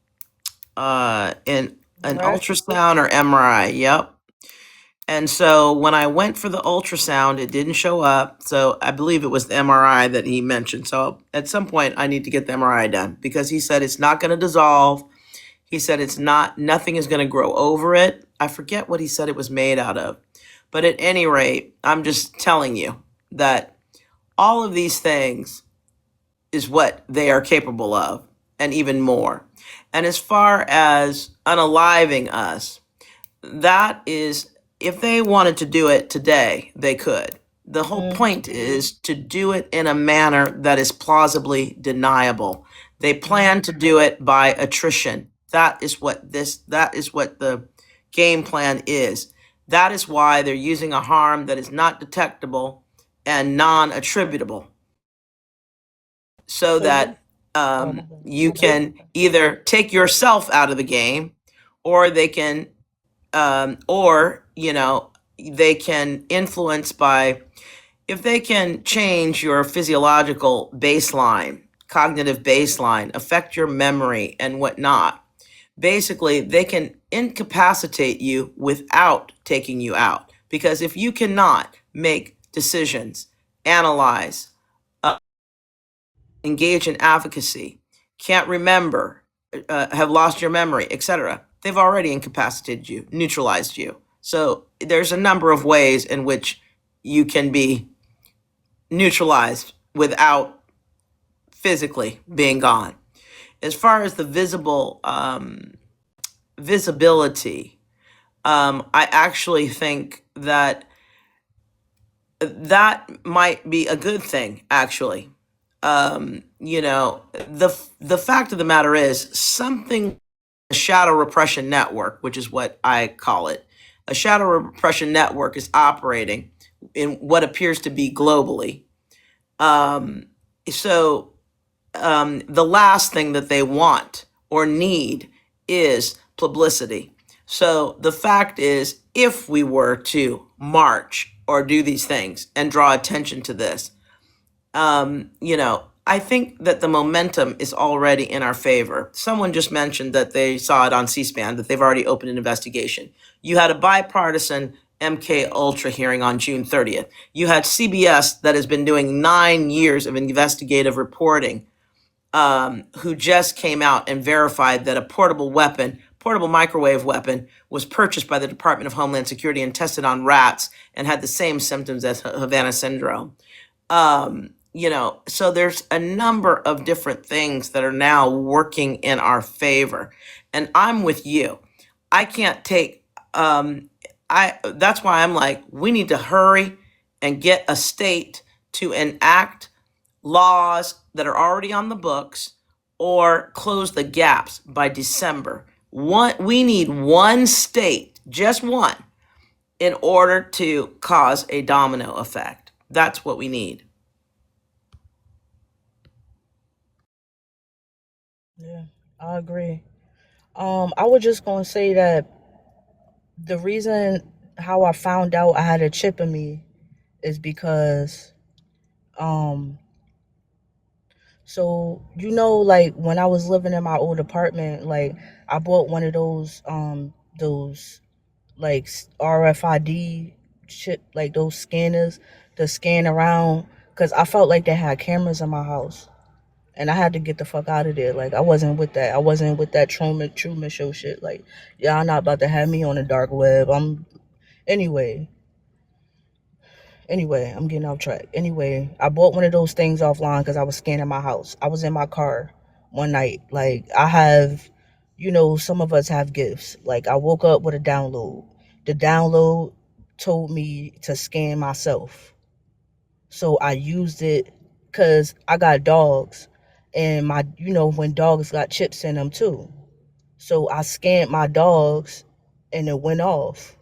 Right. ultrasound or MRI. Yep. And so when I went for the ultrasound, it didn't show up. So I believe it was the MRI that he mentioned. So at some point, I need to get the MRI done because he said it's not going to dissolve. He said nothing is going to grow over it. I forget what he said it was made out of. But at any rate, I'm just telling you that all of these things is what they are capable of, and even more. And as far as unaliving us, that is, if they wanted to do it today, they could. The whole point is to do it in a manner that is plausibly deniable. They plan to do it by attrition. That is what the game plan is. That is why they're using a harm that is not detectable and non-attributable, so So that you, oh my you can either take yourself out of the game, or they can or they can influence by, if they can change your physiological baseline, cognitive baseline, affect your memory and whatnot. Basically, they can incapacitate you without taking you out, because if you cannot make decisions, analyze, engage in advocacy, can't remember, have lost your memory, etc., they've already incapacitated you, neutralized you. So there's a number of ways in which you can be neutralized without physically being gone. As far as the visibility, I actually think that might be a good thing, actually. The fact of the matter is, something, a shadow repression network, which is what I call it, a shadow repression network is operating in what appears to be globally. Um, so the last thing that they want or need is publicity. So the fact is, if we were to march or do these things and draw attention to this, I think that the momentum is already in our favor. Someone just mentioned that they saw it on C-SPAN, that they've already opened an investigation. You had a bipartisan MK Ultra hearing on June 30th. You had CBS, that has been doing 9 years of investigative reporting, who just came out and verified that a portable microwave weapon, was purchased by the Department of Homeland Security and tested on rats and had the same symptoms as Havana syndrome. So there's a number of different things that are now working in our favor. And I'm with you. I can't take, that's why I'm like, we need to hurry and get a state to enact laws that are already on the books, or close the gaps by December. We need one state, just one, in order to cause a domino effect. That's what we need. Yeah, I agree. I was just gonna say that the reason how I found out I had a chip in me is because um so like when I was living in my old apartment, like I bought one of those like RFID chip, like those scanners to scan around, because I felt like they had cameras in my house. And I had to get the fuck out of there. Like I wasn't with that. I wasn't with that Truman Show shit. Like, y'all not about to have me on the dark web. Anyway. Anyway, I'm getting off track. Anyway, I bought one of those things offline because I was scanning my house. I was in my car one night. Like I have, some of us have gifts. Like I woke up with a download. The download told me to scan myself. So I used it because I got dogs, and when dogs got chips in them too. So I scanned my dogs, and it went off.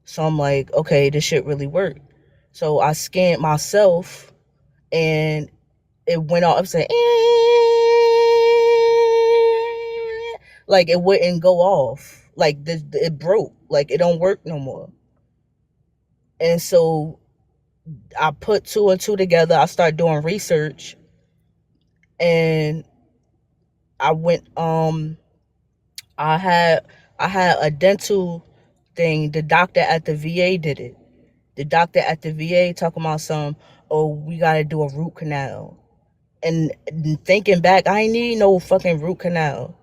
So I'm like, okay, this shit really worked. So I scanned myself, and it went off. It said, Like it wouldn't go off. Like it broke. Like it don't work no more. And so I put two and two together. I started doing research, and I went. I had I had a dental thing. The doctor at the VA did it. The doctor at the VA talking about some. Oh, we gotta do a root canal. And thinking back, I ain't need no fucking root canal.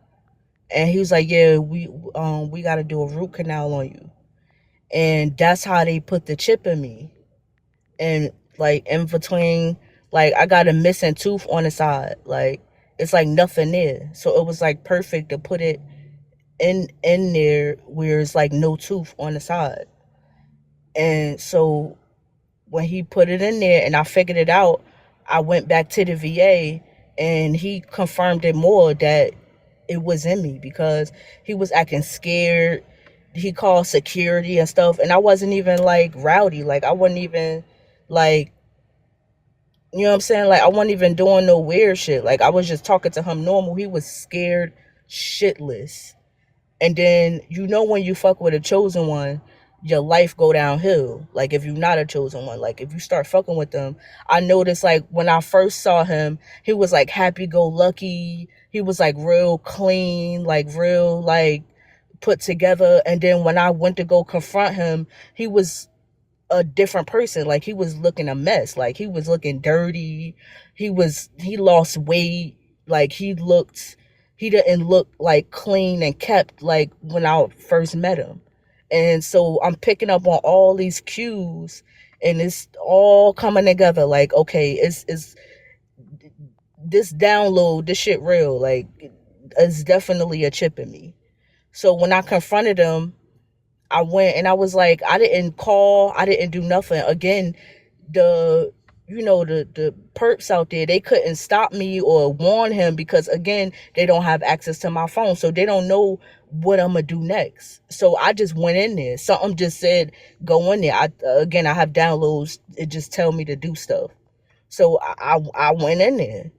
And he was like, "Yeah, we got to do a root canal on you." And that's how they put the chip in me. And like in between, like I got a missing tooth on the side. Like it's like nothing there. So it was like perfect to put it in there where it's like no tooth on the side. And so when he put it in there and I figured it out, I went back to the VA and he confirmed it more that it was in me because he was acting scared. He called security and stuff, and I wasn't even like rowdy. Like I wasn't even like, you know what I'm saying? Like I wasn't even doing no weird shit. Like I was just talking to him normal. He was scared shitless. And then when you fuck with a chosen one, your life go downhill. Like if you're not a chosen one, like if you start fucking with them, I noticed like when I first saw him, he was like happy go lucky. He was like real clean, like real like put together. And then when I went to go confront him, he was a different person. Like he was looking a mess. Like he was looking dirty. He lost weight. Like he didn't look like clean and kept like when I first met him. And so I'm picking up on all these cues and it's all coming together. Like, okay, it's this download, this shit real. Like it's definitely a chip in me. So when I confronted him, I went and I was like, I didn't call, I didn't do nothing. Again, the the perps out there, they couldn't stop me or warn him because again, they don't have access to my phone. So they don't know what I'm gonna do next. So I just went in there. Something just said go in there. I have downloads, it just tell me to do stuff. So I went in there.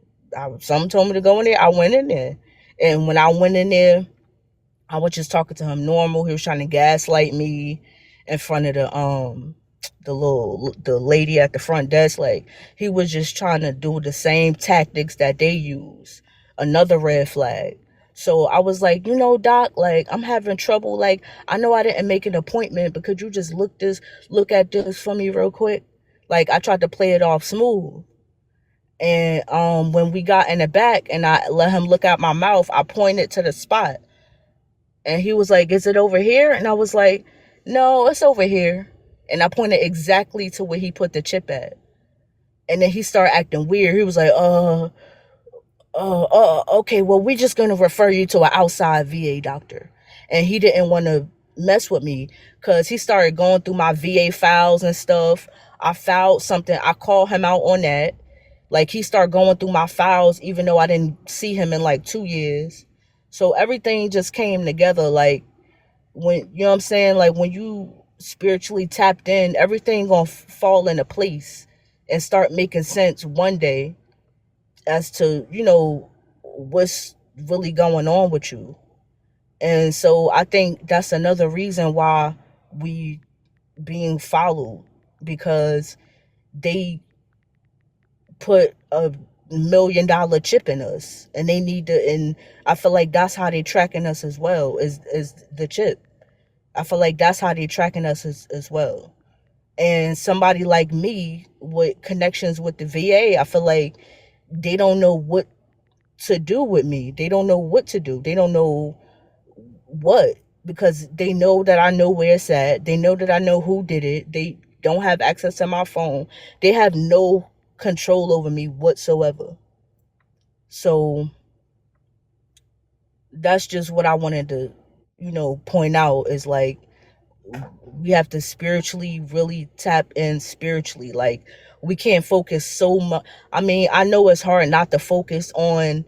Something told me to go in there. I went in there. And when I went in there, I was just talking to him normal. He was trying to gaslight me in front of the lady at the front desk. Like he was just trying to do the same tactics that they use. Another red flag. So I was like, doc, like I'm having trouble. Like I know I didn't make an appointment, but could you just look at this for me real quick? Like I tried to play it off smooth. And when we got in the back and I let him look out my mouth, I pointed to the spot. And he was like, is it over here? And I was like, no, it's over here. And I pointed exactly to where he put the chip at. And then he started acting weird. He was like, okay, well, we're just going to refer you to an outside VA doctor. And he didn't want to mess with me because he started going through my VA files and stuff. I filed something. I called him out on that. Like he started going through my files, even though I didn't see him in like 2 years. So everything just came together. Like when, you know what I'm saying? Like when you spiritually tapped in, everything gonna fall into place and start making sense one day as to, what's really going on with you. And so I think that's another reason why we being followed, because they put a $1 million chip in us and they need to, and I feel like that's how they tracking us as well, is the chip. I feel like that's how they tracking us as well. And somebody like me with connections with the VA, I feel like they don't know what to do with me. They don't know what to do. They don't know what, because they know that I know where it's at. They know that I know who did it. They don't have access to my phone. They have no control over me whatsoever. So that's just what I wanted to, point out is like we have to spiritually really tap in spiritually. Like we can't focus so much. I mean, I know it's hard not to focus on,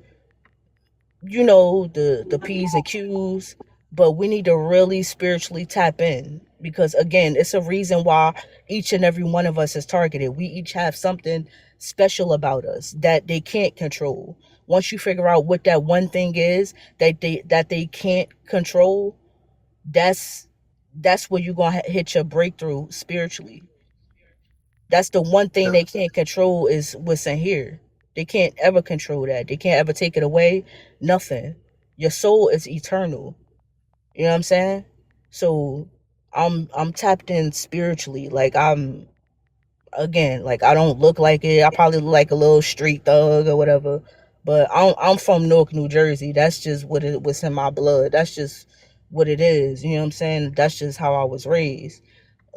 the P's and Q's, but we need to really spiritually tap in because again, it's a reason why each and every one of us is targeted. We each have something special about us that they can't control. Once you figure out what that one thing is that they can't control, that's that's where you're gonna hit your breakthrough spiritually. That's the one thing they can't control is what's in here. They can't ever control that. They can't ever take it away. Nothing. Your soul is eternal. You know what I'm saying? So I'm tapped in spiritually. Like I'm again, like I don't look like it. I probably look like a little street thug or whatever. But I'm from Newark, New Jersey. That's just what it was in my blood. That's just what it is. You know what I'm saying? That's just how I was raised.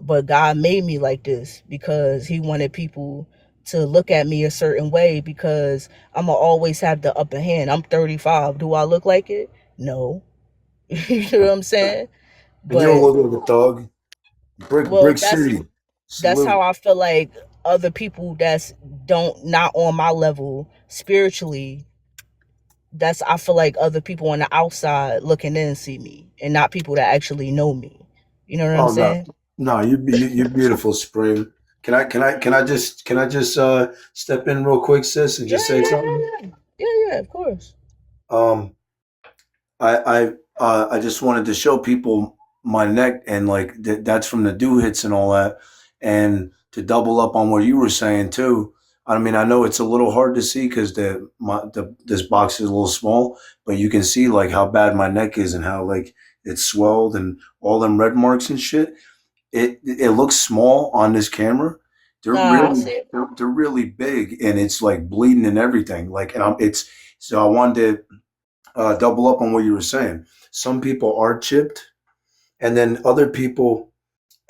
But God made me like this because He wanted people to look at me a certain way because I'm gonna always have the upper hand. I'm 35. Do I look like it? No. You know what I'm saying? And you don't But look like a thug. well, Brick City. that's how Salute. I feel like other people that's don't not on my level spiritually, that's I feel like other people on the outside looking in see me and not people that actually know me. You know what I'm Oh no, saying? no, you're beautiful, Spring. Can I just step in real quick, sis, and Yeah, just say yeah, something? yeah, yeah. Yeah, yeah, of course. Um, I just wanted to show people my neck and like that's from the do hits and all that, and to double up on what you were saying too. I mean, I know it's a little hard to see because this box is a little small, but you can see like how bad my neck is and how like it's swelled and all them red marks and shit. It looks small on this camera. They're Nah, I really see it. they're really big and it's like bleeding and everything. Like and it's so I wanted to double up on what you were saying. Some people are chipped, and then other people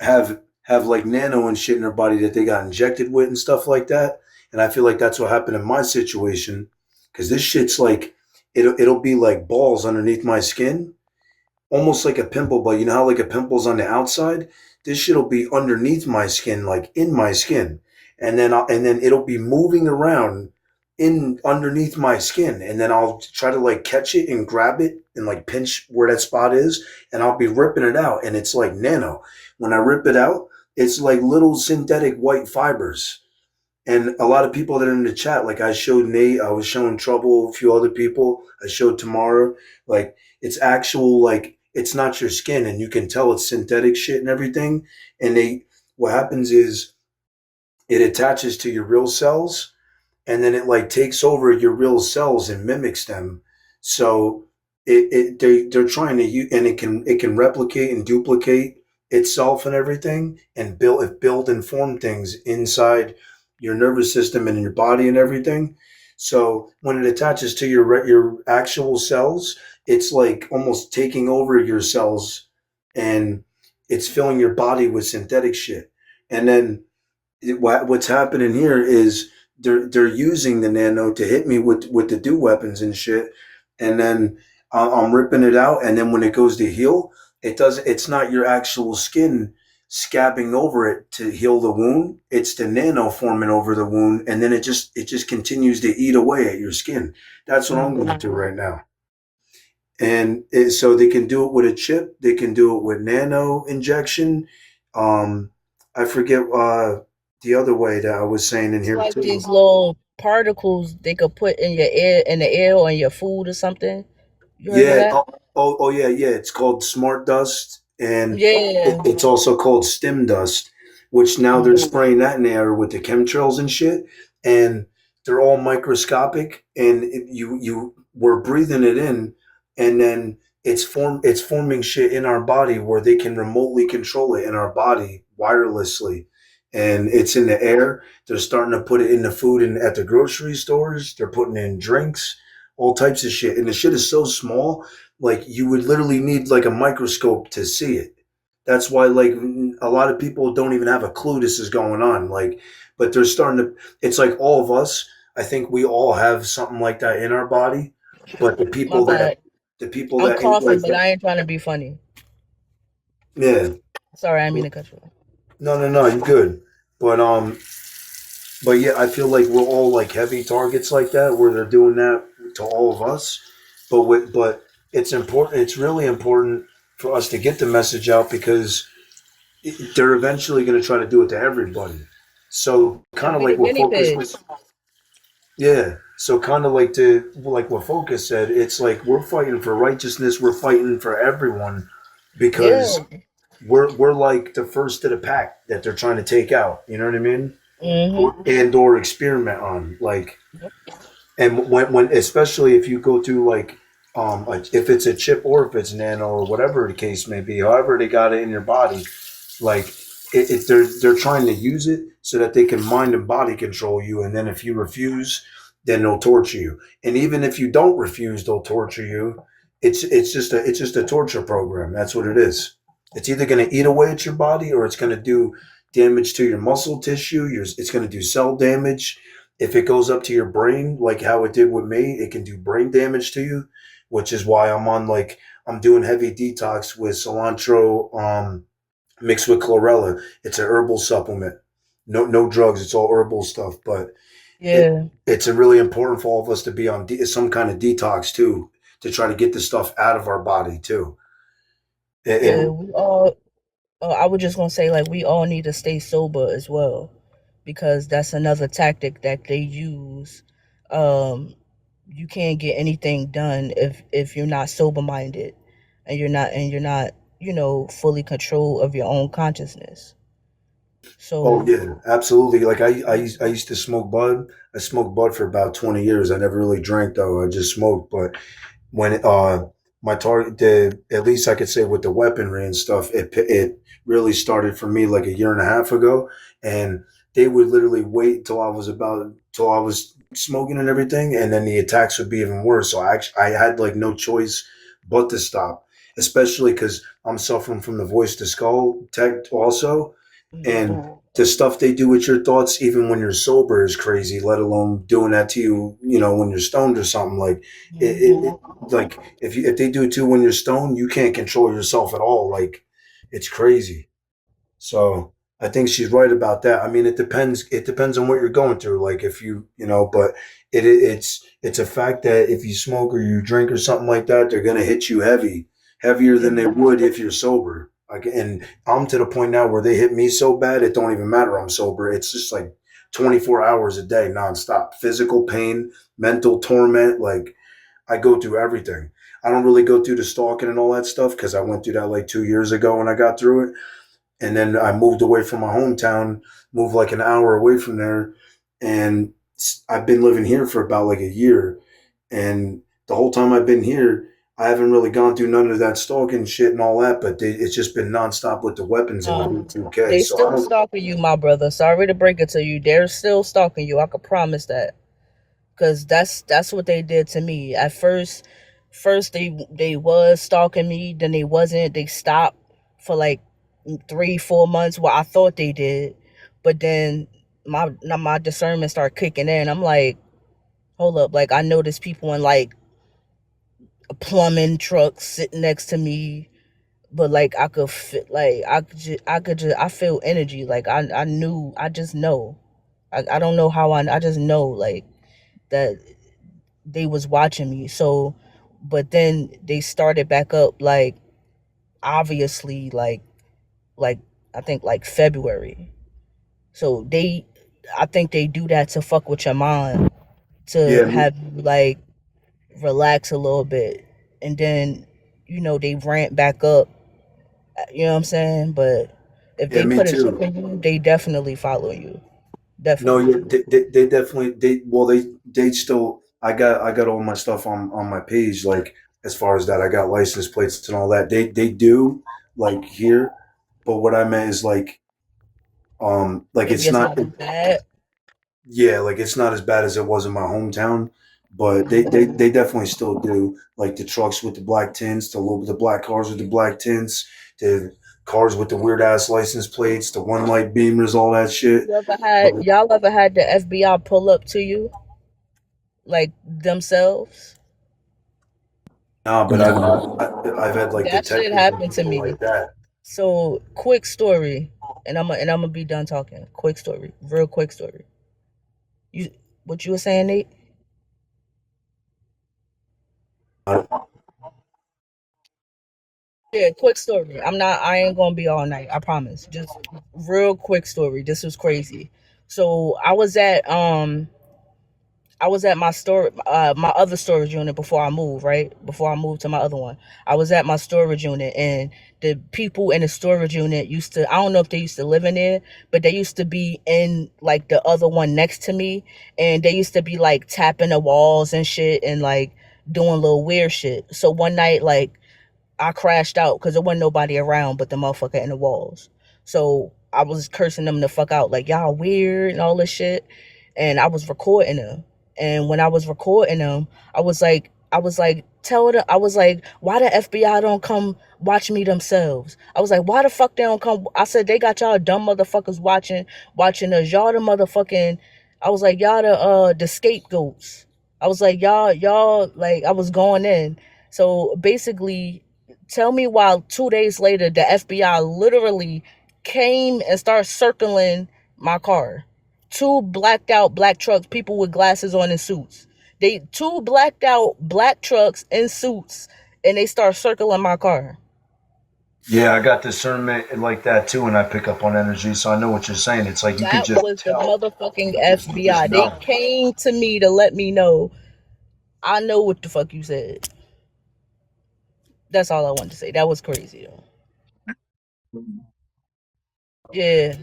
have like nano and shit in their body that they got injected with and stuff like that. And I feel like that's what happened in my situation because this shit's like it'll be like balls underneath my skin, almost like a pimple, but you know how like a pimple's on the outside? This shit'll be underneath my skin, like in my skin. And then it'll be moving around in underneath my skin. And then I'll try to like catch it and grab it and like pinch where that spot is, and I'll be ripping it out. And it's like nano. When I rip it out, it's like little synthetic white fibers. And a lot of people that are in the chat, like I showed Nate, I was showing Trouble, a few other people, I showed Tamara, like it's actual, like it's not your skin, and you can tell it's synthetic shit and everything. And what happens is it attaches to your real cells, and then it like takes over your real cells and mimics them. So they're trying to use, and it can replicate and duplicate itself and everything, and build and form things inside your nervous system and in your body and everything. So when it attaches to your actual cells, it's like almost taking over your cells, and it's filling your body with synthetic shit. And then what's happening here is they're using the nano to hit me with the do weapons and shit, and then I'm ripping it out, and then when it goes to heal, it's not your actual skin scabbing over it to heal the wound. It's the nano forming over the wound, and then it just continues to eat away at your skin. That's what I'm going to do right now. And so they can do it with a chip, they can do it with nano injection. um I forget the other way that I was saying in It's here like too. these little particles they could put in your air, in the air, or in your food or something. You heard of Yeah. that? Oh, yeah, yeah. It's called smart dust, and Yeah. it's also called stem dust, which now they're Mhm. spraying that in the air with the chemtrails and shit, and they're all microscopic, and you we're breathing it in, and then it's forming shit in our body where they can remotely control it in our body wirelessly, and it's in the air. They're starting to put it in the food and at the grocery stores. They're putting it in drinks, all types of shit. And the shit is so small, like you would literally need like a microscope to see it. That's why like a lot of people don't even have a clue this is going on. Like, but they're starting to. It's like all of us. I think we all have something like that in our body, but My bad. the people I'm that ain't coughing, like but that. I ain't trying to be funny. Yeah. Sorry, I didn't mean to cut you off. No, no, no. You're good. But but yeah, I feel like we're all like heavy targets like that, where they're doing that to all of us. But it's important. It's really important for us to get the message out because they're eventually going to try to do it to everybody. So kind And of be like the we're guinea focused. pigs. Yeah. So kind of like to like what Focus said, it's like we're fighting for righteousness, we're fighting for everyone because Yeah. we're like the first of the pack that they're trying to take out. You know what I mean? Mm-hmm. And or experiment on. Like, Yep. and when especially if you go to like if it's a chip or if it's nano or whatever the case may be, however they got it in your body, like they're trying to use it so that they can mind and body control you, and then if you refuse, then they'll torture you. And even if you don't refuse, they'll torture you. It's just a torture program. That's what it is. It's either going to eat away at your body or it's going to do damage to your muscle tissue. It's going to do cell damage. If it goes up to your brain, like how it did with me, it can do brain damage to you, which is why I'm doing heavy detox with cilantro, mixed with chlorella. It's an herbal supplement. No drugs. It's all herbal stuff. But it Yeah. it's a really important for all of us to be on some kind of detox too, to try to get the stuff out of our body too. Yeah. And We all. I was just gonna say like we all need to stay sober as well, because that's another tactic that they use. Um, you can't get anything done if you're not sober minded, and you're not fully control of your own consciousness. oh So yeah, absolutely. Like I used to smoke bud. I smoked bud for about 20 years. I never really drank though. I just smoked. But when my target, at least I could say with the weaponry and stuff, it really started for me like a year and a half ago. And they would literally wait till I was smoking and everything, and then the attacks would be even worse. So I had like no choice but to stop, especially because I'm suffering from the voice to skull tech also. yeah, And the stuff they do with your thoughts, even when you're sober, is crazy. Let alone doing that to you, when you're stoned or something. Like it hmm like if they do it too when you're stoned, you can't control yourself at all. Like it's crazy. So I think she's right about that. I mean, it depends. It depends on what you're going through. Like if but it's a fact that if you smoke or you drink or something like that, they're gonna hit you heavier than they would if you're sober. Like, and I'm to the point now where they hit me so bad it don't even matter. I'm sober. It's just like 24 hours a day, nonstop, physical pain, mental torment. Like I go through everything. I don't really go through the stalking and all that stuff because I went through that like 2 years ago when I got through it, and then I moved away from my hometown, moved like an hour away from there, and I've been living here for about like a year, and the whole time I've been here, I haven't really gone through none of that stalking shit and all that, but it's just been nonstop with the weapons in the um, B2K. they So I still don't. stalking you, my brother. Sorry to break it to you. They're still stalking you. I could promise that. Cause that's what they did to me. At first they was stalking me, then they wasn't. They stopped for like 3 4 months. Well, I thought they did, but then my discernment started kicking in. I'm like, hold up, like I noticed people in like plumbing trucks sitting next to me, but like I could fit, like I feel energy. Like I knew, I just know. I don't know how I just know like that they was watching me. So, but then they started back up like obviously like I think like February. So I think they do that to fuck with your mind, to Yeah, have you like relax a little bit, and then they ramp back up. You know what I'm saying? But if yeah, they me put a chip too. in you, they definitely follow you. No, Definitely. yeah, they definitely they still. I got all my stuff on my page. Like as far as that, I got license plates and all that. They do like here, but what I meant is like Maybe it's it's not. not as bad. Yeah, like it's not as bad as it was in my hometown, but they definitely still do. Like the trucks with the black tints, the black cars with the black tints, the cars with the weird ass license plates, the one light beamers, all that shit. But Y'all ever had the FBI pull up to you like themselves? nah, but I've had like That shit detectives and happened to people me. like that. So quick story, and I'm gonna be done talking. Quick story, real quick story. You what you were saying, Nate? Yeah, quick story. I ain't gonna be all night. I promise. Just real quick story. This was crazy. So I was at I was at my other storage unit before I moved, right? Before I moved to my other one. I was at my storage unit, and the people in the storage unit used to, I don't know if they used to live in there, but they used to be in like the other one next to me, and they used to be like tapping the walls and shit and like doing little weird shit. So one night, like, I crashed out because there wasn't nobody around but the motherfucker in the walls. So I was cursing them the fuck out, like, y'all weird and all this shit. And I was recording them. And when I was recording them, I was like, why the FBI don't come watch me themselves? I was like, why the fuck they don't come? I said, they got y'all dumb motherfuckers watching us. Y'all the motherfucking, I was like, y'all the scapegoats. I was like, y'all, like, I was going in. So basically, tell me why 2 days later the FBI literally came and started circling my car. Two blacked out black trucks, people with glasses on in suits. They two blacked out black trucks in suits, and they start circling my car. Yeah, I got discernment like that too, and I pick up on energy, so I know what you're saying. It's like you could That just was the tell. motherfucking You just FBI. They know. came to me to let me know. I know what the fuck you said. That's all I wanted to say. That was crazy. Yeah.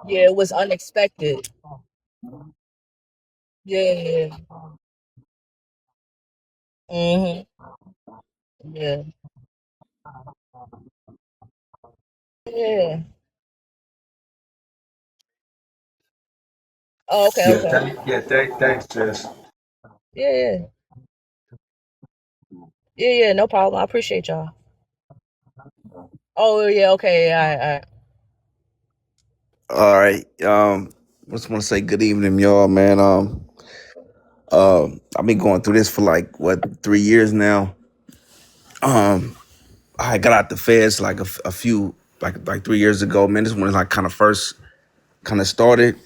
Yeah, it was unexpected. Yeah. Mhm. Yeah. Yeah. Oh, okay, Yeah, okay. thanks, Jess. Yeah, yeah. Yeah, yeah, no problem. I appreciate y'all. Oh, yeah, okay. All right, all right. All right. Just want to say good evening, y'all, man. I've been going through this for like what 3 years now. Um, I got out the feds like a few like 3 years ago. Man, this one is like kind of first kind of started.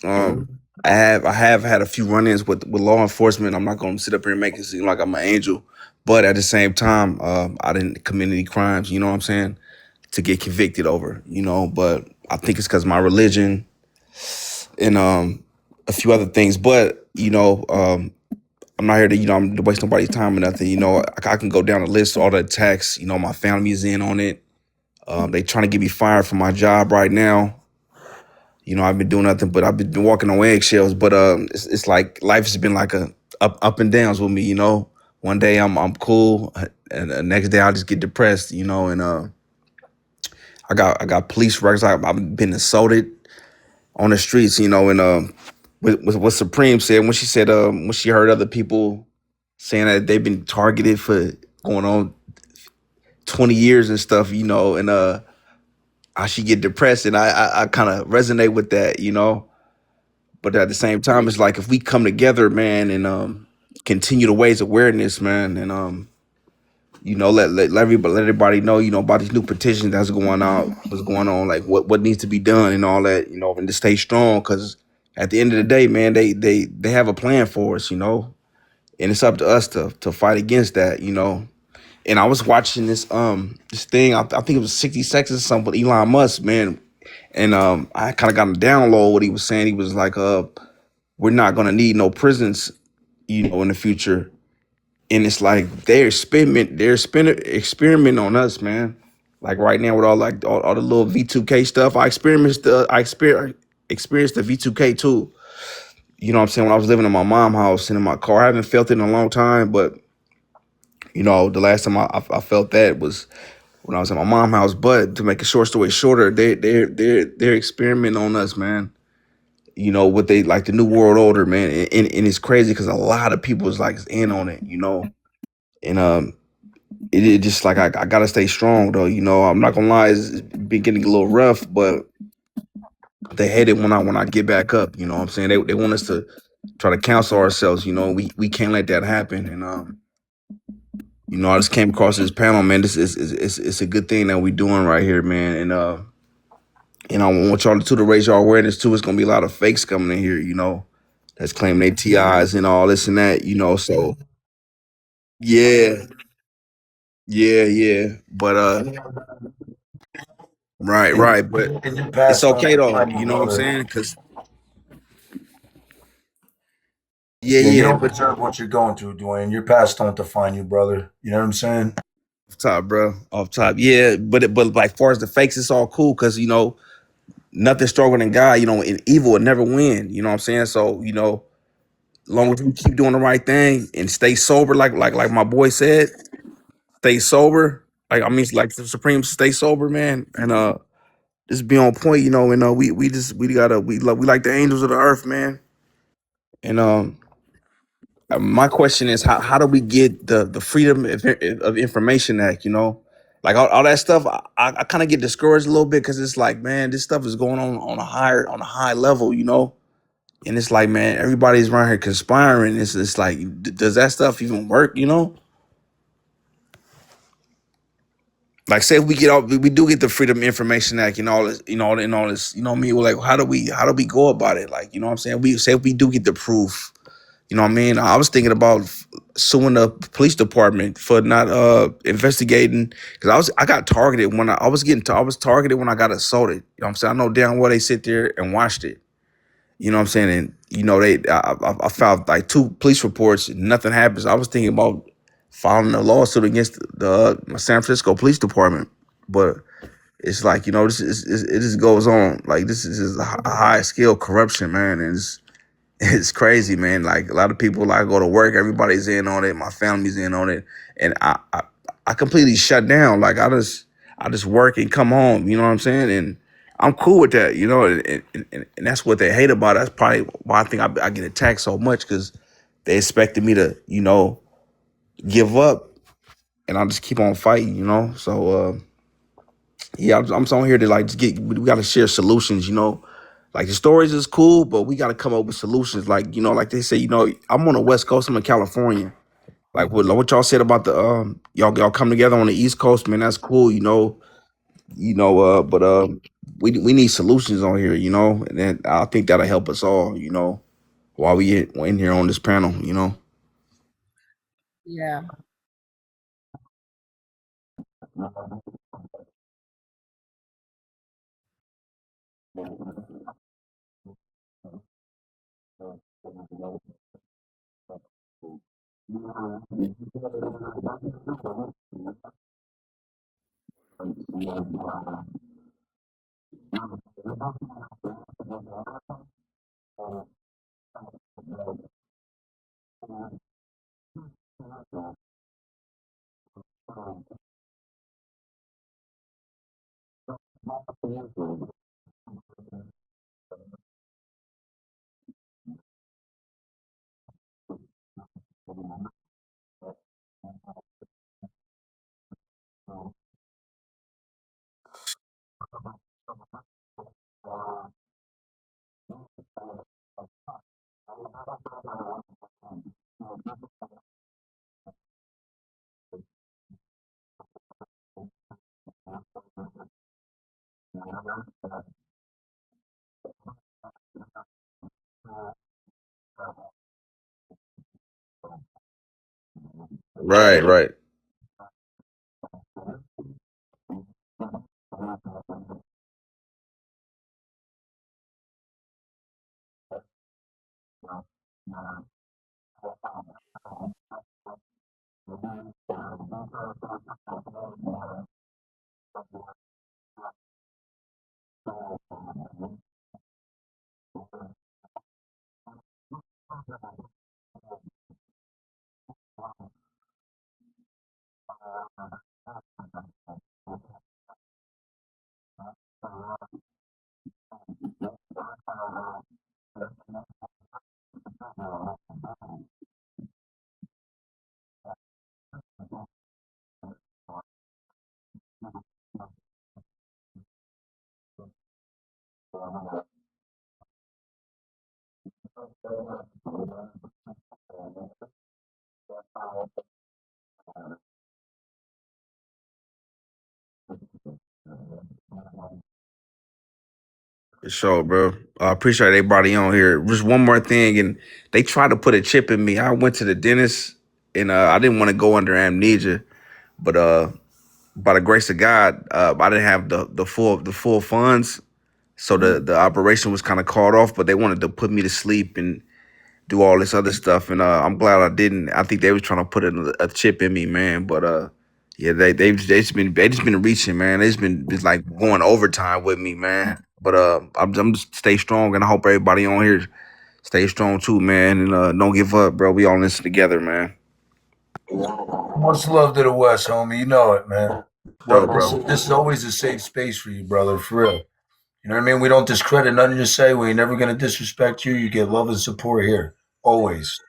I have had a few run-ins with law enforcement. I'm not going to sit up here and make it seem like I'm an angel, but at the same time, I didn't commit any crimes. You know what I'm saying? To get convicted over. But I think it's because my religion and a few other things. But I'm not here to I'm to waste nobody's time or nothing. I can go down the list, all the attacks. My family is in on it. They trying to get me fired from my job right now. I've been doing nothing, but I've been walking on eggshells. But it's like life has been like a up and downs with me. One day I'm cool, and the next day I just get depressed. And I got police records. I've been assaulted on the streets. And with what Supreme said when she said when she heard other people saying that they've been targeted for going on 20 years and stuff, and how she get depressed, and I kind of resonate with that. But at the same time, it's like if we come together, man, and continue to raise awareness, man, and let everybody know, about these new petitions that's going out, what's going on, like what needs to be done and all that, and to stay strong, because at the end of the day, man, they have a plan for us, and it's up to us to fight against that. And I was watching this thing, I think it was 60 Seconds or something with Elon Musk, man, and I kind of got a download what he was saying. He was like, we're not gonna need no prisons, in the future. And it's like they're experiment on us, man. Like right now with all the little V2K stuff. Experienced the V2K too. You know what I'm saying? When I was living in my mom's house and in my car. I haven't felt it in a long time, but the last time I felt that was when I was at my mom's house. But to make a short story shorter, they're experimenting on us, man. What they like the new world order, man. And it's crazy because a lot of people is like in on it. And it just like I gotta stay strong though. I'm not gonna lie, it's been getting a little rough, but they hate it when I get back up. You know what I'm saying? They want us to try to counsel ourselves. We can't let that happen. And I just came across this panel, man. This is it's a good thing that we doing right here, man. And I want y'all to raise your awareness too. It's gonna be a lot of fakes coming in here. That's claiming they TIs and all this and that. So Yeah, yeah. But right, In, right. But in your it's past, don't okay though. define you, You know what I'm brother. saying? Cause yeah, Yeah, you yeah. don't But deserve what you're going through, Dwayne. Your past don't define you, brother. You know what I'm saying? off top, bro. Off top. Yeah, but like far as the fakes, it's all cool because nothing stronger than God. And evil would never win. You know what I'm saying? So as long as we keep doing the right thing and stay sober, like my boy said, stay sober. Like I mean, like the Supreme, stay sober, man, and just be on point. And we like the angels of the earth, man. And my question is, how do we get the Freedom of Information Act? Like all that stuff. I kind of get discouraged a little bit because it's like, man, this stuff is going on a high level, and it's like, man, everybody's around here conspiring. It's like, does that stuff even work? Like, say if we get all we do get the Freedom of Information Act and all this, and all this, what I mean, like, how do we go about it? Like, you know what I'm saying? We say if we do get the proof. You know what I mean? I was thinking about suing the police department for not investigating because I got targeted when I was targeted when I got assaulted. You know what I'm saying? I know damn well they sit there and watched it. You know what I'm saying? And I filed like 2 police reports and nothing happens. I was thinking about filing a lawsuit against the San Francisco Police Department, but it's like it just goes on. Like this is just a high scale corruption, man, and it's crazy, man. Like a lot of people, like go to work, everybody's in on it, my family's in on it, and I completely shut down. Like I just work and come home. You know what I'm saying? And I'm cool with that. And that's what they hate about it. That's probably why I think I get attacked so much because they expected me to give up, and I'll just keep on fighting. So. Yeah, I'm so here to like just we got to share solutions. Like the stories is cool, but we got to come up with solutions. Like like they say, I'm on the West Coast, I'm in California. Like what y'all said about the y'all come together on the East Coast, man. That's cool. But we need solutions on here. And then I think that'll help us all. While we're in here on this panel. Yeah. Right, right, for sure, bro. I appreciate everybody on here. Just one more thing, and they tried to put a chip in me. I went to the dentist. and I didn't want to go under amnesia, but by the grace of God, I didn't have the full funds, so the operation was kind of called off. But they wanted to put me to sleep and do all this other stuff, and I'm glad I didn't. I think they was trying to put a chip in me, man. But yeah, they just been reaching, man. They just been like going overtime with me, man. But I'm just stay strong, and I hope everybody on here stay strong too, man, and don't give up, bro. We all in this together, man. Much love to the West, homie. You know it, man. Sure, Well, this bro. is this is always a safe space for you, brother. For real. You know what I mean? We don't discredit nothing you say. We ain't never gonna disrespect you. You get love and support here, always.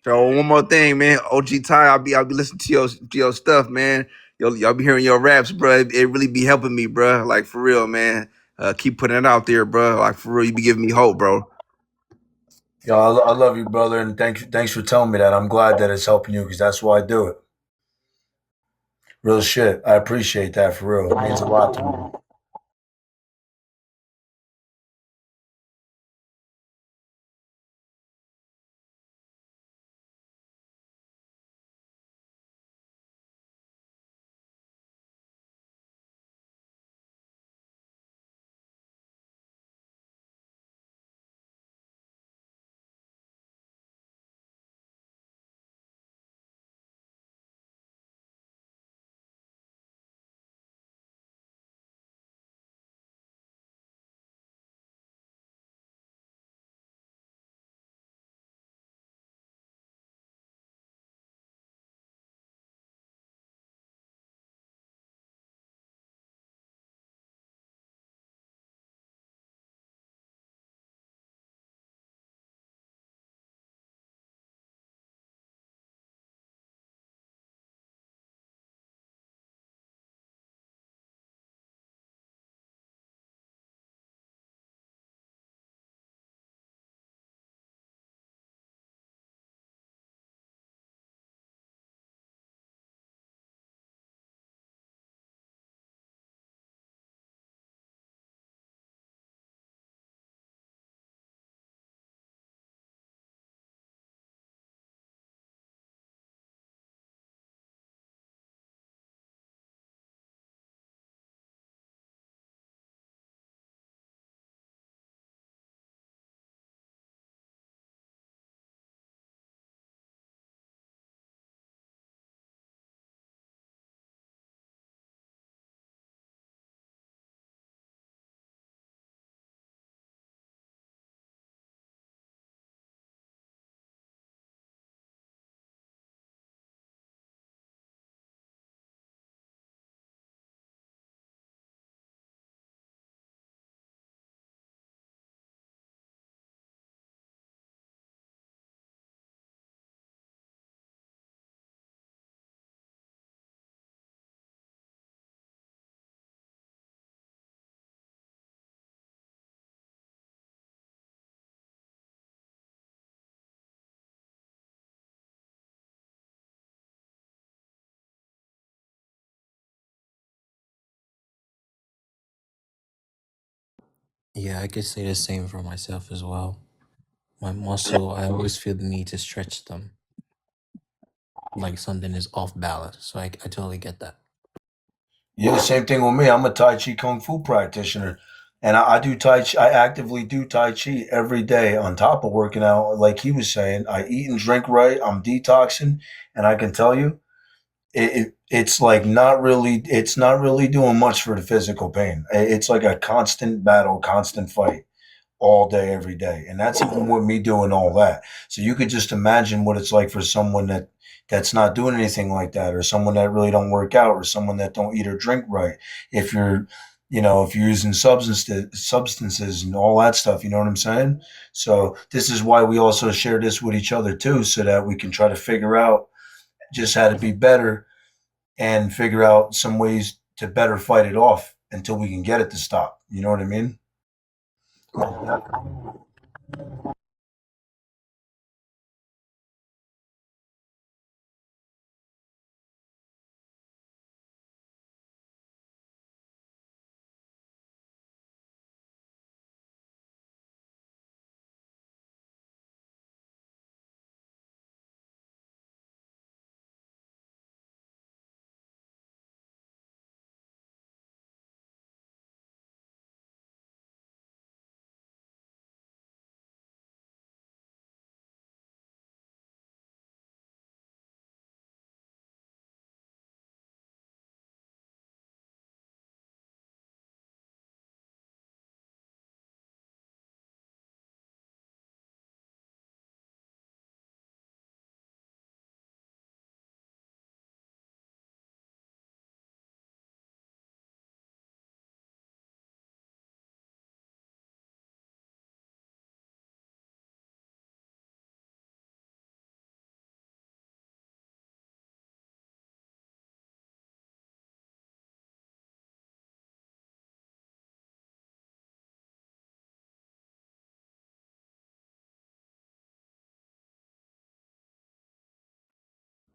So one more thing, man. OG Ty, I'll be listening to your stuff, man. Y'all be hearing your raps, bro. It really be helping me, bro. Like for real, man. Keep putting it out there, bro. Like for real, you be giving me hope, bro. Yo, I love you, brother, and thanks for telling me that. I'm glad that it's helping you because that's why I do it. Real shit. I appreciate that for real. It means a lot to me. Yeah, I could say the same for myself as well. My muscle, I always feel the need to stretch them, like something is off balance. So I totally get that. Yeah, same thing with me. I'm a Tai Chi Kung Fu practitioner. And I do Tai Chi. I actively do Tai Chi every day on top of working out. Like he was saying, I eat and drink right. I'm detoxing. And I can tell you, it's like it's not really doing much for the physical pain. It's like a constant battle, constant fight all day, every day. And that's even with me doing all that. So you could just imagine what it's like for someone that's not doing anything like that, or someone that really don't work out, or someone that don't eat or drink right. If you're, if you're using substances and all that stuff, you know what I'm saying? So this is why we also share this with each other too, so that we can try to figure out just how to be better and figure out some ways to better fight it off until we can get it to stop. You know what I mean?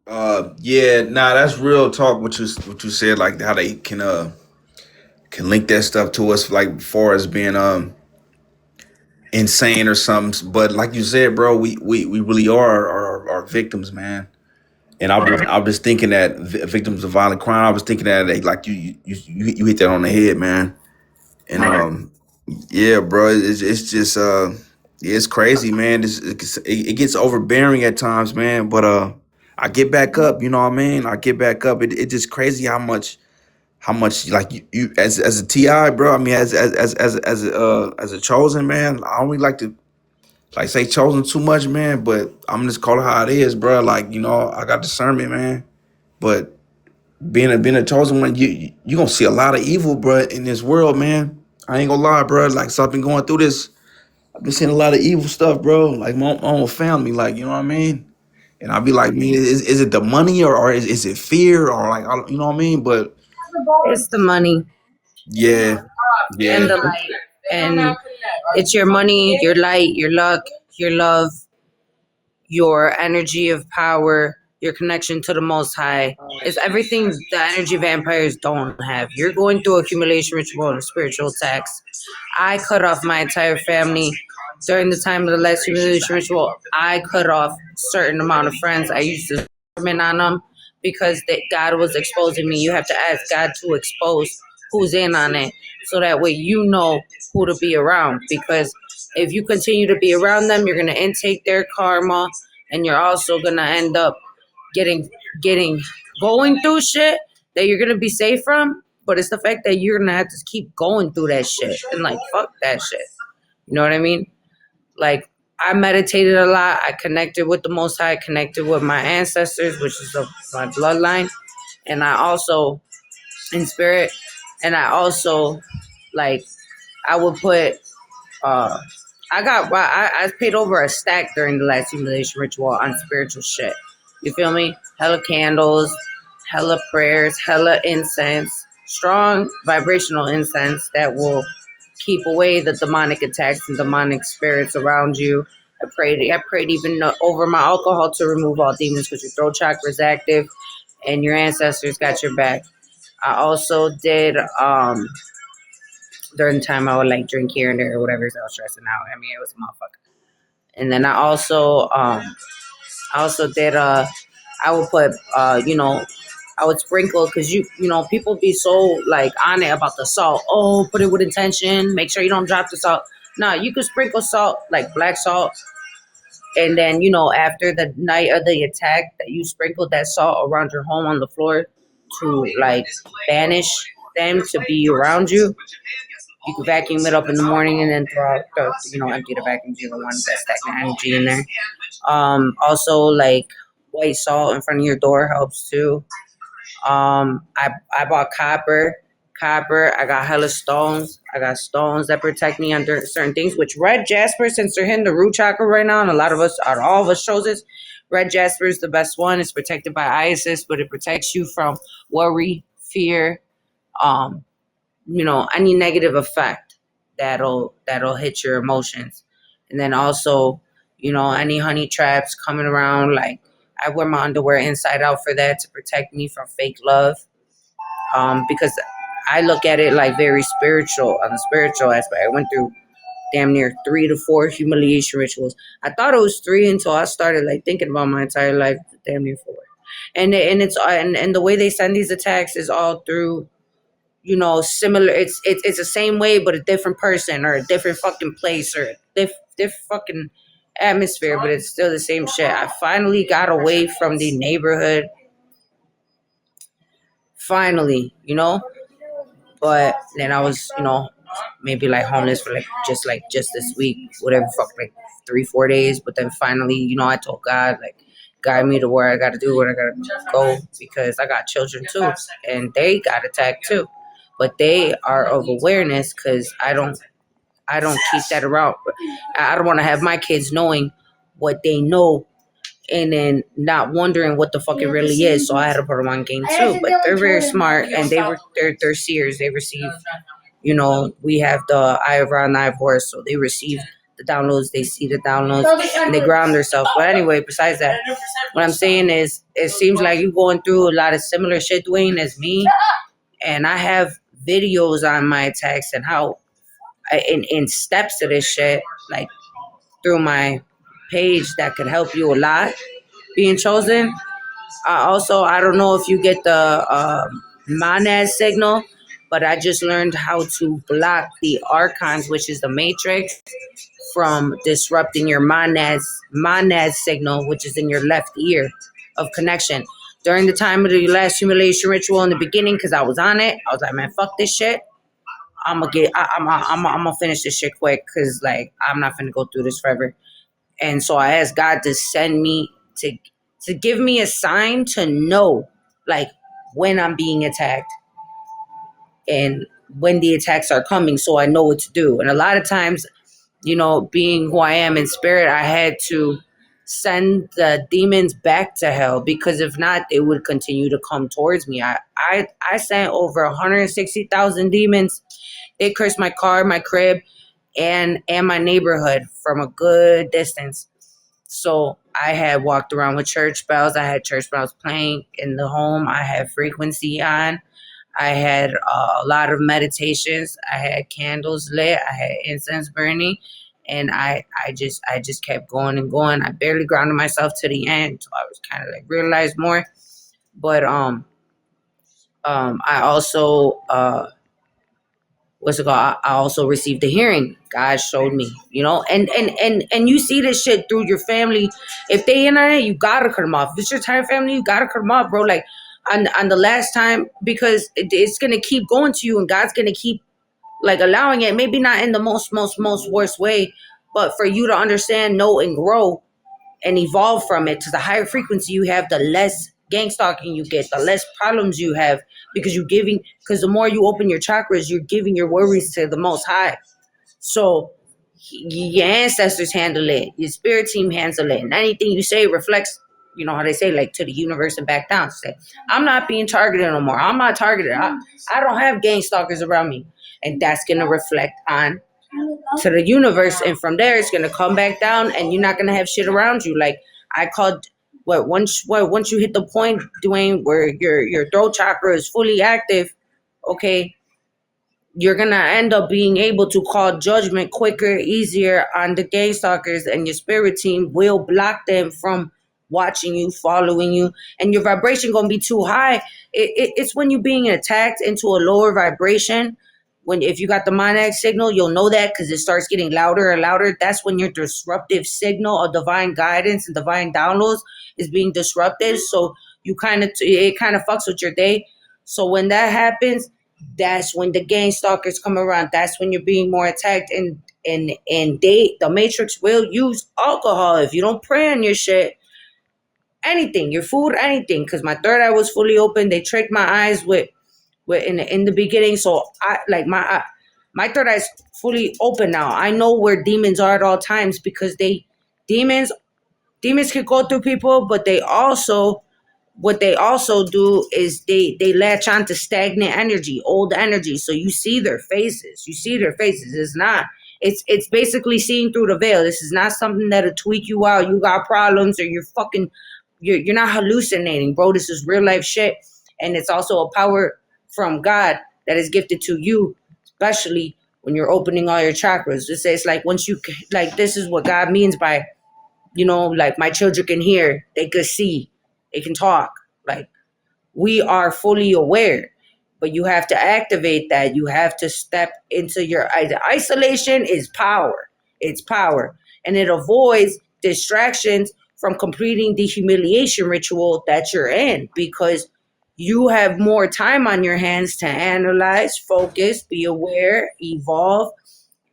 Yeah, nah, that's real talk. What you said, like how they can link that stuff to us, like far as being insane or something. But like you said, bro, we really are victims, man. And I was thinking that victims of violent crime. I was thinking that like you hit that on the head, man. And yeah, bro, it's just yeah, it's crazy, man. It gets overbearing at times, man. But I get back up. You know what I mean? I get back up. It's just crazy how much like you as a Ti, bro. I mean, as a chosen man. I don't really like to like say chosen too much, man. But I'm just call it how it is, bro. Like I got discernment, man. But being a chosen one, you gonna see a lot of evil, bro, in this world, man. I ain't gonna lie, bro. Like, so I've been going through this. I've been seeing a lot of evil stuff, bro. Like my own family, like you know what I mean. And I'll be like, man, is it the money or is it fear or like you know what I mean? But It's the money yeah, and yeah, the light. And it's your money, your light, your luck, your love, your energy of power, your connection to the Most High. It's everything the energy vampires don't have. You're going through accumulation ritual and spiritual tax. I cut off my entire family during the time of the last accumulation ritual. I cut off a certain amount of friends. I used to comment on them because God was exposing me. You have to ask God to expose who's in on it so that way you know who to be around. Because if you continue to be around them, you're going to intake their karma, and you're also going to end up getting going through shit that you're going to be safe from. But it's the fact that you're going to have to keep going through that shit and like fuck that shit. You know what I mean? Like, I meditated a lot. I connected with the Most High, connected with my ancestors, which is my bloodline. And I also, in spirit, and I also, like, I would put, I paid over a stack during the last humiliation ritual on spiritual shit. You feel me? Hella candles, hella prayers, hella incense, strong vibrational incense that will keep away the demonic attacks and demonic spirits around you. I prayed even over my alcohol to remove all demons because your throat chakra is active and your ancestors got your back. I also did during the time I would like drink here and there or whatever, so I was stressing out. I mean, it was a motherfucker. And then I also did I would put I would sprinkle because people be so like on it about the salt. Oh, put it with intention. Make sure you don't drop the salt. No, you could sprinkle salt like black salt, and then after the night of the attack, that you sprinkled that salt around your home on the floor to like banish them to be around you. You can vacuum it up in the morning and then empty the vacuum seal, the one that's stagnant energy in there. Also like white salt in front of your door helps too. I bought copper. I got hella stones. I got stones that protect me under certain things. Which red jasper, since they're hitting the root chakra right now, and all of us chose this. Red jasper is the best one. It's protected by Isis, but it protects you from worry, fear, um, any negative effect that'll hit your emotions. And then also, any honey traps coming around, like I wear my underwear inside out for that to protect me from fake love. Because I look at it like very spiritual on the spiritual aspect. I went through damn near 3 to 4 humiliation rituals. I thought it was 3 until I started like thinking about my entire life. Damn near 4. And the way they send these attacks is all through similar. It's the same way, but a different person or a different fucking place or a different fucking atmosphere, but it's still the same shit. I finally got away from the neighborhood. Finally, but then I was, maybe like homeless for just this week, whatever, fuck, like 3-4 days. But then finally, I told God, like, guide me to where I got to do, where I got to go, because I got children too, and they got attacked too, but they are of awareness because I don't keep that around. I don't want to have my kids knowing what they know and then not wondering what the fuck it really is. So I had to put them on game too. But they're very smart, and they're seers. They receive, we have the eye of Ra and eye of horse, so they receive the downloads, they see the downloads, and they ground themselves. But anyway, besides that, what I'm saying is, it seems like you're going through a lot of similar shit, Dwayne, as me. And I have videos on my attacks and how, in steps to this shit, like through my page that could help you a lot being chosen. I don't know if you get the monad signal, but I just learned how to block the archons, which is the matrix, from disrupting your monad signal, which is in your left ear of connection. During the time of the last humiliation ritual in the beginning, because I was on it, I was like, man, fuck this shit. I'm gonna finish this shit quick, because like I'm not gonna go through this forever. And so I asked God to send me to give me a sign to know, like, when I'm being attacked and when the attacks are coming, so I know what to do. And a lot of times, being who I am in spirit, I had to send the demons back to hell, because if not, they would continue to come towards me. I sent over 160,000 demons. They cursed my car, my crib, and my neighborhood from a good distance. So I had walked around with church bells. I had church bells playing in the home. I had frequency on. I had a lot of meditations. I had candles lit. I had incense burning, and I just kept going and going. I barely grounded myself to the end, so I was kind of like realized more. But I also I also received a hearing. God showed me, and you see this shit through your family. If they in on it, you gotta cut them off. If it's your entire family, you gotta cut them off, bro. Like on the last time, because it's gonna keep going to you, and God's gonna keep like allowing it. Maybe not in the most worst way, but for you to understand, know, and grow and evolve from it. To the higher frequency you have, the less gang stalking you get, the less problems you have, because because the more you open your chakras, you're giving your worries to the Most High. So your ancestors handle it, your spirit team handle it, and anything you say reflects, how they say, like, to the universe and back down. Say, I'm not being targeted no more. I'm not targeted. I don't have gang stalkers around me, and that's gonna reflect on to the universe, and from there it's gonna come back down, and you're not gonna have shit around you. Like I called, once you hit the point, Dwayne, where your throat chakra is fully active, okay, you're gonna end up being able to call judgment quicker, easier on the gang stalkers, and your spirit team will block them from watching you, following you, and your vibration gonna be too high. It's when you're being attacked into a lower vibration. If you got the monad signal, you'll know that, because it starts getting louder and louder. That's when your disruptive signal of divine guidance and divine downloads is being disrupted. So it kind of fucks with your day. So when that happens, that's when the gang stalkers come around. That's when you're being more attacked, and the matrix will use alcohol if you don't pray on your shit. Anything, your food, anything. Because my third eye was fully open. They tricked my eyes with in the beginning. So I like my third eye is fully open now. I know where demons are at all times, because demons can go through people, but what they also do is they latch on to stagnant energy, old energy. So you see their faces. It's basically seeing through the veil. This is not something that'll tweak you out. You got problems, or you're not hallucinating, bro. This is real life shit. And it's also a power from God that is gifted to you, especially when you're opening all your chakras. It's like, once you, like, this is what God means by, like, my children can hear, they can see, they can talk. Like, we are fully aware, but you have to activate that. You have to step into isolation is power. It's power. And it avoids distractions from completing the humiliation ritual that you're in, because you have more time on your hands to analyze, focus, be aware, evolve,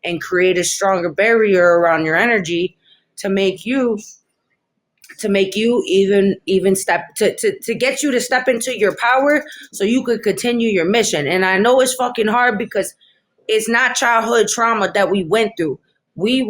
and create a stronger barrier around your energy to make you even step to get you to step into your power, so you could continue your mission. And I know it's fucking hard, because it's not childhood trauma that we went through. We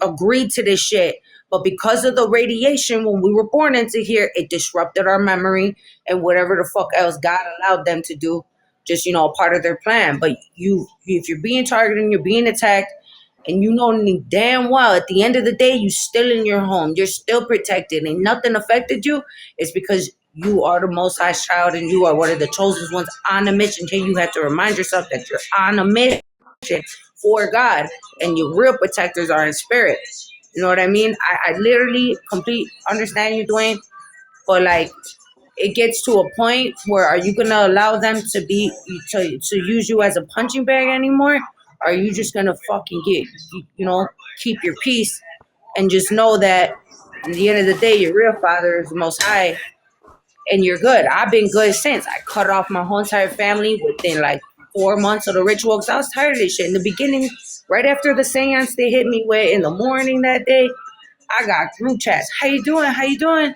agreed to this shit, but because of the radiation when we were born into here, it disrupted our memory and whatever the fuck else God allowed them to do, just, a part of their plan. But if you're being targeted and you're being attacked, and you know damn well at the end of the day you still in your home, you're still protected, and nothing affected you, it's because you are the Most High's child and you are one of the chosen ones on a mission. Here you have to remind yourself that you're on a mission for God, and your real protectors are in spirit. You know what I mean? I literally complete understand you, Dwayne, but like it gets to a point where are you gonna allow them to use you as a punching bag anymore? Are you just gonna fucking keep your peace and just know that at the end of the day your real father is the Most High and you're good. I've been good since. I cut off my whole entire family within like 4 months of the ritual because I was tired of this shit. In the beginning, right after the seance they hit me with in the morning that day, I got group chats. How you doing? How you doing?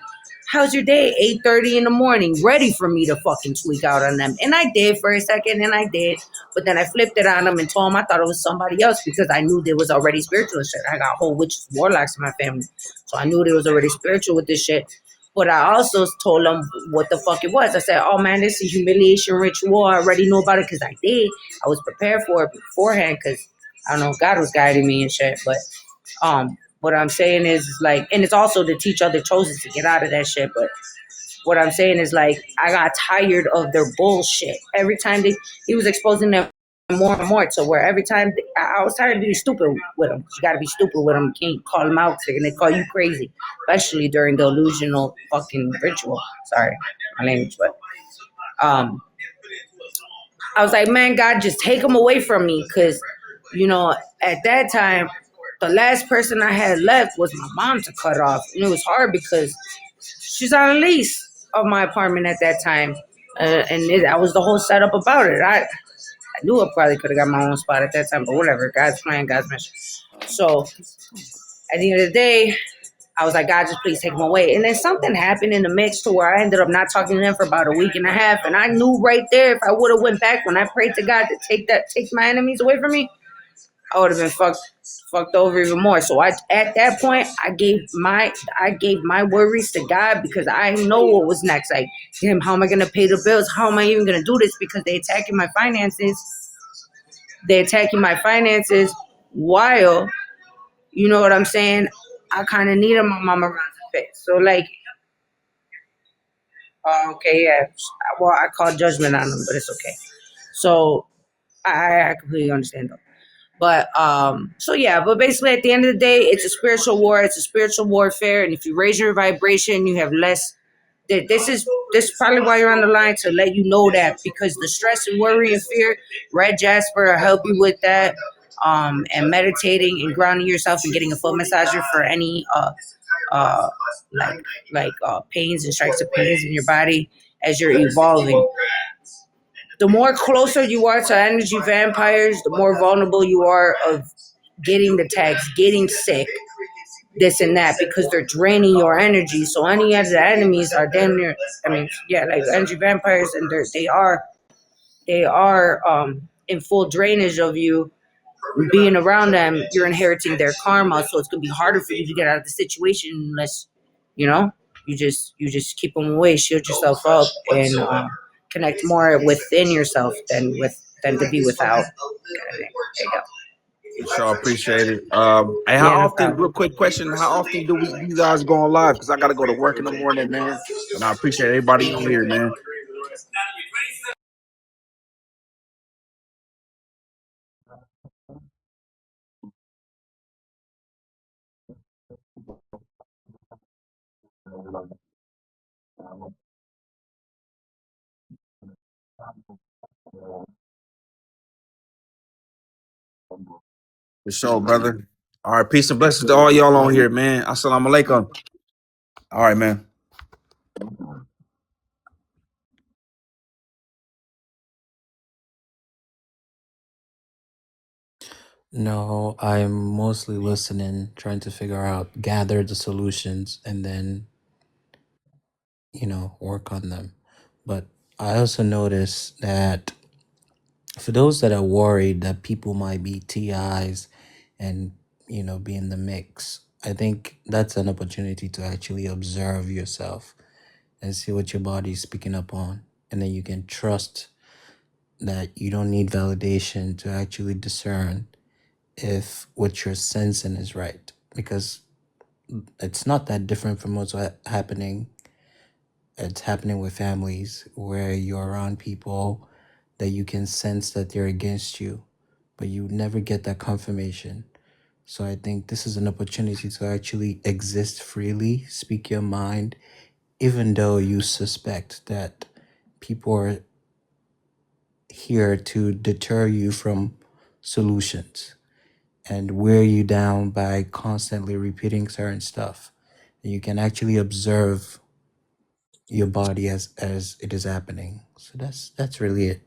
How's your day? 8:30 in the morning, ready for me to fucking tweak out on them. And I did for a second, and I did. But then I flipped it on them and told them I thought it was somebody else because I knew there was already spiritual shit. I got whole witches, warlocks in my family. So I knew there was already spiritual with this shit. But I also told them what the fuck it was. I said, oh man, this is a humiliation ritual. I already know about it because I did. I was prepared for it beforehand because I don't know, God was guiding me and shit. But what I'm saying is like, and it's also to teach other chosen to get out of that shit. But what I'm saying is like, I got tired of their bullshit. Every time he was exposing them more and more to where every time I was tired of being stupid with them. You got to be stupid with them. You can't call them out and they call you crazy, especially during the illusional fucking ritual. Sorry, my language, but I was like, man, God, just take them away from me. Because, at that time, the last person I had left was my mom to cut off. And it was hard because she's on a lease of my apartment at that time. That was the whole setup about it. I knew I probably could have got my own spot at that time, but whatever. God's plan, God's mission. So at the end of the day, I was like, God, just please take them away. And then something happened in the mix to where I ended up not talking to them for about a week and a half. And I knew right there if I would have went back when I prayed to God to take my enemies away from me, I would have been fucked over even more. So at that point, I gave my worries to God because I know what was next. Like, damn, how am I gonna pay the bills? How am I even gonna do this? Because they attacking my finances. They're attacking my finances while, you know what I'm saying? I kind of needed my mama around to fix. So like, okay, yeah. Well, I call judgment on them, but it's okay. So I completely understand though. But so yeah, but basically at the end of the day, it's a spiritual war, it's a spiritual warfare, and if you raise your vibration, you have less. This is probably why you're on the line, to let you know that, because the stress and worry and fear, Red Jasper will help you with that. And meditating and grounding yourself and getting a foot massager for any uh pains and strikes of pains in your body as you're evolving. The more closer you are to energy vampires, the more vulnerable you are of getting the tags, getting sick, this and that, because they're draining your energy. So any of the enemies are damn near, like energy vampires, and they are in full drainage of you. Being around them, you're inheriting their karma, so it's gonna be harder for you to get out of the situation unless, you just keep them away, shield yourself up, and connect more within yourself than to be without. There you go. Sure, appreciate it. Hey, how Yeah, no often? Real problem. quick question: how often do you guys go on live? Because I got to go to work in the morning, man. And I appreciate everybody on here, man. For sure, brother. All right, peace and blessings to all y'all on here, man. Assalamu alaikum. All right, man. No, I'm mostly listening, trying to figure out, gather the solutions, and then, work on them. But I also notice that for those that are worried that people might be TIs and, be in the mix, I think that's an opportunity to actually observe yourself and see what your body's picking up on. And then you can trust that you don't need validation to actually discern if what you're sensing is right, because it's not that different from what's happening. It's happening with families where you're around people that you can sense that they're against you, but you never get that confirmation. So I think this is an opportunity to actually exist freely, speak your mind, even though you suspect that people are here to deter you from solutions and wear you down by constantly repeating certain stuff. And you can actually observe your body as it is happening. So that's really it.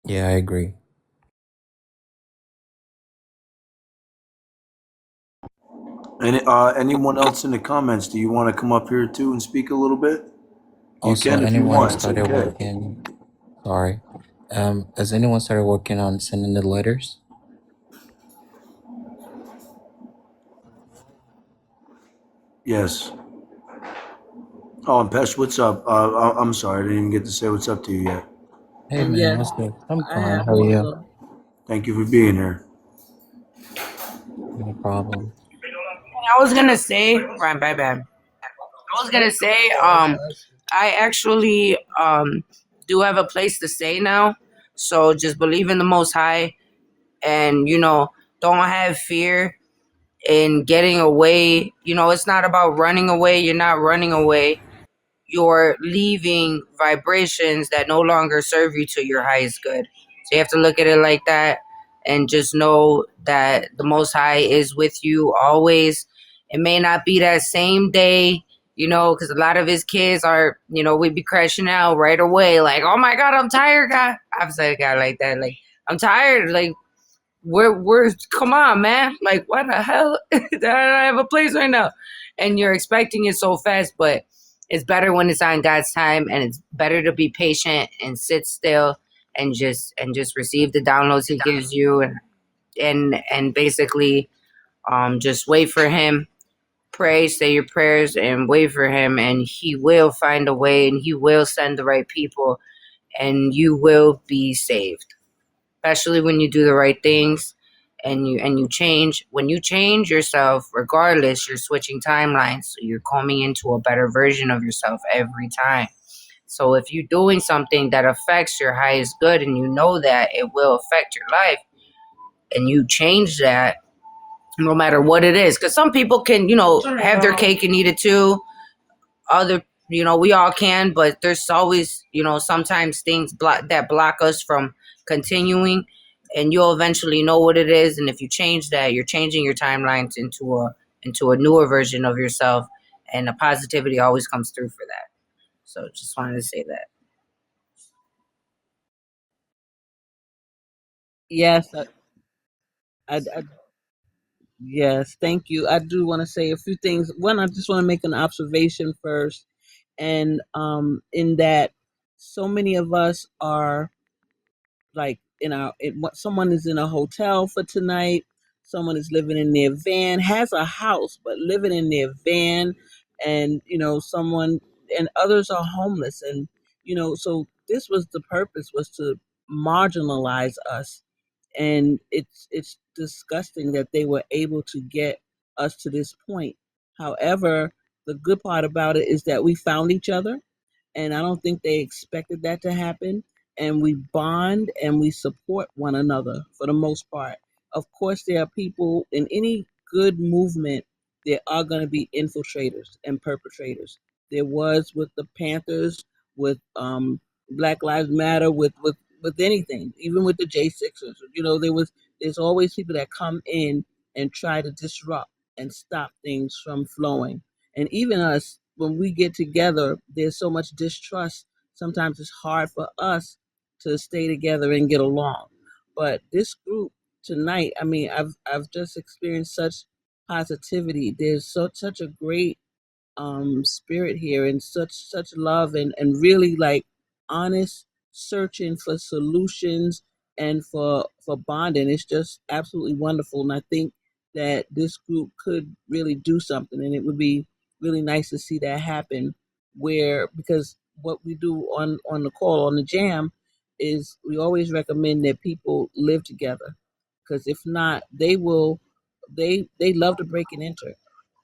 Yeah, I agree. Anyone else in the comments? Do you want to come up here too and speak a little bit? You Also, can if you anyone want. It's started okay. working? Sorry. Has anyone started working on sending the letters? Yes. Oh, and Pesh, what's up? I'm sorry, I didn't even get to say what's up to you yet. Hey man, Yes, what's good? I'm I fine. have How are you? also. Thank you for being here. No problem. I was gonna say, right, bye bye. I was gonna say, I actually do have a place to stay now. So just believe in the Most High, and don't have fear in getting away. It's not about running away. You're not running away. You're leaving vibrations that no longer serve you to your highest good. So you have to look at it like that and just know that the Most High is with you always. It may not be that same day, because a lot of his kids are, we'd be crashing out right away. Like, oh my God, I'm tired, God. I've said a guy like that. Like, I'm tired. Like, we're come on, man. Like, what the hell? I have a place right now. And you're expecting it so fast, but it's better when it's on God's time, and it's better to be patient and sit still and just receive the downloads he gives you, and basically just wait for him, pray, say your prayers, and wait for him, and he will find a way, and he will send the right people, and you will be saved, especially when you do the right things, and you change. When you change yourself, regardless, you're switching timelines, so you're coming into a better version of yourself every time. So if you're doing something that affects your highest good, and you know that it will affect your life, and you change that, no matter what it is, because some people can have their cake and eat it too. Other, we all can, but there's always, sometimes things block us from continuing, and you'll eventually know what it is. And if you change that, you're changing your timelines into a newer version of yourself, and the positivity always comes through for that. So just wanted to say that. Yes, I Yes, thank you. I do want to say a few things. One, I just want to make an observation first, and in that so many of us are like someone is in a hotel for tonight, someone is living in their van, has a house but living in their van, and someone and others are homeless, and so this was the purpose, was to marginalize us, and it's disgusting that they were able to get us to this point. However, the good part about it is that we found each other, and I don't think they expected that to happen. And we bond and we support one another for the most part. Of course, there are people in any good movement. There are going to be infiltrators and perpetrators. There was with the Panthers, with Black Lives Matter, with anything, even with the J6ers. There's always people that come in and try to disrupt and stop things from flowing. And even us, when we get together, there's so much distrust. Sometimes it's hard for us to stay together and get along. But this group tonight, I mean, I've just experienced such positivity. There's such a great spirit here, and such love, and really like honest searching for solutions and for bonding. It's just absolutely wonderful, and I think that this group could really do something, and it would be really nice to see that happen, where because what we do on the call, on the jam, is we always recommend that people live together, because if not, they love to break and enter,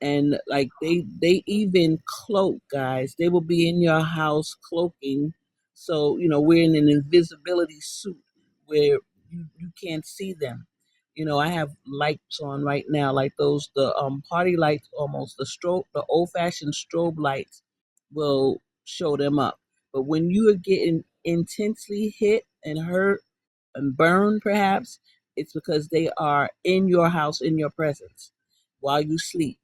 and like they even cloak, guys. They will be in your house cloaking, so we're in an invisibility suit where you can't see them. I have lights on right now, like those, the party lights, almost the old fashioned strobe lights will show them up. But when you are getting intensely hit and hurt and burned, perhaps, it's because they are in your house, in your presence, while you sleep.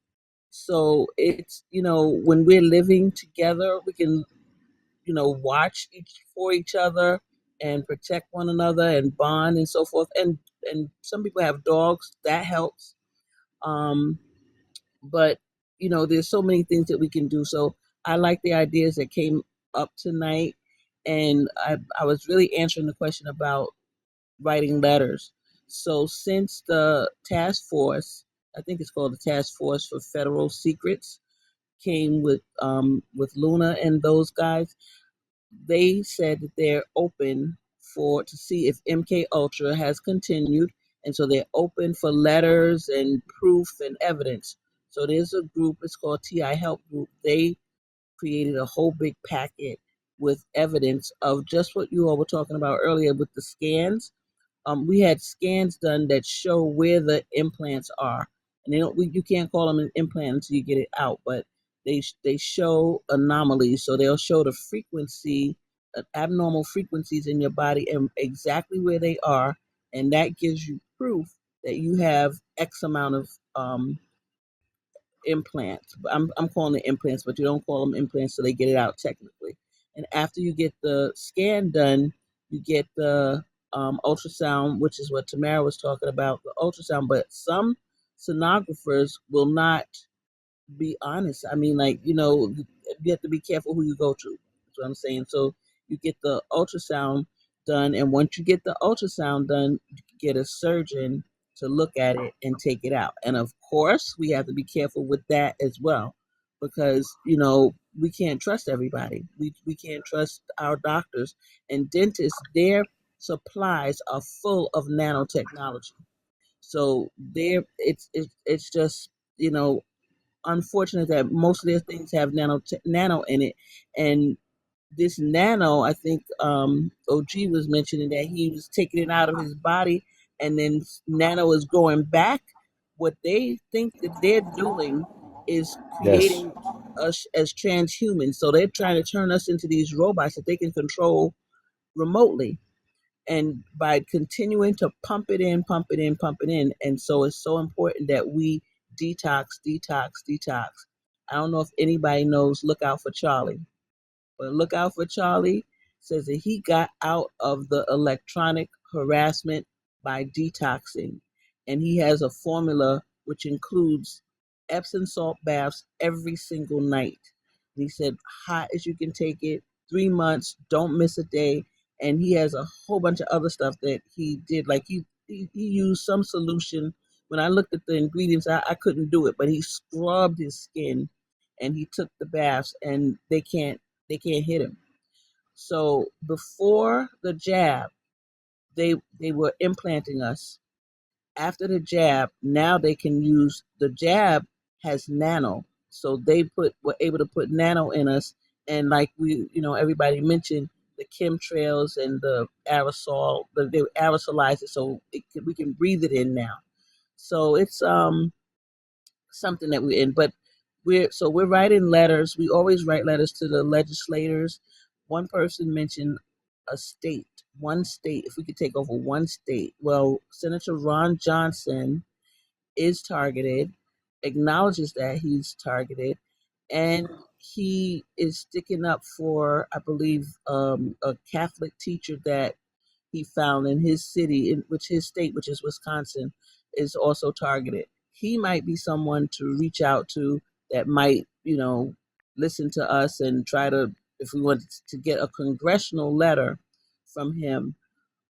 So it's, when we're living together, we can, watch each other and protect one another and bond and so forth. And some people have dogs, that helps. Um, but there's so many things that we can do. So I like the ideas that came up tonight, and I was really answering the question about writing letters. So since the task force, I think it's called the Task Force for Federal Secrets, came with Luna and those guys, they said that they're open for to see if MK Ultra has continued, and so they're open for letters and proof and evidence. So there's a group, it's called TI Help Group. They created a whole big packet with evidence of just what you all were talking about earlier with the scans. We had scans done that show where the implants are, and you can't call them an implant until you get it out, but they show anomalies. So they'll show the frequency, abnormal frequencies in your body, and exactly where they are, and that gives you proof that you have X amount of implants. I'm calling it implants, but you don't call them implants so they get it out technically. And after you get the scan done, you get the ultrasound, which is what Tamara was talking about, the ultrasound. But some sonographers will not be honest. I mean, like, you have to be careful who you go to. That's what I'm saying. So you get the ultrasound done, and once you get the ultrasound done, you get a surgeon to look at it and take it out. And of course, we have to be careful with that as well, because we can't trust everybody. We can't trust our doctors and dentists. Their supplies are full of nanotechnology. So it's just unfortunate that most of their things have nano in it, and this nano, I think OG was mentioning that he was taking it out of his body, and then nano is going back. What they think that they're doing is Yes. creating us as transhumans. So they're trying to turn us into these robots that they can control remotely, and by continuing to pump it in, pump it in, pump it in. And so it's so important that we detox, detox, detox. I don't know if anybody knows Look Out for Charlie, but Look Out for Charlie says that he got out of the electronic harassment by detoxing. And he has a formula which includes Epsom salt baths every single night. And he said, hot as you can take it, 3 months, don't miss a day. And he has a whole bunch of other stuff that he did. Like he used some solution. When I looked at the ingredients, I couldn't do it, but he scrubbed his skin and he took the baths and they can't hit him. So before the jab, they were implanting us. After the jab, now they can use the jab has nano. So were able to put nano in us, and like everybody mentioned the chemtrails and the aerosol, they aerosolize it so we can breathe it in now. So it's something that we're in, but we're writing letters. We always write letters to the legislators. One person mentioned a state, one state. If we could take over one state, well, Senator Ron Johnson is targeted, acknowledges that he's targeted, and he is sticking up for, I believe, a Catholic teacher that he found in his city, in which his state, which is Wisconsin, is also targeted. He might be someone to reach out to that might, listen to us and try to, if we want to get a congressional letter from him,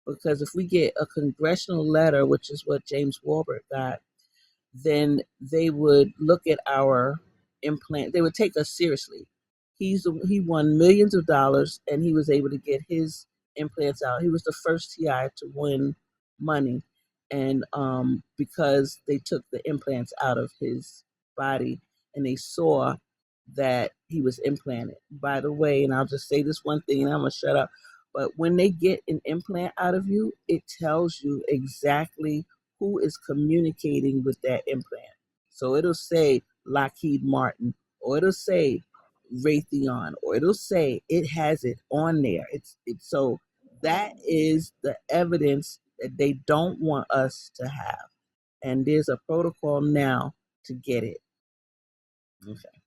because if we get a congressional letter, which is what James Walbert got, then they would look at our implant. They would take us seriously. He won millions of dollars, and he was able to get his implants out. He was the first TI to win money, and because they took the implants out of his body, and they saw that he was implanted. By the way, and I'll just say this one thing, and I'm gonna shut up. But when they get an implant out of you, it tells you exactly who is communicating with that implant. So it'll say Lockheed Martin, or it'll say Raytheon, or it'll say it has it on there. It's so that is the evidence that they don't want us to have. And there's a protocol now to get it. Okay.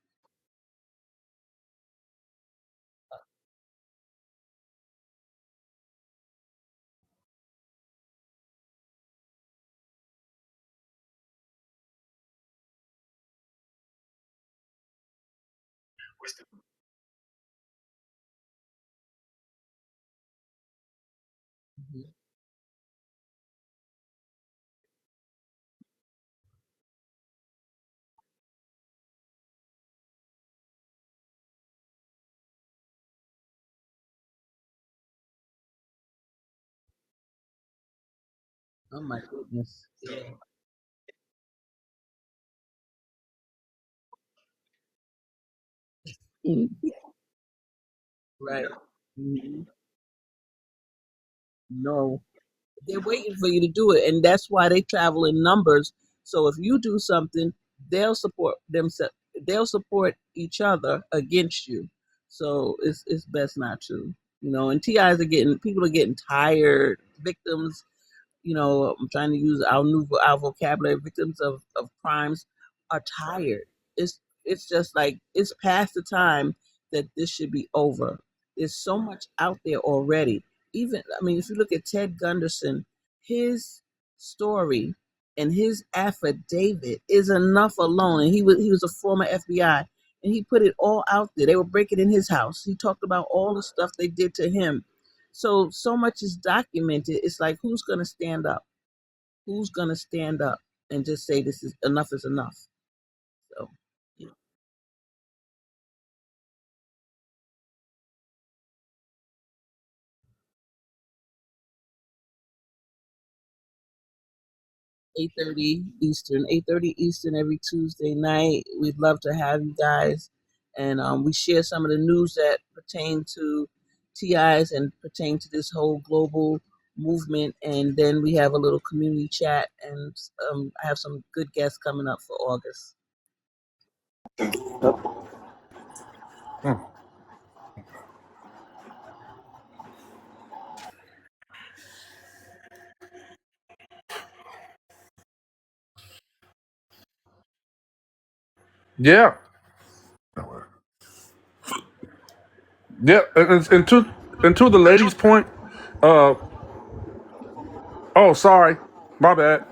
Mhm. Oh my goodness. Yeah. Mhm. Right. Mhm. No. They're waiting for you to do it, and that's why they travel in numbers. So if you do something, they'll support themselves. They'll support each other against you. So it's best not to, And TIs are getting people are getting tired. Victims, I'm trying to use our vocabulary. Victims of crimes are tired. It's just like it's past the time that this should be over. There's so much out there already. Even I mean, if you look at Ted Gunderson, his story and his affidavit is enough alone. And he was a former FBI, and he put it all out there. They were breaking in his house. He talked about all the stuff they did to him. So much is documented. It's like who's gonna stand up? Who's gonna stand up and just say this is enough? So yeah. 8:30 Eastern, 8:30 Eastern every Tuesday night. We'd love to have you guys, and we share some of the news that pertain to TIs and pertain to this whole global movement. And then we have a little community chat, and I have some good guests coming up for August. Yeah, yeah. And to the lady's point, uh, oh, sorry, my bad.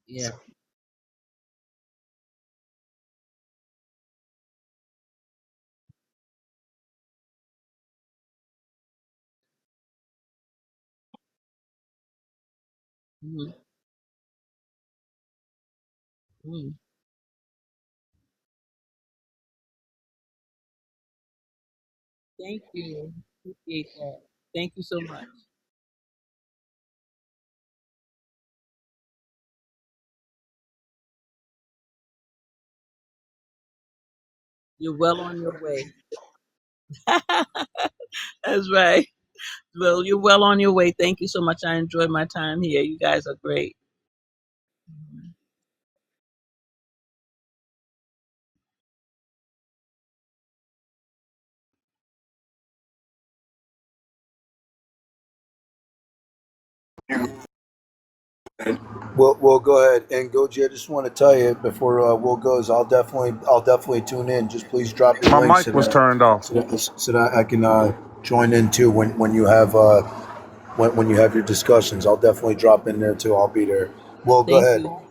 Yeah. Mm-hmm. Mm-hmm. Thank you. Appreciate that. Thank you so much. You're well on your way. That's right. Well, you're well on your way. Thank you so much. I enjoyed my time here. You guys are great. We'll go ahead and Goji. I just want to tell you before Will goes, I'll definitely tune in. Just please drop your My links mic was turned off. so that I can join in too when you have when you have your discussions. I'll definitely drop in there too. I'll be there. Will, go Thank ahead. you.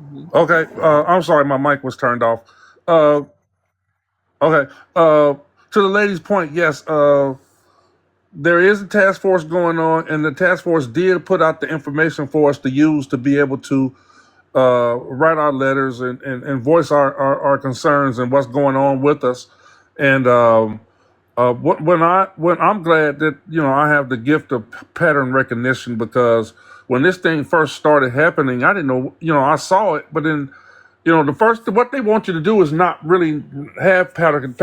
Mhm. Okay, I'm sorry, my mic was turned off. Uh, okay, to the lady's point, yes, there is a task force going on, and the task force did put out the information for us to use to be able to write our letters and voice our concerns and what's going on with us. And when I'm glad that I have the gift of pattern recognition, because when this thing first started happening, I didn't know, I saw it, but then the first what they want you to do is not really have pattern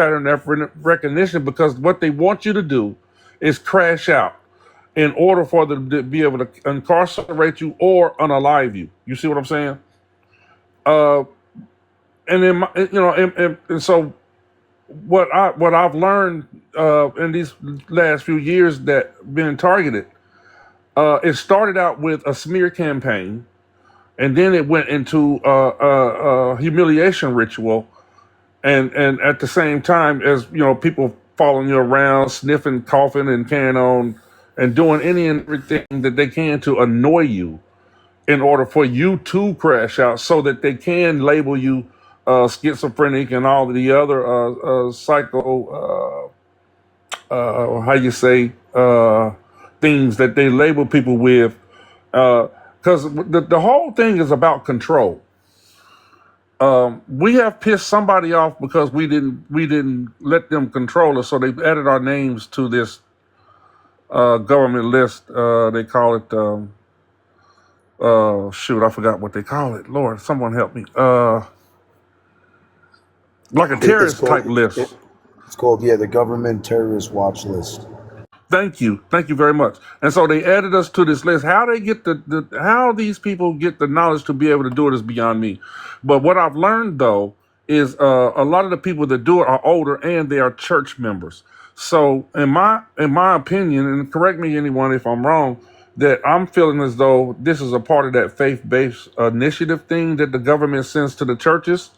recognition, because what they want you to do is crash out in order for them to be able to incarcerate you or unalive you. You see what I'm saying? Uh, and then and so what I've learned in these last few years that being targeted, it started out with a smear campaign, and then it went into a humiliation ritual, and at the same time as people following you around, sniffing, coughing, and carrying on, and doing any and everything that they can to annoy you in order for you to crash out, so that they can label you schizophrenic and all of the other psycho how you say things that they label people with, because the whole thing is about control. We have pissed somebody off because we didn't let them control us, so they added our names to this government list. They call it shoot, I forgot what they call it. Lord, someone help me. Like a It's terrorist type called list. it's called the government terrorist watch list. Thank you very much. And so they added us to this list. How they get how these people get the knowledge to be able to do it is beyond me. But what I've learned though is a lot of the people that do it are older and they are church members. So in my opinion, and correct me anyone if I'm wrong, that I'm feeling as though this is a part of that faith-based initiative thing that the government sends to the churches,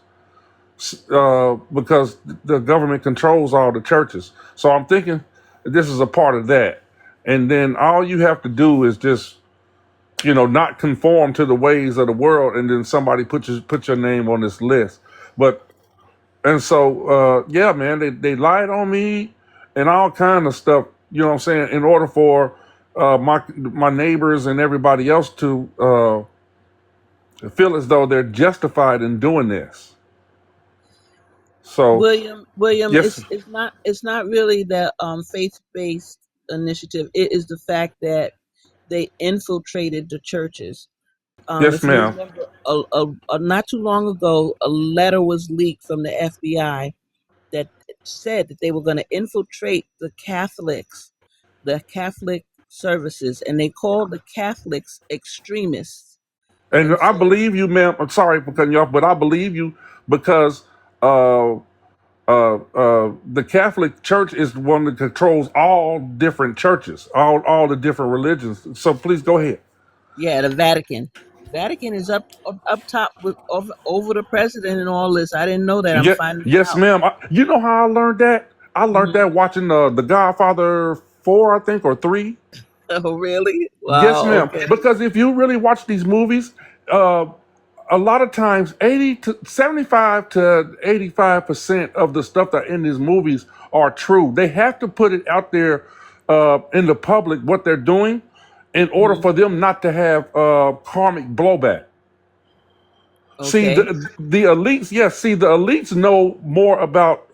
because the government controls all the churches. So I'm thinking this is a part of that. And then all you have to do is just, not conform to the ways of the world, and then somebody put your name on this list. But and so yeah, man, they lied on me and all kind of stuff. You know what I'm saying? In order for my neighbors and everybody else to feel as though they're justified in doing this. So William, yes, it's not really that faith based initiative. It is the fact that they infiltrated the churches. yes, If you ma'am. remember, not too long ago, a letter was leaked from the FBI that said that they were going to infiltrate the Catholic services, and they called the Catholics extremists. And And I so, believe you, ma'am. I'm sorry for cutting you off, but I believe you because the Catholic Church is the one that controls all different churches, all the different religions. So please go ahead. yeah, the Vatican is up top with over the president and all this. I didn't know that. I'm Yeah, finding yes, out. ma'am. You know how I learned that? I learned Hmm. that watching the Godfather 4, I think, or 3. Oh, really? Yes, Wow. ma'am. Okay. Because if you really watch these movies, uh, a lot of times 75 to 85% of the stuff that in these movies are true. They have to put it out there in the public what they're doing in order Hmm. for them not to have karmic blowback. See Okay. the elites, yes. See the elites know more about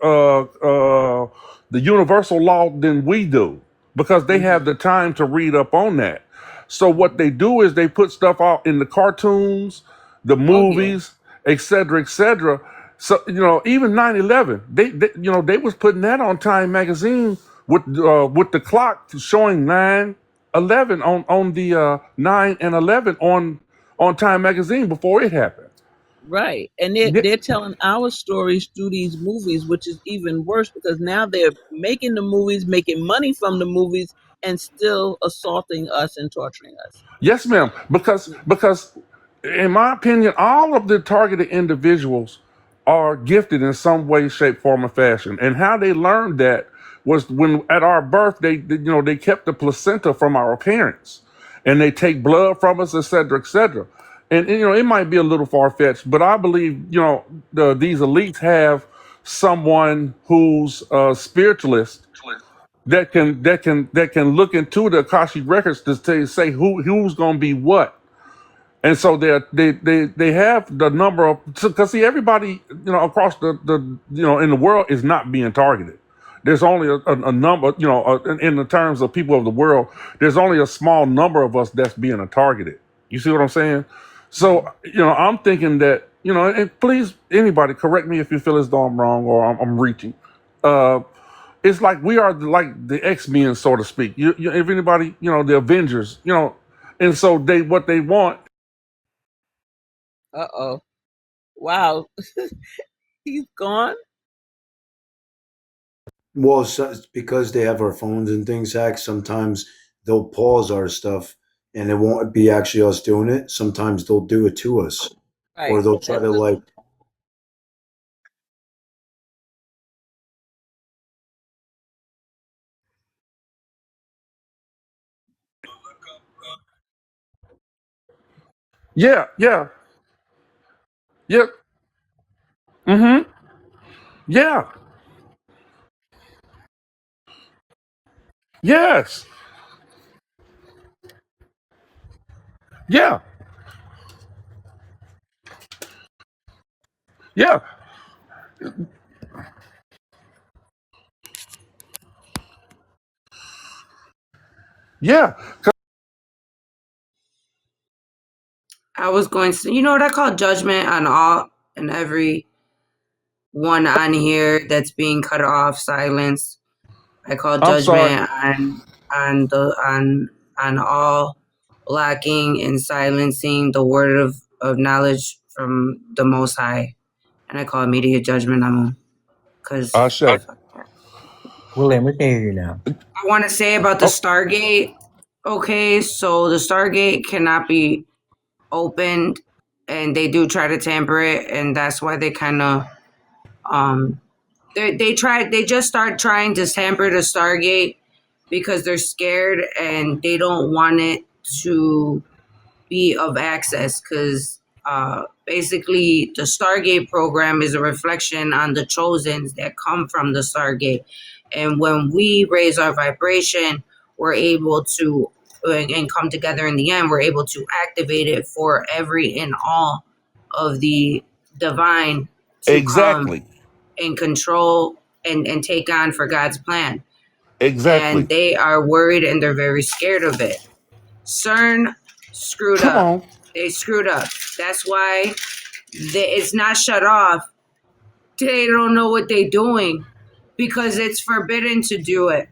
the universal law than we do because they Hmm. have the time to read up on that. So what they do is they put stuff out in the cartoons, the Oh yeah. movies, et cetera, et cetera. So even 9/11, they was putting that on Time magazine with the clock showing 9/11 on the 9 and 11 on Time magazine before it happened. Right. And Yeah. they're telling our stories through these movies, which is even worse because now they're making the movies, making money from the movies, and still assaulting us and torturing us. Yes, ma'am. Because in my opinion, all of the targeted individuals are gifted in some way, shape, form, or fashion. And how they learned that was when at our birth they kept the placenta from our parents, and they take blood from us, et cetera, et cetera. And it might be a little far fetched, but I believe these elites have someone who's a spiritualist that can look into the Akashic records to say who's going to be what. And so they have the number of, because see, everybody across the in the world is not being targeted. There's only a number, in the terms of people of the world, there's only a small number of us that's being targeted. You see what I'm saying? So I'm thinking that and please, anybody correct me if you feel as though I'm wrong or I'm reaching. Uh, it's like we are like the X-Men, so to speak. If anybody, the Avengers, and so what they want. Uh oh. Wow. He's gone. Well, so, it's because they have our phones and things hacked. Sometimes they'll pause our stuff, and it won't be actually us doing it. Sometimes they'll do it to us, or Right. they'll try That's to the like. Yeah, yeah, yeah. Mm-hmm. Yeah. Yes. Yeah. Yeah. Yeah. I was going to, you know what I call judgment on all and every one on here that's being cut off, silenced. I call I'm sorry. judgment on the on all blocking and silencing the word of knowledge from the Most High, and I call immediate judgment on them because Ashe. William, we can hear you now. I want to say about the Oh, Stargate. Okay, so the Stargate cannot be opened, and they do try to tamper it, and that's why they kind of um they just start trying to tamper the Stargate because they're scared and they don't want it to be of access because basically the Stargate program is a reflection on the chosens that come from the Stargate. And when we raise our vibration, we're able to, and come together in the end, we're able to activate it for every and all of the divine to come exactly. and control and take on for God's plan. And Exactly. they are worried and they're very scared of it. CERN screwed Come up. on. They screwed up. That's why it's not shut off. They don't know what they're doing because it's forbidden to do it.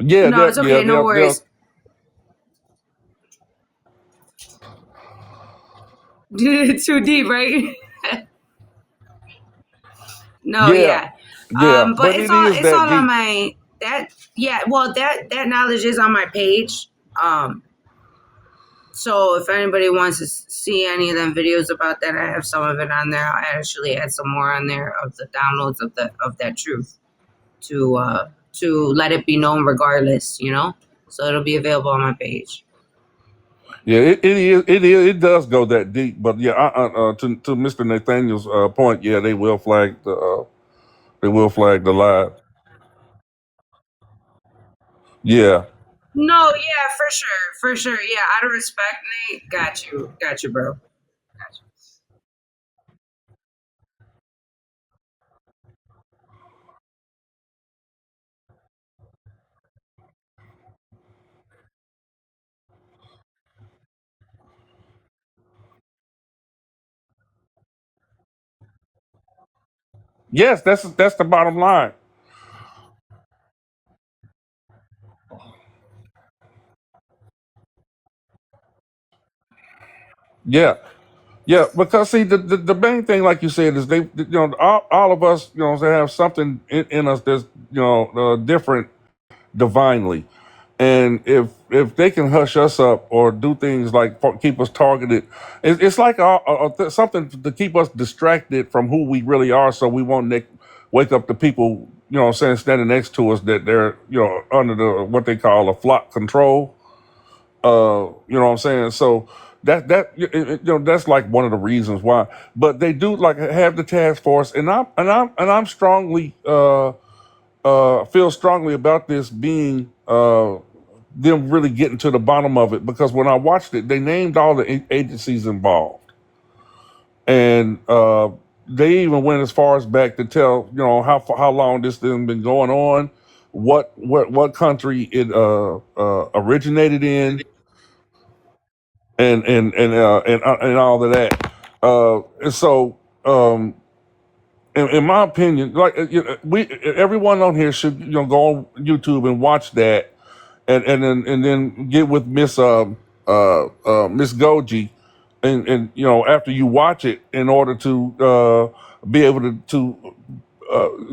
Yeah, No, it's okay. No they'll worries. Too deep, right? No, yeah. yeah. Yeah. But But it is it's that all on deep. my that yeah. Well, that knowledge is on my page. So if anybody wants to see any of them videos about that, I have some of it on there. I actually add some more on there of the downloads of that truth to let it be known regardless, So it'll be available on my page. Yeah, it does go that deep. But yeah, to Mr. Nathaniel's point, yeah, they will flag the lie. Yeah, No, yeah, for sure. Yeah, out of respect, Nate. Got you, bro. yes, that's the bottom line. Yeah, yeah, because see, the main thing, like you said, is all of us, they have something in us that's different divinely, and if they can hush us up or do things like keep us targeted, it's like something to keep us distracted from who we really are, so we won't wake up the people, standing next to us, that they're under the what they call a flock control. You know what I'm saying? So that's like one of the reasons why. But they do like have the task force, and I'm strongly feel strongly about this being them really getting to the bottom of it, because when I watched it, they named all the agencies involved, and they even went as far as back to tell how long this thing been going on, what country it originated in, and all of that. And so, in my opinion, like we everyone on here should go on YouTube and watch that, and then get with Miss Goji, and after you watch it, in order to be able to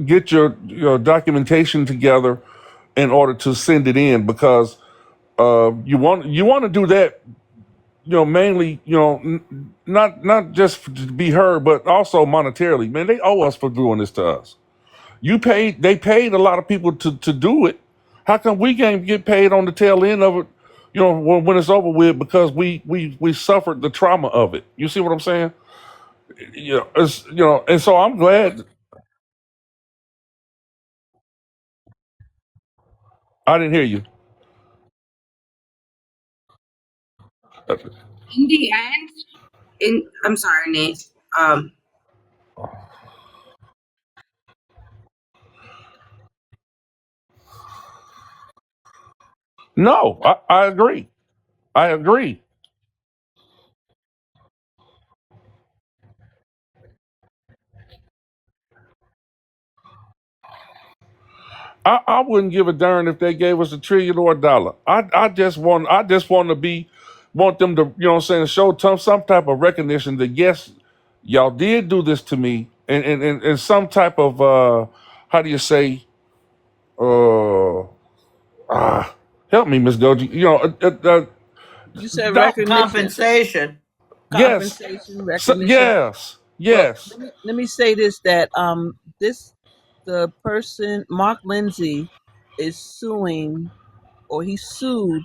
get your documentation together in order to send it in, because you want to do that, mainly, not just to be heard, but also monetarily. Man, they owe us for doing this to us. They paid a lot of people to do it. How come we can't get paid on the tail end of it? When it's over with, because we suffered the trauma of it. You see what I'm saying? And so I'm glad. I didn't hear you. In the end, I'm sorry, Nate. Um, No, I agree. I agree. I wouldn't give a darn if they gave us $1 trillion or $1. I just want want them to, show some type of recognition that, yes, y'all did do this to me, and some type of how do you say, uh help me, Miss Goji. You said Don't. recognition, Compensation. Yes. compensation, recognition. Yes. Well, Yes. let me say this, that the person, Mark Lindsay, is suing, or he sued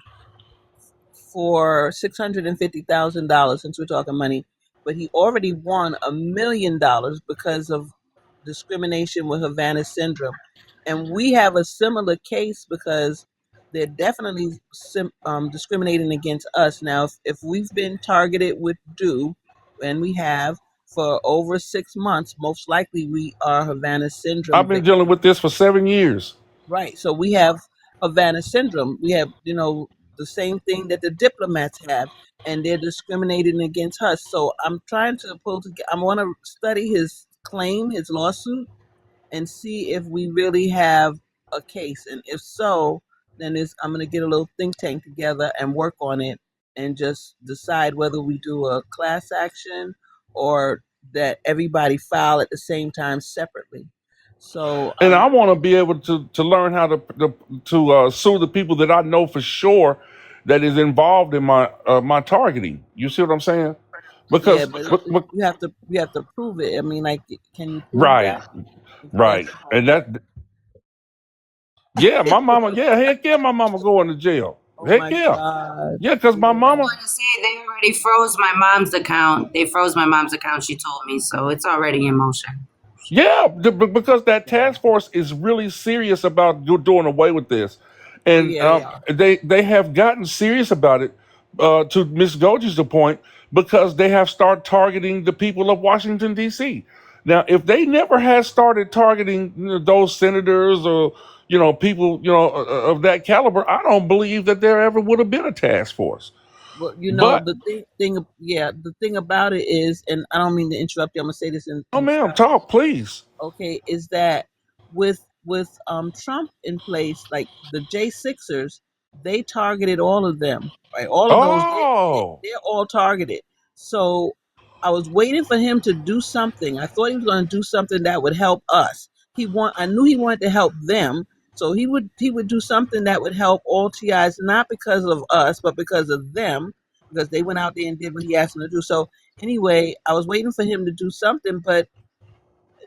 for $650,000, since we're talking money, but he already won $1 million because of discrimination with Havana syndrome, and we have a similar case because they're definitely discriminating against us. Now, if we've been targeted with due, and we have for over 6 months, most likely we are Havana syndrome I've been victims. dealing with this for 7 years. Right. So we have Havana syndrome. We have, the same thing that the diplomats have, and they're discriminating against us. So I'm trying to pull together. I want to study his claim, his lawsuit, and see if we really have a case. And if so, then I'm going to get a little think tank together and work on it, and just decide whether we do a class action, or that everybody file at the same time separately. So, And I want to be able to learn how to sue the people that I know for sure that is involved in my targeting. You see what I'm saying? yeah, Because but you have to prove it. I mean, like, can you prove right, that? Okay, right, and that, yeah, my mama, yeah, heck yeah, my mama going to jail. Oh Heck my yeah. God. Yeah, because my I'm mama, going to say they already froze my mom's account. They froze my mom's account, she told me, so it's already in motion. yeah, because that task force is really serious about doing away with this, Oh and yeah, they are. they have gotten serious about it. To Miss Goji's point, because they have started targeting the people of Washington D.C. Now, if they never had started targeting those senators or people of that caliber, I don't believe that there ever would have been a task force. Well, But yeah, the thing about it is, and I don't mean to interrupt you. I'm gonna say this oh, and ma'am, stop. talk please. Okay, is that with Trump in place, like the J6ers, they targeted all of them, right? All of those, Oh, they're all targeted. So I was waiting for him to do something. I thought he was going to do something that would help us. I knew he wanted to help them, so he would do something that would help all TIs, not because of us, but because of them, because they went out there and did what he asked them to do. So anyway, I was waiting for him to do something, but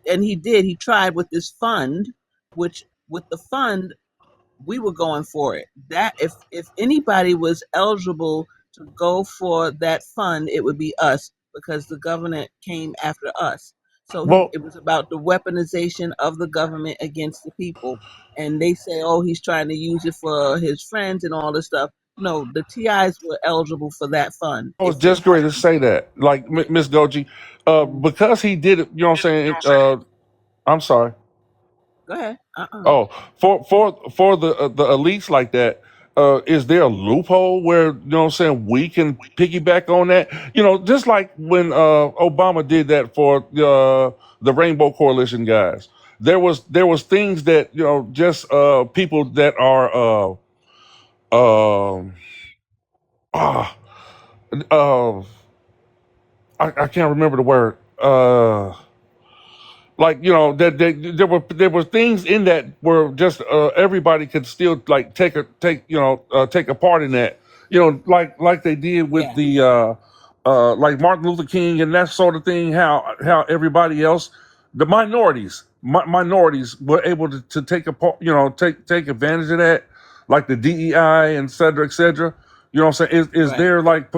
and he did. He tried with this fund, which with the fund we were going for it. That if anybody was eligible to go for that fund, it would be us because the government came after us. So well, it was about the weaponization of the government against the people. And they say, oh, he's trying to use it for his friends and all this stuff. No, the TIs were eligible for that fund I was if they just going had to say that, like Miss Goji, to. because he did it. You know what I'm saying? I'm sorry. Go ahead. Oh, for the elites like that, is there a loophole where what I'm saying we can piggyback on that? Just like when Obama did that for the Rainbow Coalition guys. There was things that just people that are um ah uh, I can't remember the word. Like that there were things in that where just everybody could still like take a part in that, like they did with Yeah. the like Martin Luther King and that sort of thing, how everybody else, the minorities were able to take a part, take advantage of that, like the DEI and et cetera. You know what I'm saying? Is Right. there like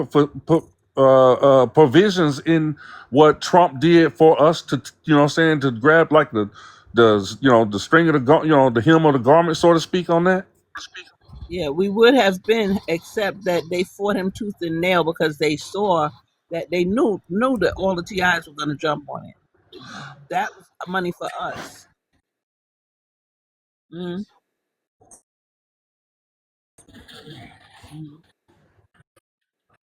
provisions in what Trump did for us to, what I'm saying, to grab like the string of the the hem of the garment, so to speak, on that? Yeah, we would have been, except that they fought him tooth and nail because they saw that they knew that all the TIs were going to jump on it. That was money for us. Mm-hmm. Mm-hmm.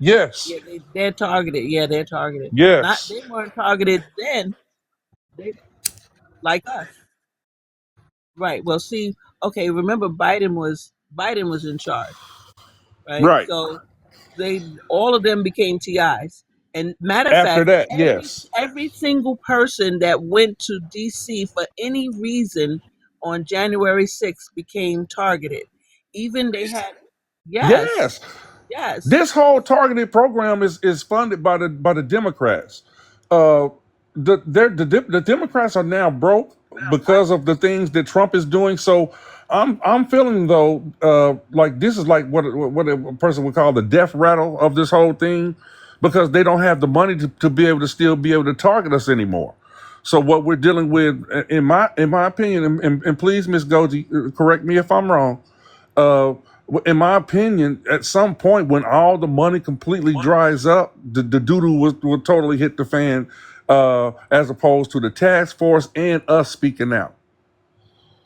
Yes, Yeah, they're targeted. Yeah, they're targeted. Not yes. they weren't targeted then. They like us, right? Well, see, okay. Remember, Biden was in charge, right? Right. So they all of them became TIs. And matter of After fact, that, every yes. every single person that went to DC for any reason on January 6th became targeted. Even they had yes, Yes. yes, This whole targeted program is funded by the Democrats. Uh, the Democrats are now broke because of the things that Trump is doing. So I'm feeling though like this is like what a person would call the death rattle of this whole thing, because they don't have the money to be able to still be able to target us anymore. So what we're dealing with, in my opinion, and please, Miss Goji, correct me if I'm wrong, uh, in my opinion, at some point when all the money completely dries up, the doo-doo will totally hit the fan, as opposed to the task force and us speaking out.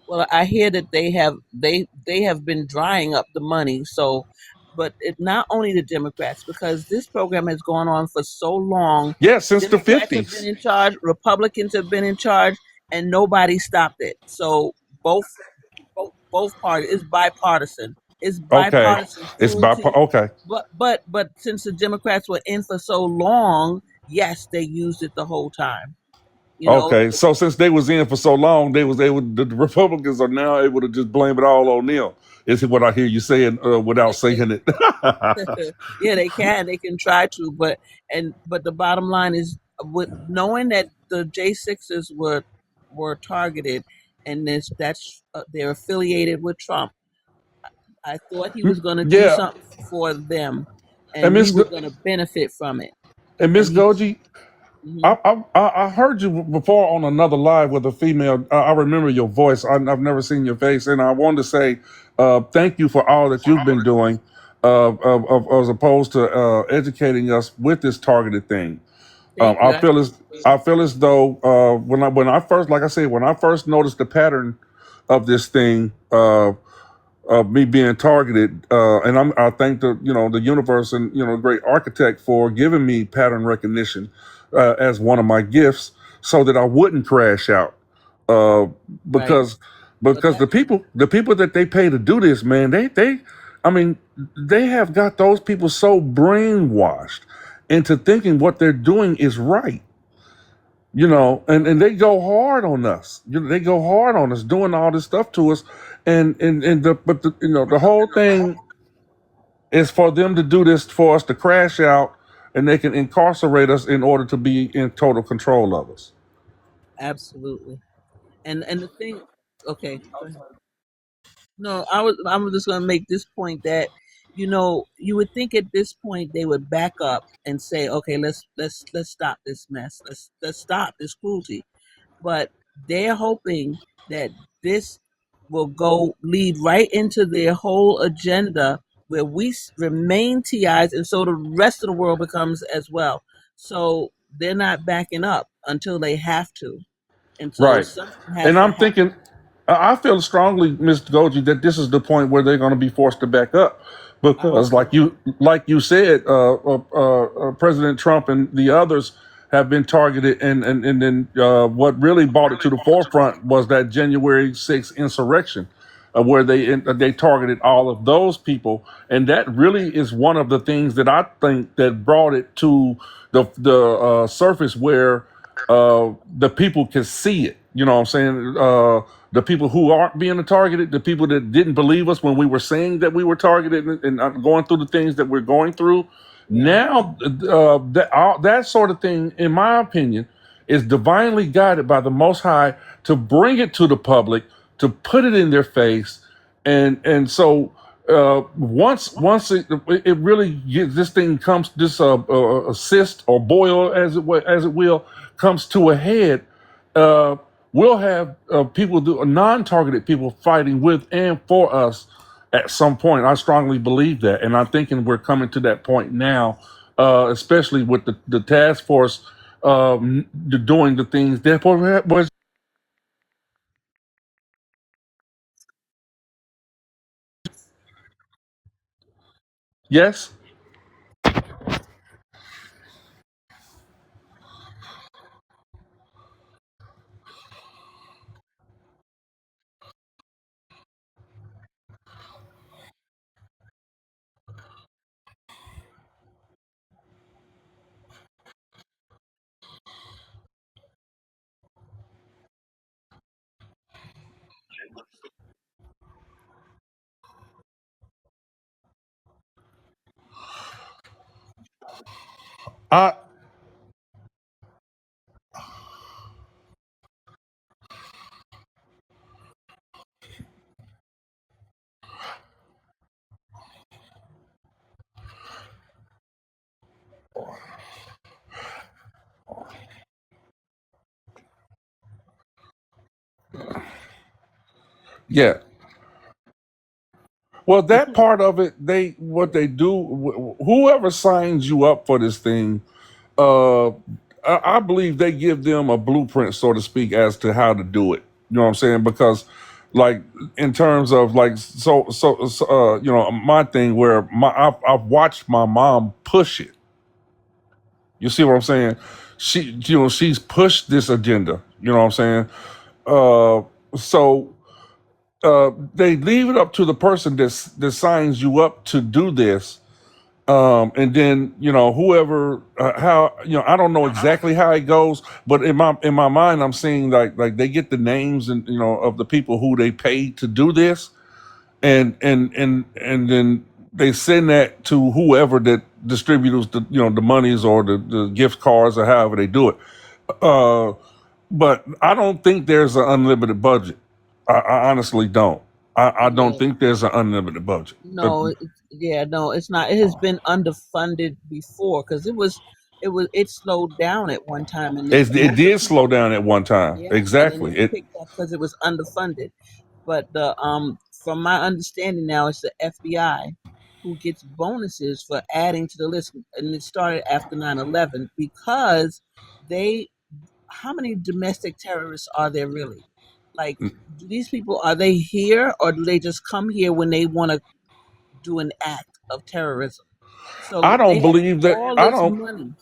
well, I hear that they have been drying up the money. So, but it not only the Democrats, because this program has gone on for so long. Yeah, since the Democrats have been 50s. in charge, Republicans have been in charge, and nobody stopped it. So both parties, it's bipartisan. It's Okay. bipartisan It's through to. okay. But since the Democrats were in for so long, yes, they used it the whole time. You know, Okay. So since they was in for so long, they was able, the Republicans are now able to just blame it all on them. Is what I hear you saying without saying it. yeah, they can try to, but the bottom line is, with knowing that the J6s were targeted, and they're affiliated with Trump. I thought he was going to do Yeah, something for them, and and we were going to benefit from it. And Miss he, Goji, mhm. I heard you before on another live with a female. I remember your voice. I've never seen your face, and I wanted to say thank you for all that you've been doing, as opposed to educating us with this targeted thing. Thank you. I feel as though when I first, like I said, when I first noticed the pattern of this thing. Of me being targeted, and I thank the universe and the great architect for giving me pattern recognition as one of my gifts, so that I wouldn't crash out. Uh, Right. because But that, the people that they pay to do this, man, I mean, they have got those people so brainwashed into thinking what they're doing is right. And they go hard on us. They go hard on us, doing all this stuff to us, and the whole thing is for them to do this for us to crash out, and they can incarcerate us in order to be in total control of us. absolutely. And the thing, okay, go ahead. No, I'm just going to make this point that you would think at this point they would back up and say, okay, let's stop this mess. Let's stop this cruelty. But they're hoping that this will go lead right into their whole agenda where we remain TIs, and so the rest of the world becomes as well. So they're not backing up until they have to, and so Right. something has And to I'm happen. thinking, I feel strongly, Mr. Goji, that this is the point where they're going to be forced to back up, I hope because, so. like you said, President Trump and the others have been targeted, and then what really brought it to the forefront was that January 6th insurrection, where they targeted all of those people, and that really is one of the things that I think that brought it to the surface where the people can see it. You know what I'm saying? The people who aren't being targeted, the people that didn't believe us when we were saying that we were targeted and going through the things that we're going through. Yeah, Now, that sort of thing, in my opinion, is divinely guided by the Most High to bring it to the public, to put it in their face, and so once it really gets, this thing comes, this cyst or boil, as it will, comes to a head, uh, we'll have people non-targeted people fighting with and for us at some point. I strongly believe that, and I'm thinking we're coming to that point now, especially with the task force doing the things that was. Yes. I Yeah. Well, that part of it, what they do, whoever signs you up for this thing, uh, I believe they give them a blueprint, so to speak, as to how to do it. You know what I'm saying? Because, like, in terms of like, my thing where I've watched my mom push it. You see what I'm saying? She's pushed this agenda. You know what I'm saying? So they leave it up to the person that signs you up to do this, and then whoever how I don't know exactly how it goes, but in my mind I'm seeing like they get the names and of the people who they paid to do this, and then they send that to whoever that distributes the monies or the gift cards or however they do it. uh but I don't think there's an unlimited budget. I honestly don't. I don't Yeah. think there's an unlimited budget. No, yeah, no, it's not. It has been underfunded before because it slowed down at one time, and then It after did slow people, down at one time. yeah, and then it Exactly. It picked up because it was underfunded. But the from my understanding now, it's the FBI who gets bonuses for adding to the list, and it started after 9/11 because they how many domestic terrorists are there really? Like, do these people are they here or do they just come here when they want to do an act of terrorism? I So they don't have believe that. all I this don't. money,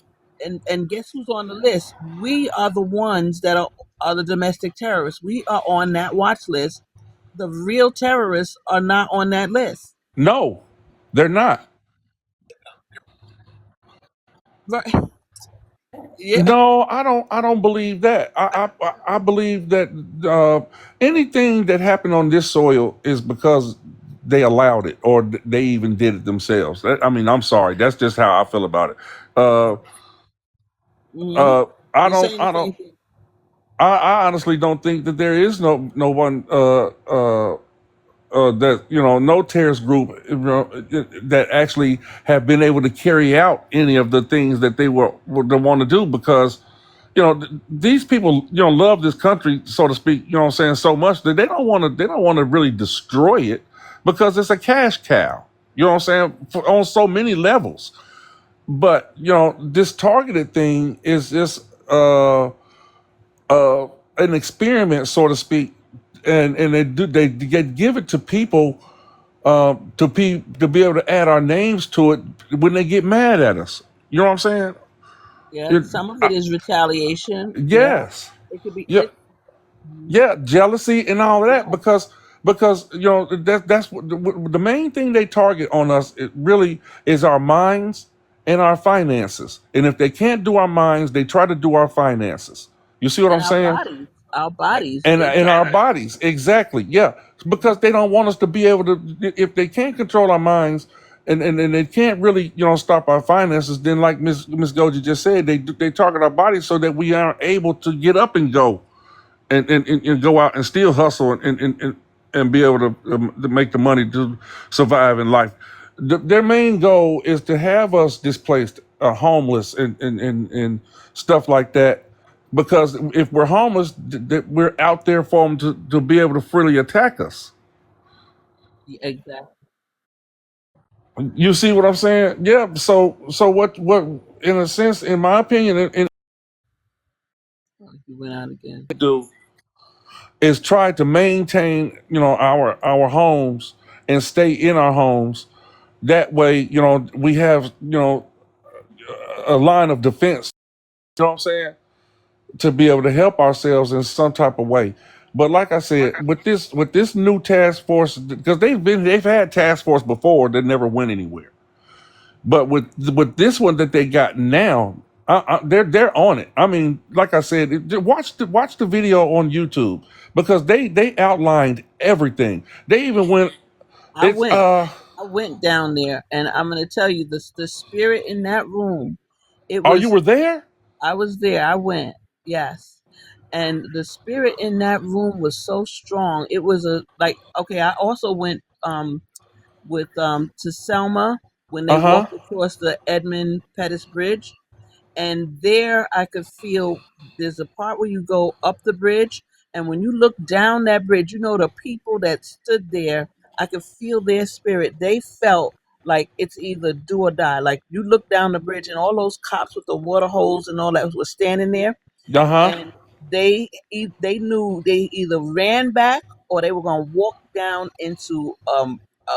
and guess who's on the list? We are the ones that are the domestic terrorists. We are on that watch list. The real terrorists are not on that list. No, they're not. Right? Yeah. No, I don't. I don't believe that. I believe that anything that happened on this soil is because they allowed it, or they even did it themselves. I mean, I'm sorry. That's just how I feel about it. Uh, Hmm. I We're don't. saying the I don't. same thing. I honestly don't think that there is no one that no terrorist group that actually have been able to carry out any of the things that they want to do, because these people love this country, so to speak, what I'm saying, so much that they don't want to really destroy it, because it's a cash cow, what I'm saying, on so many levels. But this targeted thing is just an experiment, so to speak, and they give it to people to be able to add our names to it when they get mad at us. You know what I'm saying? Yeah, It, some of I, it is retaliation. Yeah, yes, it could be yeah, it. Mhm. yeah, jealousy and all of that, Yeah, because that's what the main thing they target on us. It really is our minds and our finances. And if they can't do our minds, they try to do our finances. You see what I'm and saying? our bodies. And They in try our to. bodies, exactly, yeah, because they don't want us to be able to. If they can't control our minds, and they can't really stop our finances, then like Miss Goji just said, they target our bodies so that we aren't able to get up and go and go out and still hustle and be able to make the money to survive in life. Their main goal is to have us displaced, homeless, and stuff like that. Because if we're homeless, we're out there for them to be able to freely attack us. Yeah, exactly. You see what I'm saying? Yeah. So what in a sense, in my opinion, You went out again. do is try to maintain our homes and stay in our homes. That way, we have a line of defense. You know what I'm saying? To be able to help ourselves in some type of way. But like I said, with this new task force, because they've had task force before that never went anywhere. But with this one that they got now, they're on it. I mean, like I said, watch the video on YouTube, because they outlined everything. They even went. I It's went. I went down there, and I'm going to tell you this: the spirit in that room. It Oh, you was. were there? I was there. I went. Yes, and the spirit in that room was so strong. It was a like. Okay, I also went with to Selma when they Uh huh. walked across the Edmund Pettus Bridge, and there I could feel there's a part where you go up the bridge, and when you look down that bridge, the people that stood there, I could feel their spirit. They felt like it's either do or die. Like you look down the bridge, and all those cops with the water hose and all that were standing there, Uh huh. and they knew they either ran back or they were going to walk down into a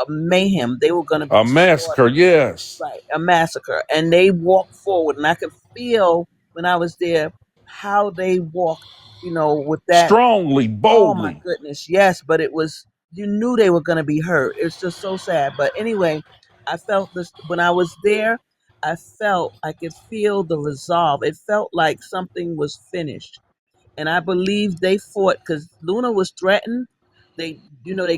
mayhem. They were going to A be massacre. slaughtered. Yes. Right, a massacre. And they walked forward, and I could feel when I was there how they walked, with that. Strongly, Oh my boldly. goodness, yes, but it was, you knew they were going to be hurt. It's just so sad. But anyway, I felt this when I was there. I could feel the resolve. It felt like something was finished, and I believe they fought because Luna was threatened. They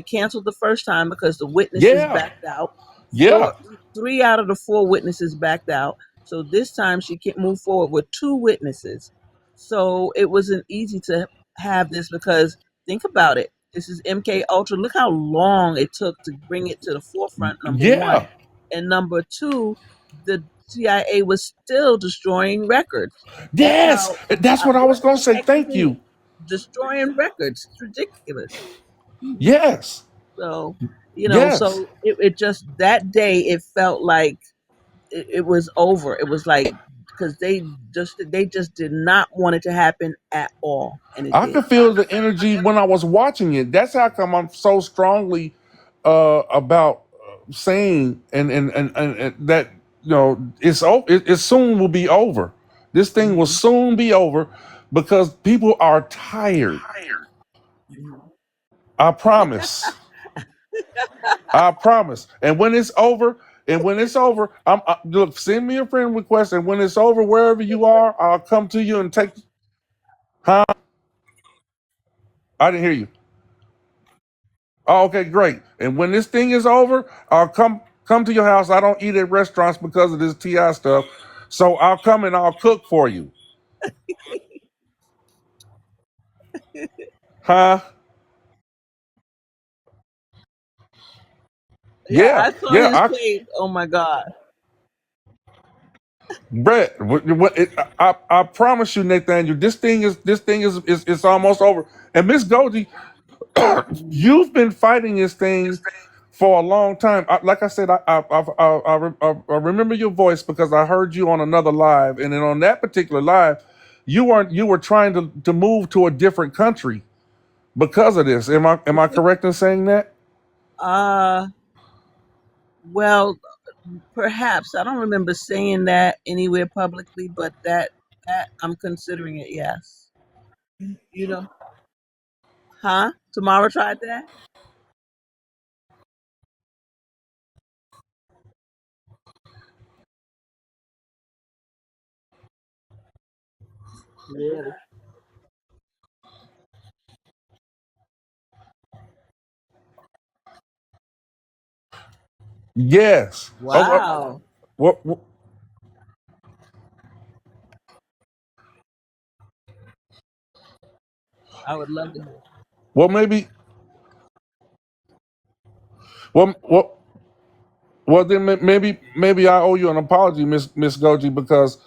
canceled the first time because the witnesses Yeah. backed out. Yeah. 3 out of the 4 witnesses backed out. So this time she can't move forward with 2 witnesses. So it wasn't easy to have this because think about it. This is MK Ultra. Look how long it took to bring it to the forefront. Number one, Yeah. and number two, the CIA was still destroying records. That's Yes. how. That's what I What was gonna the say. heck you Thank mean? you. Destroying records? It's ridiculous. Yes. So Yes. so it just that day it felt like it was over. It was like because they just did not want it to happen at all, and it I did. could feel the energy when I was watching it. That's how come I'm so strongly about saying and that it soon will be over. This thing will Hmm. soon be over because people are tired. Hmm. I promise. I promise. And when it's over, look. Send me a friend request, and when it's over, wherever you are, I'll come to you and take. Huh? I didn't hear you. Oh, okay, great. And when this thing is over, I'll come to your house. I don't eat at restaurants because of this TI stuff. So I'll come and I'll cook for you. Huh? Yeah, Yeah, I saw yeah. his page. Oh my God. Brett, I promise you, Nathaniel, this thing is it's almost over. And Miss Goldie, Mhm. you've been fighting this thing for a long time. Like I said, I remember your voice because I heard you on another live, and then on that particular live, you were trying to move to a different country because of this. Am I correct in saying that? Uh, well, perhaps I don't remember saying that anywhere publicly, but that I'm considering it. Yes. You know, huh? Tomorrow tried that. Really? Yes. Oh, Wow. what? I would love to hear. Well, maybe. Well, well, then maybe I owe you an apology, Miss Goji, because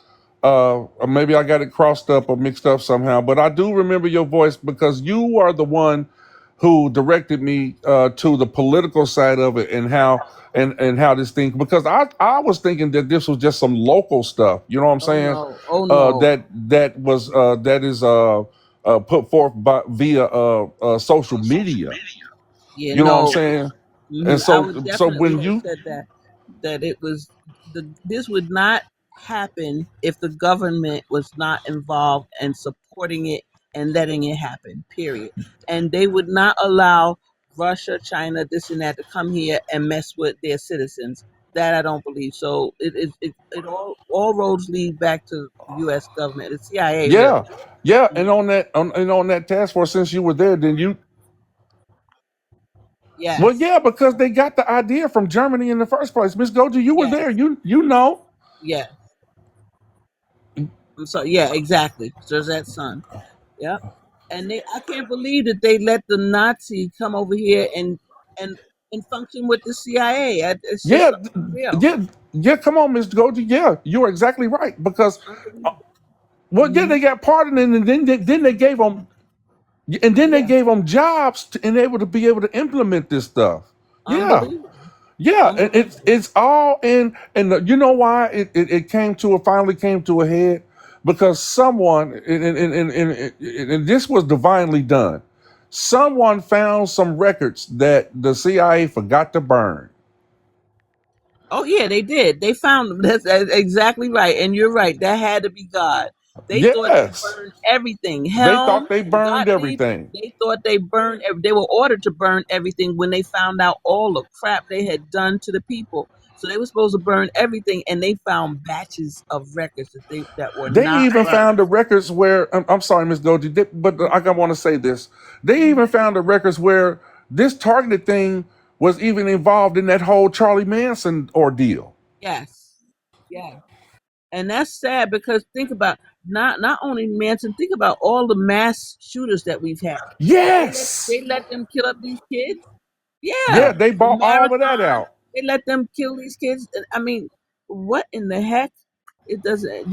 maybe I got it crossed up or mixed up somehow. But I do remember your voice because you are the one who directed me to the political side of it and how this thing, because I was thinking that this was just some local stuff. You know what I'm Oh saying? no. Oh no. That is put forth via social media. Yeah. You know what I'm No. saying? And I so would so definitely when have you said that it was this would not happen if the government was not involved and supporting it and letting it happen. Period. And they would not allow Russia, China, this and that to come here and mess with their citizens. That I don't believe. So it all roads lead back to the U.S. government, the CIA, Yeah, really. yeah, and Mhm. on that task force, since you were there, then you well, Yes. yeah, because they got the idea from Germany in the first place. Miss Goji, you were Yes. there. You know. Yes. I'm sorry. Yeah. Exactly. Josette's son. Yep. And I can't believe that they let the Nazi come over here and and function with the CIA. It's just Yeah, unreal. yeah, yeah. Come on, Miss Goji. Yeah, you are exactly right. Because Unbelievable. well, yeah, Hmm. they got pardoned, and then they gave them Yeah. jobs and able to be able to implement this stuff. Yeah. Unbelievable. Yeah, and it's Unbelievable. it's all in, and you know why it finally came to a head because someone and this was divinely done. Someone found some records that the CIA forgot to burn. Oh yeah, they did. They found them. That's exactly right. And you're right. That had to be God. They thought they Yes, burned everything. they Helm thought they and burned Gottlieb, everything. they thought they burned. They were ordered to burn everything when they found out all the crap they had done to the people. So they were supposed to burn everything, and they found batches of records that were They not even burned. found the records where I'm sorry, Miss Goji, but I want to say this. They even found the records where this targeted thing was even involved in that whole Charlie Manson ordeal. Yes, yeah. And that's sad because think about not only Manson. Think about all the mass shooters that we've had. Yes. They let them kill up these kids. Yeah, Yeah, they the bought all of that marathon. out. They let them kill these kids. I mean, what in the heck? It doesn't.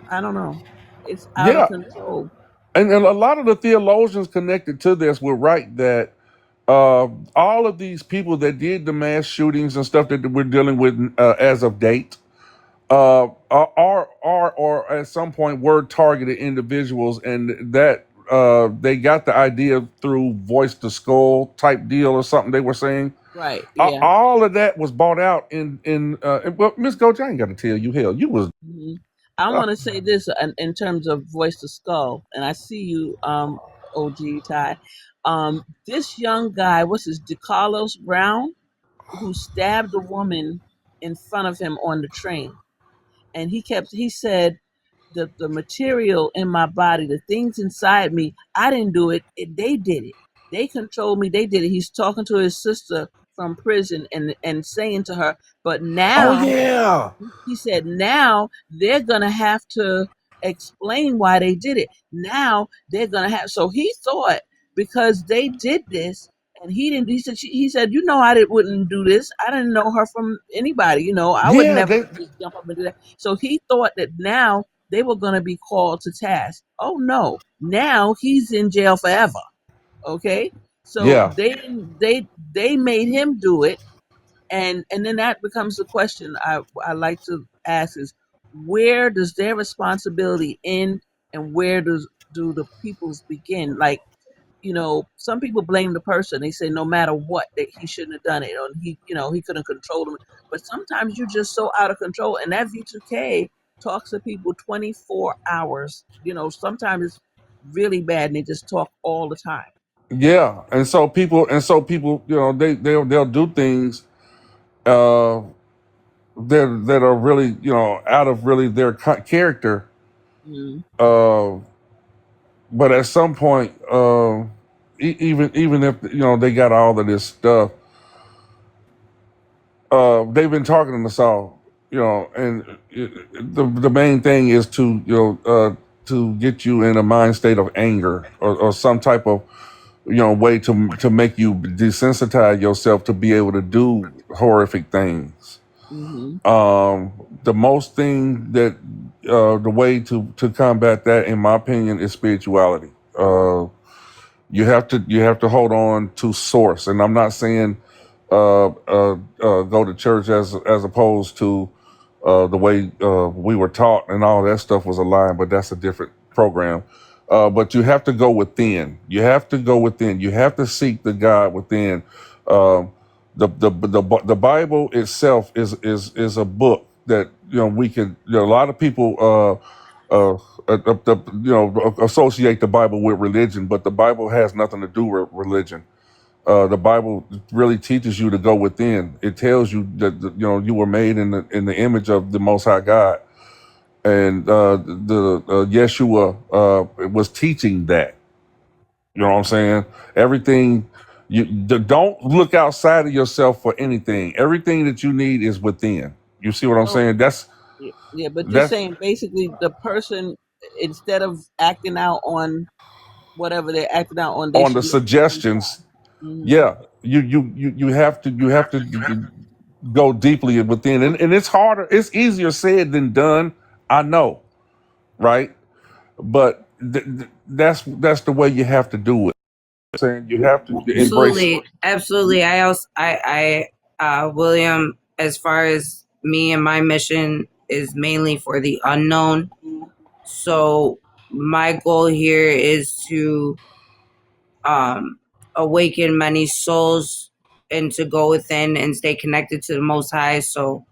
I don't know. It's out of Yeah. control. And a lot of the theologians connected to this were right that all of these people that did the mass shootings and stuff that we're dealing with as of date are or at some point were targeted individuals, and that they got the idea through voice to skull type deal or something they were saying. Right. Yeah. All of that was bought out well, Miss Goach, I ain't got to tell you, hell, you was hmm I want to say this in terms of voice to skull, and I see you, OG Ty. This young guy, what's his, DeCarlos Brown, who stabbed a woman in front of him on the train, and he said the material in my body, the things inside me, I didn't do it, they did it. They controlled me, they did it. He's talking to his sister from prison and saying to her, but oh now yeah, he said now they're gonna have to explain why they did it. Now they're gonna have, so he thought because they did this and he didn't, he said, wouldn't do this. I didn't know her from anybody, I would yeah, never they just jump up and do that. So he thought that now they were gonna be called to task. Oh no, now he's in jail forever. Okay. So yeah. they made him do it, and then that becomes the question I like to ask is, where does their responsibility end and where do the people's begin? Like, some people blame the person. They say no matter what that he shouldn't have done it, or he couldn't control them. But sometimes you're just so out of control, and that V2K talks to people 24 hours. Sometimes it's really bad, and they just talk all the time. Yeah, and so people, they'll do things uh that are really, out of really their character. Mm, Uh, but at some point, even if they got all of this stuff, they've been targeting us all, and the main thing is to get you in a mind state of anger or some type of way to make you desensitize yourself to be able to do horrific things. mm-hmm. The most thing that the way to combat that, in my opinion, is spirituality. You have to hold on to source, and I'm not saying go to church as opposed to the way we were taught, and all that stuff was a lie, but that's a different program. But you have to go within. You have to go within. You have to seek the God within. Um, the Bible itself is a book that we can. A lot of people associate the Bible with religion, but the Bible has nothing to do with religion. The Bible really teaches you to go within. It tells you that you were made in the image of the Most High God, and the Yeshua was teaching that. You know what I'm saying? Everything don't look outside of yourself for anything. Everything that you need is within. You see what I'm So saying? That's yeah, but you're that's saying basically the person, instead of acting out on whatever they're acting out on, they on the should look to the suggestions. inside. Hmm Yeah, you have to go deeply within, and it's harder. It's easier said than done. I know, right? But that's the way you have to do it. Saying you have to embrace. Absolutely, absolutely. William, as far as me and my mission is mainly for the unknown. So my goal here is to um, awaken many souls and to go within and stay connected to the Most High. So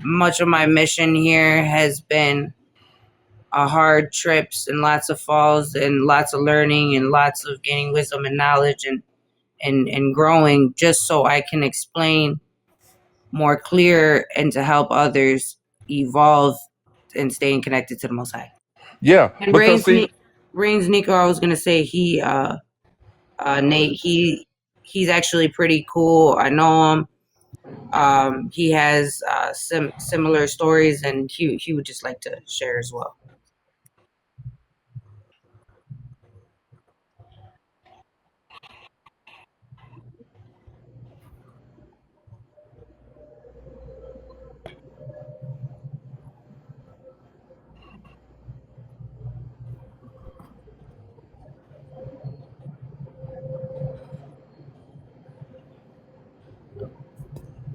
much of my mission here has been hard trips and lots of falls and lots of learning and lots of gaining wisdom and knowledge and growing, just so I can explain more clear and to help others evolve and staying connected to the Most High. Yeah, And because see, Reigns Nico, I was gonna say Nate, he's actually pretty cool. I know him. He has similar stories, and he would just like to share as well.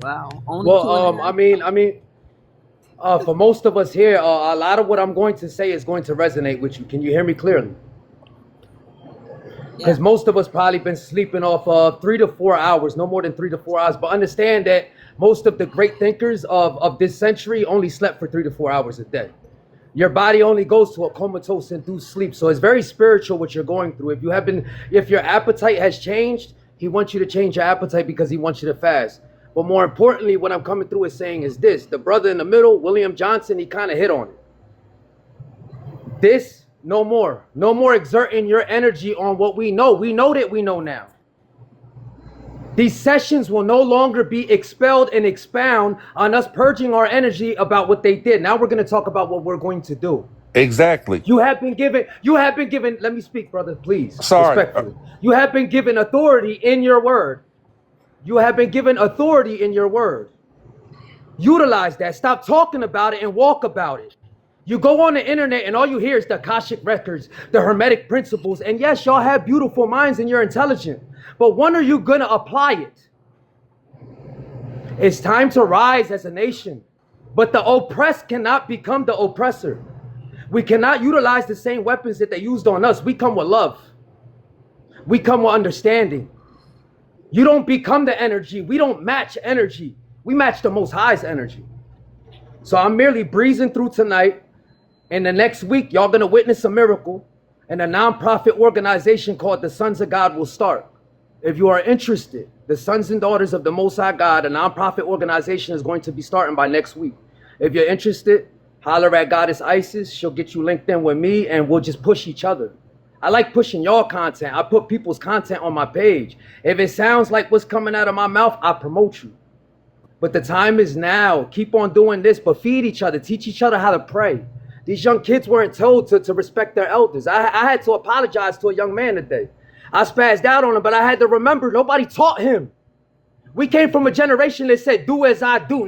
Wow. Only Well, two and a half? for most of us here, a lot of what I'm going to say is going to resonate with you. Can you hear me clearly? Yeah. Because most of us probably been sleeping off 3 to 4 hours, no more than 3 to 4 hours. But understand that most of the great thinkers of this century only slept for 3 to 4 hours a day. Your body only goes to a comatose induced sleep. So it's very spiritual what you're going through. If your appetite has changed, he wants you to change your appetite because he wants you to fast. But more importantly, what I'm coming through is saying is this: the brother in the middle, William Johnson, he kind of hit on it. This, no more. No more exerting your energy on what we know. We know that we know now. These sessions will no longer be expelled and expound on us purging our energy about what they did. Now we're going to talk about what we're going to do. Exactly. You have been given, let me speak, brother, please, Sorry. respectfully. You have been given authority in your word. You have been given authority in your word. Utilize that. Stop talking about it and walk about it. You go on the internet and all you hear is the Akashic records, the Hermetic principles. And yes, y'all have beautiful minds and you're intelligent. But when are you going to apply it? It's time to rise as a nation. But the oppressed cannot become the oppressor. We cannot utilize the same weapons that they used on us. We come with love. We come with understanding. You don't become the energy. We don't match energy. We match the Most High's energy. So I'm merely breezing through tonight. And the next week, y'all going to witness a miracle. And a nonprofit organization called the Sons of God will start. If you are interested, the Sons and Daughters of the Most High God, a nonprofit organization, is going to be starting by next week. If you're interested, holler at Goddess Isis. She'll get you linked in with me and we'll just push each other. I like pushing y'all content. I put people's content on my page. If it sounds like what's coming out of my mouth, I promote you. But the time is now. Keep on doing this, but feed each other. Teach each other how to pray. These young kids weren't told to respect their elders. I had to apologize to a young man today. I spazzed out on him, but I had to remember nobody taught him. We came from a generation that said, do as I do,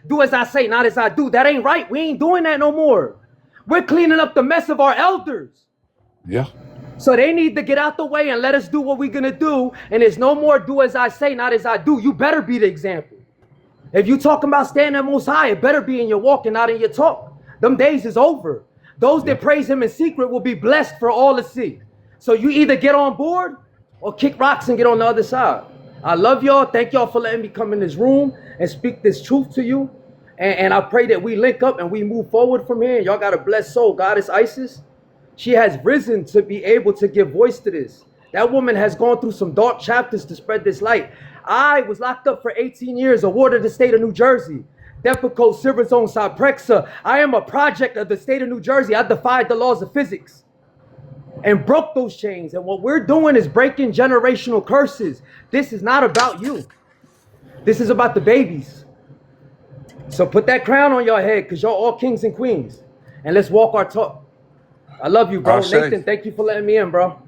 do as I say, not as I do. That ain't right. We ain't doing that no more. We're cleaning up the mess of our elders. Yeah. So they need to get out the way and let us do what we're going to do. And there's no more do as I say, not as I do. You better be the example. If you talking about standing most high, it better be in your walk and not in your talk. Them days is over. Those that praise him in secret will be blessed for all to see. So you either get on board or kick rocks and get on the other side. I love y'all. Thank y'all for letting me come in this room and speak this truth to you. And I pray that we link up and we move forward from here. Y'all got a blessed soul. Goddess Isis, she has risen to be able to give voice to this. That woman has gone through some dark chapters to spread this light. I was locked up for 18 years, a ward of the state of New Jersey. Depakote, Silver Zone, Cyprexa. I am a project of the state of New Jersey. I defied the laws of physics and broke those chains. And what we're doing is breaking generational curses. This is not about you. This is about the babies. So put that crown on your head because y'all all kings and queens. And let's walk our talk. I love you, bro. Nathan, thank you for letting me in, bro.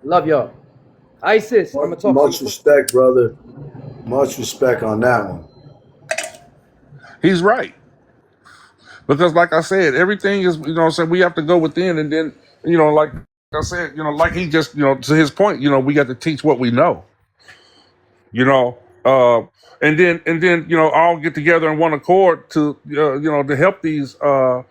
Love y'all. Isis, I'm going to talk to you. Much respect, brother. Much respect on that one. He's right. Because like I said, everything is, you know what I'm saying, we have to go within and then, you know, like I said, you know, like he just, you know, to his point, you know, we got to teach what we know. You know, and then, you know, all get together in one accord to, you know, to help these, the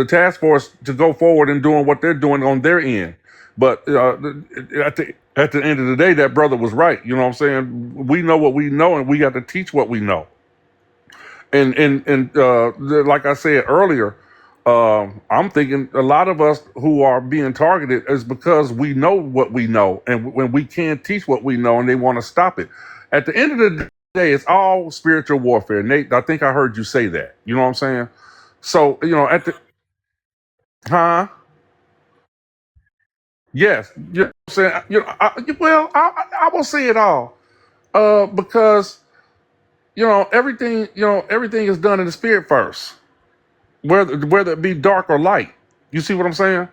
task force to go forward and doing what they're doing on their end. But at the end of the day, that brother was right. You know what I'm saying? We know what we know, and we got to teach what we know. And like I said earlier, I'm thinking a lot of us who are being targeted is because we know what we know, and when we can't teach what we know, and they want to stop it. At the end of the day, it's all spiritual warfare. Nate, I think I heard you say that. You know what I'm saying? So you know, at the yes, you know what I'm saying. You know, I will say it all, because everything is done in the spirit first, whether it be dark or light. You see what I'm saying?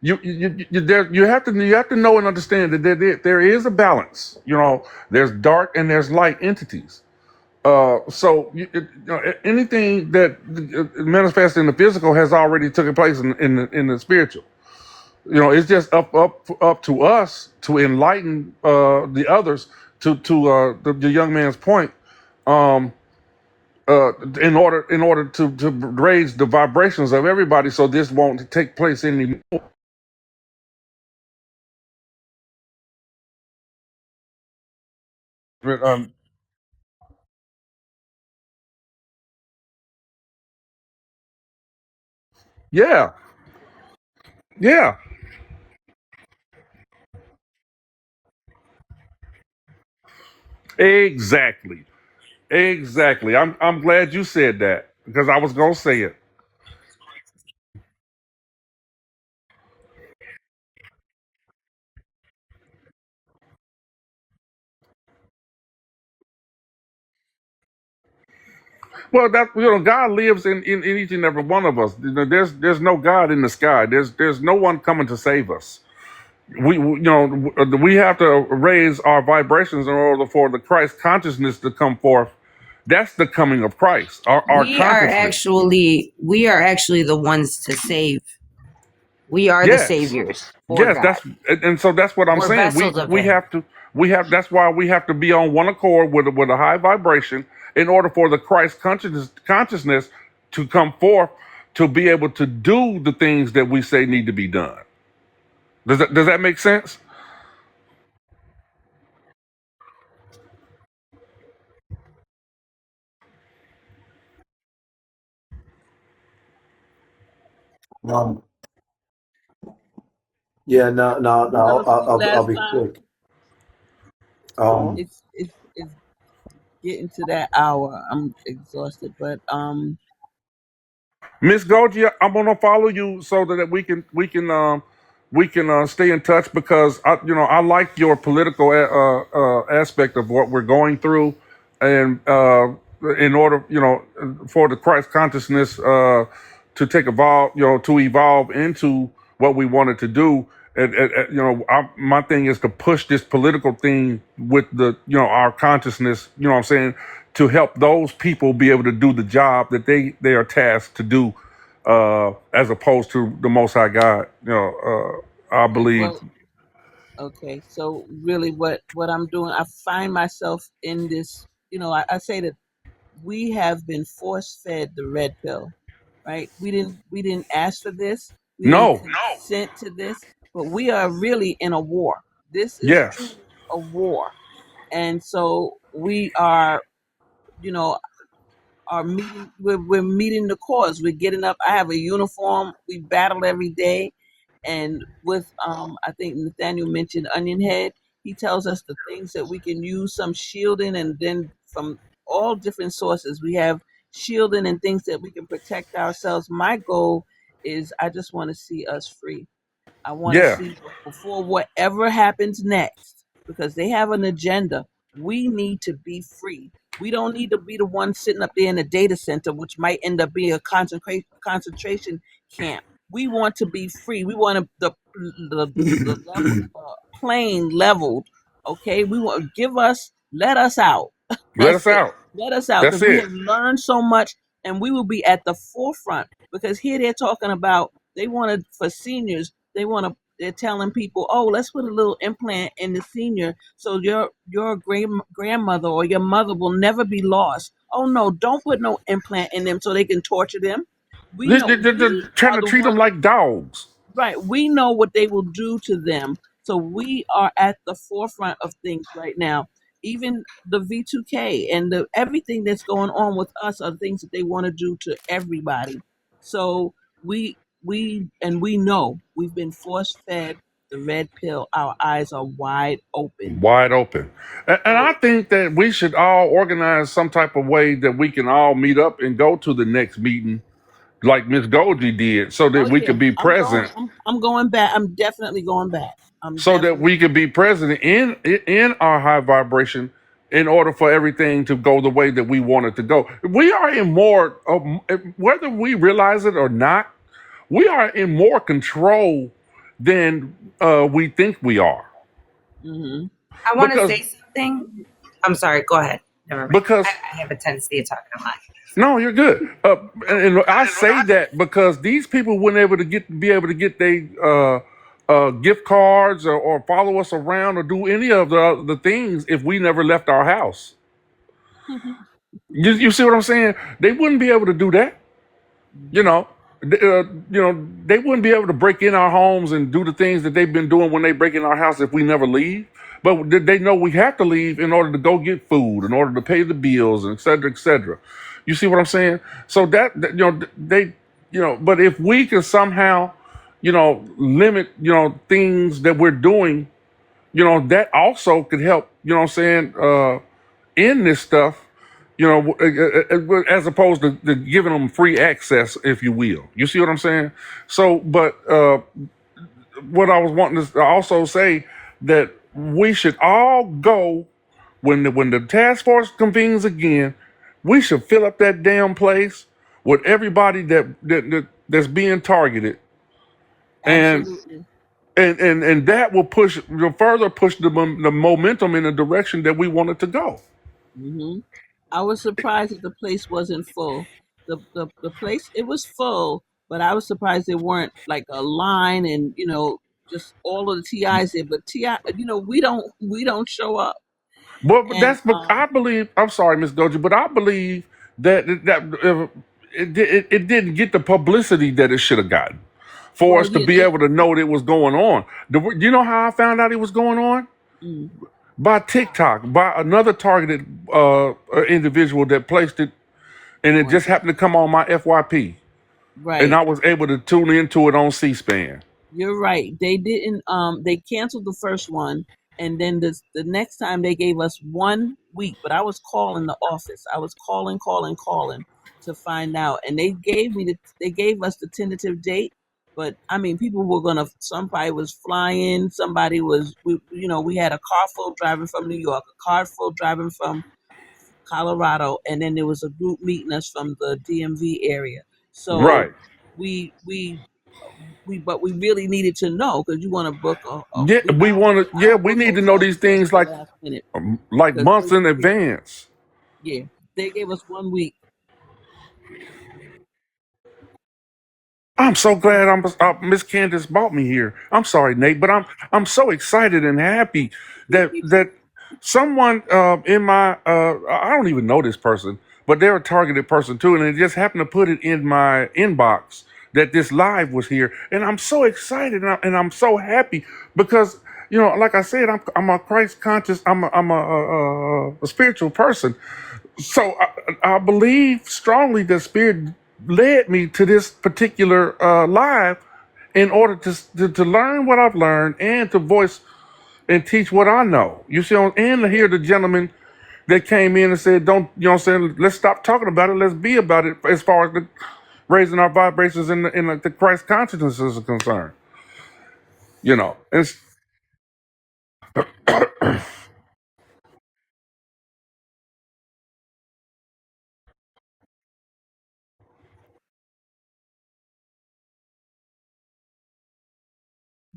You have to know and understand that there is a balance. You know, there's dark and there's light entities. Anything that manifests in the physical has already taken place in the spiritual. You know, it's just up to us to enlighten the others to the young man's point. um, in order to raise the vibrations of everybody, so this won't take place anymore. Um, yeah, yeah, exactly, exactly. I'm glad you said that because I was gonna say it. Well, that God lives in each and every one of us. There's no God in the sky. There's no one coming to save us. We have to raise our vibrations in order for the Christ consciousness to come forth. That's the coming of Christ. Our consciousness. We are actually the ones to save. We are the Yes, saviors for yes. God. And so that's what I'm We're saying. vessels of We him. have to we have That's why we have to be on one accord with a high vibration in order for the Christ consciousness to come forth to be able to do the things that we say need to be done. Does that make sense? Um, yeah, no, no, You fell no. asleep I'll last be time. quick. Um, It's getting to that hour. I'm exhausted, but Miss Goji, I'm gonna follow you so that we can stay in touch because I like your political aspect of what we're going through, and in order for the Christ consciousness to evolve into what we wanted to do. My thing is to push this political thing with our consciousness. You know what I'm saying, to help those people be able to do the job that they are tasked to do, as opposed to the Most High God. I believe. well, okay. So really, what I'm doing, I find myself in this. I say that we have been force fed the red pill, right? We didn't ask for this. We didn't No. consent to this, but we are really in a war. This is Yes. truly a war, and so we are. You know, are meeting. We're meeting the cause. We're getting up. I have a uniform. We battle every day, and with I think Nathaniel mentioned Onion Head. He tells us the things that we can use, some shielding, and then from all different sources we have shielding and things that we can protect ourselves. My goal is I just want to see us free. I want to Yeah. see before whatever happens next, because they have an agenda. We need to be free. We don't need to be the one sitting up there in a data center, which might end up being a concentration camp. We want to be free. We want the level plane leveled. Okay, we want let us out. Let That's us it. out. Let us out That's because we it. have learned so much, and we will be at the forefront. Because here they're talking about they wanted for seniors. They're telling people, oh, let's put a little implant in the senior so your grandmother or your mother will never be lost. Oh no, don't put no implant in them so they can torture them. We know They're we trying are to the treat them ones. like dogs. Right. We know what they will do to them. So we are at the forefront of things right now. Even the V2K and everything that's going on with us are things that they want to do to everybody. So we know we've been force fed the red pill. Our eyes are wide open. Wide open. And I So, think that we should all organize some type of way that we can all meet up and go to the next meeting like Miss Goldie did so oh that we yeah, could be I'm going. present. I'm going back. I'm definitely going back. I'm So that definitely we could be present in our high vibration in order for everything to go the way that we want it to go. We are in more, whether we realize it or not, we are in more control than we think we are. hmm I want to Because say something. I'm sorry. Go ahead. Never mind. because I have a tendency of talking a lot. no, you're good. And I say that because these people wouldn't be able to get their gift cards or follow us around or do any of the things if we never left our house. You see what I'm saying? They wouldn't be able to do that. You Mhm. know, they wouldn't be able to break in our homes and do the things that they've been doing when they break in our house if we never leave. But they know we have to leave in order to go get food, in order to pay the bills, and et cetera, et cetera. You see what I'm saying? So they, but if we can somehow, limit, things that we're doing, that also could help, in this stuff, as opposed to giving them free access, if you will. You see what I'm saying? So, but what I was wanting to also say that we should all go when the task force convenes again. We should fill up that damn place with everybody that's being targeted, and Absolutely. and that will further push the momentum in the direction that we want it to go. Hmm. I was surprised that the place wasn't full. The place, it was full, but I was surprised there weren't like a line and just all of the TIs there. But TI, we don't show up. But And that's but I believe. I'm sorry, Miss Doja, but I believe it didn't get the publicity that it should have gotten for well, us to yeah, be able to know that it was going on. You know how I found out it was going on? mm, By TikTok, by another targeted individual that placed it, and it on just happened to come on my FYP, and right. I was able to tune into it on C-SPAN. You're right. They didn't. They canceled the first one, and then the next time they gave us 1 week. But I was calling the office. I was calling to find out, and they gave us the tentative date. But I mean, people were gonna. Somebody was flying. Somebody was. We had a car full driving from New York, a car full driving from Colorado, and then there was a group meeting us from the DMV area. So Right. but we really needed to know because you want to book Yeah, we we want to. I Yeah, don't we book need to know hotels these close to things the like last minute like because months in advance. yeah, they gave us 1 week. I'm so glad Miss Candace brought me here. I'm sorry, Nate, but I'm so excited and happy that someone in my I don't even know this person, but they're a targeted person too, and they just happened to put it in my inbox that this live was here, and I'm so excited and I'm so happy because like I said, I'm a Christ conscious, I'm a spiritual person, so I believe strongly that Spirit led me to this particular live in order to learn what I've learned and to voice and teach what I know. You see, and to hear the gentleman that came in and said, "Don't you know? What I'm saying, let's stop talking about it. Let's be about it." As far as raising our vibrations in the Christ consciousness is concerned, it's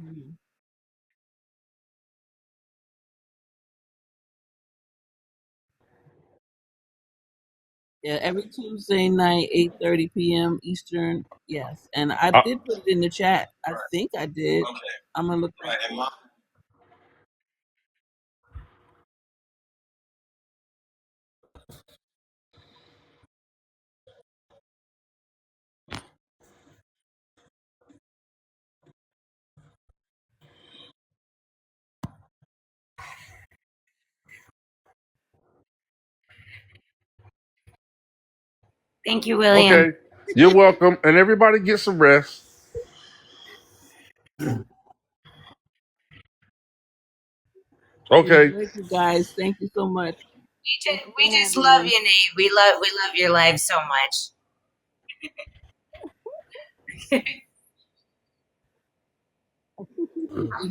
Mhm. Yeah, every Tuesday night, 8:30 p.m. Eastern. Yes, and I uh, did put it in the chat. I think I did. I'm gonna look back for it. Thank you, William. okay. You're welcome, and everybody get some rest. Okay. Enjoy you guys. Thank you so much. Thank you We for just having love me. you, Nate. We love your life so much.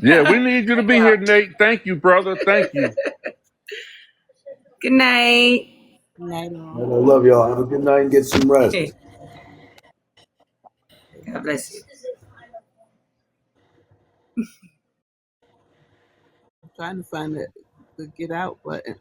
Yeah, we need you to be here, Nate. Thank you, brother. Thank you. Good night. Night And all. I love y'all. Have a good night and get some rest. God bless you. I'm trying to find the get out button.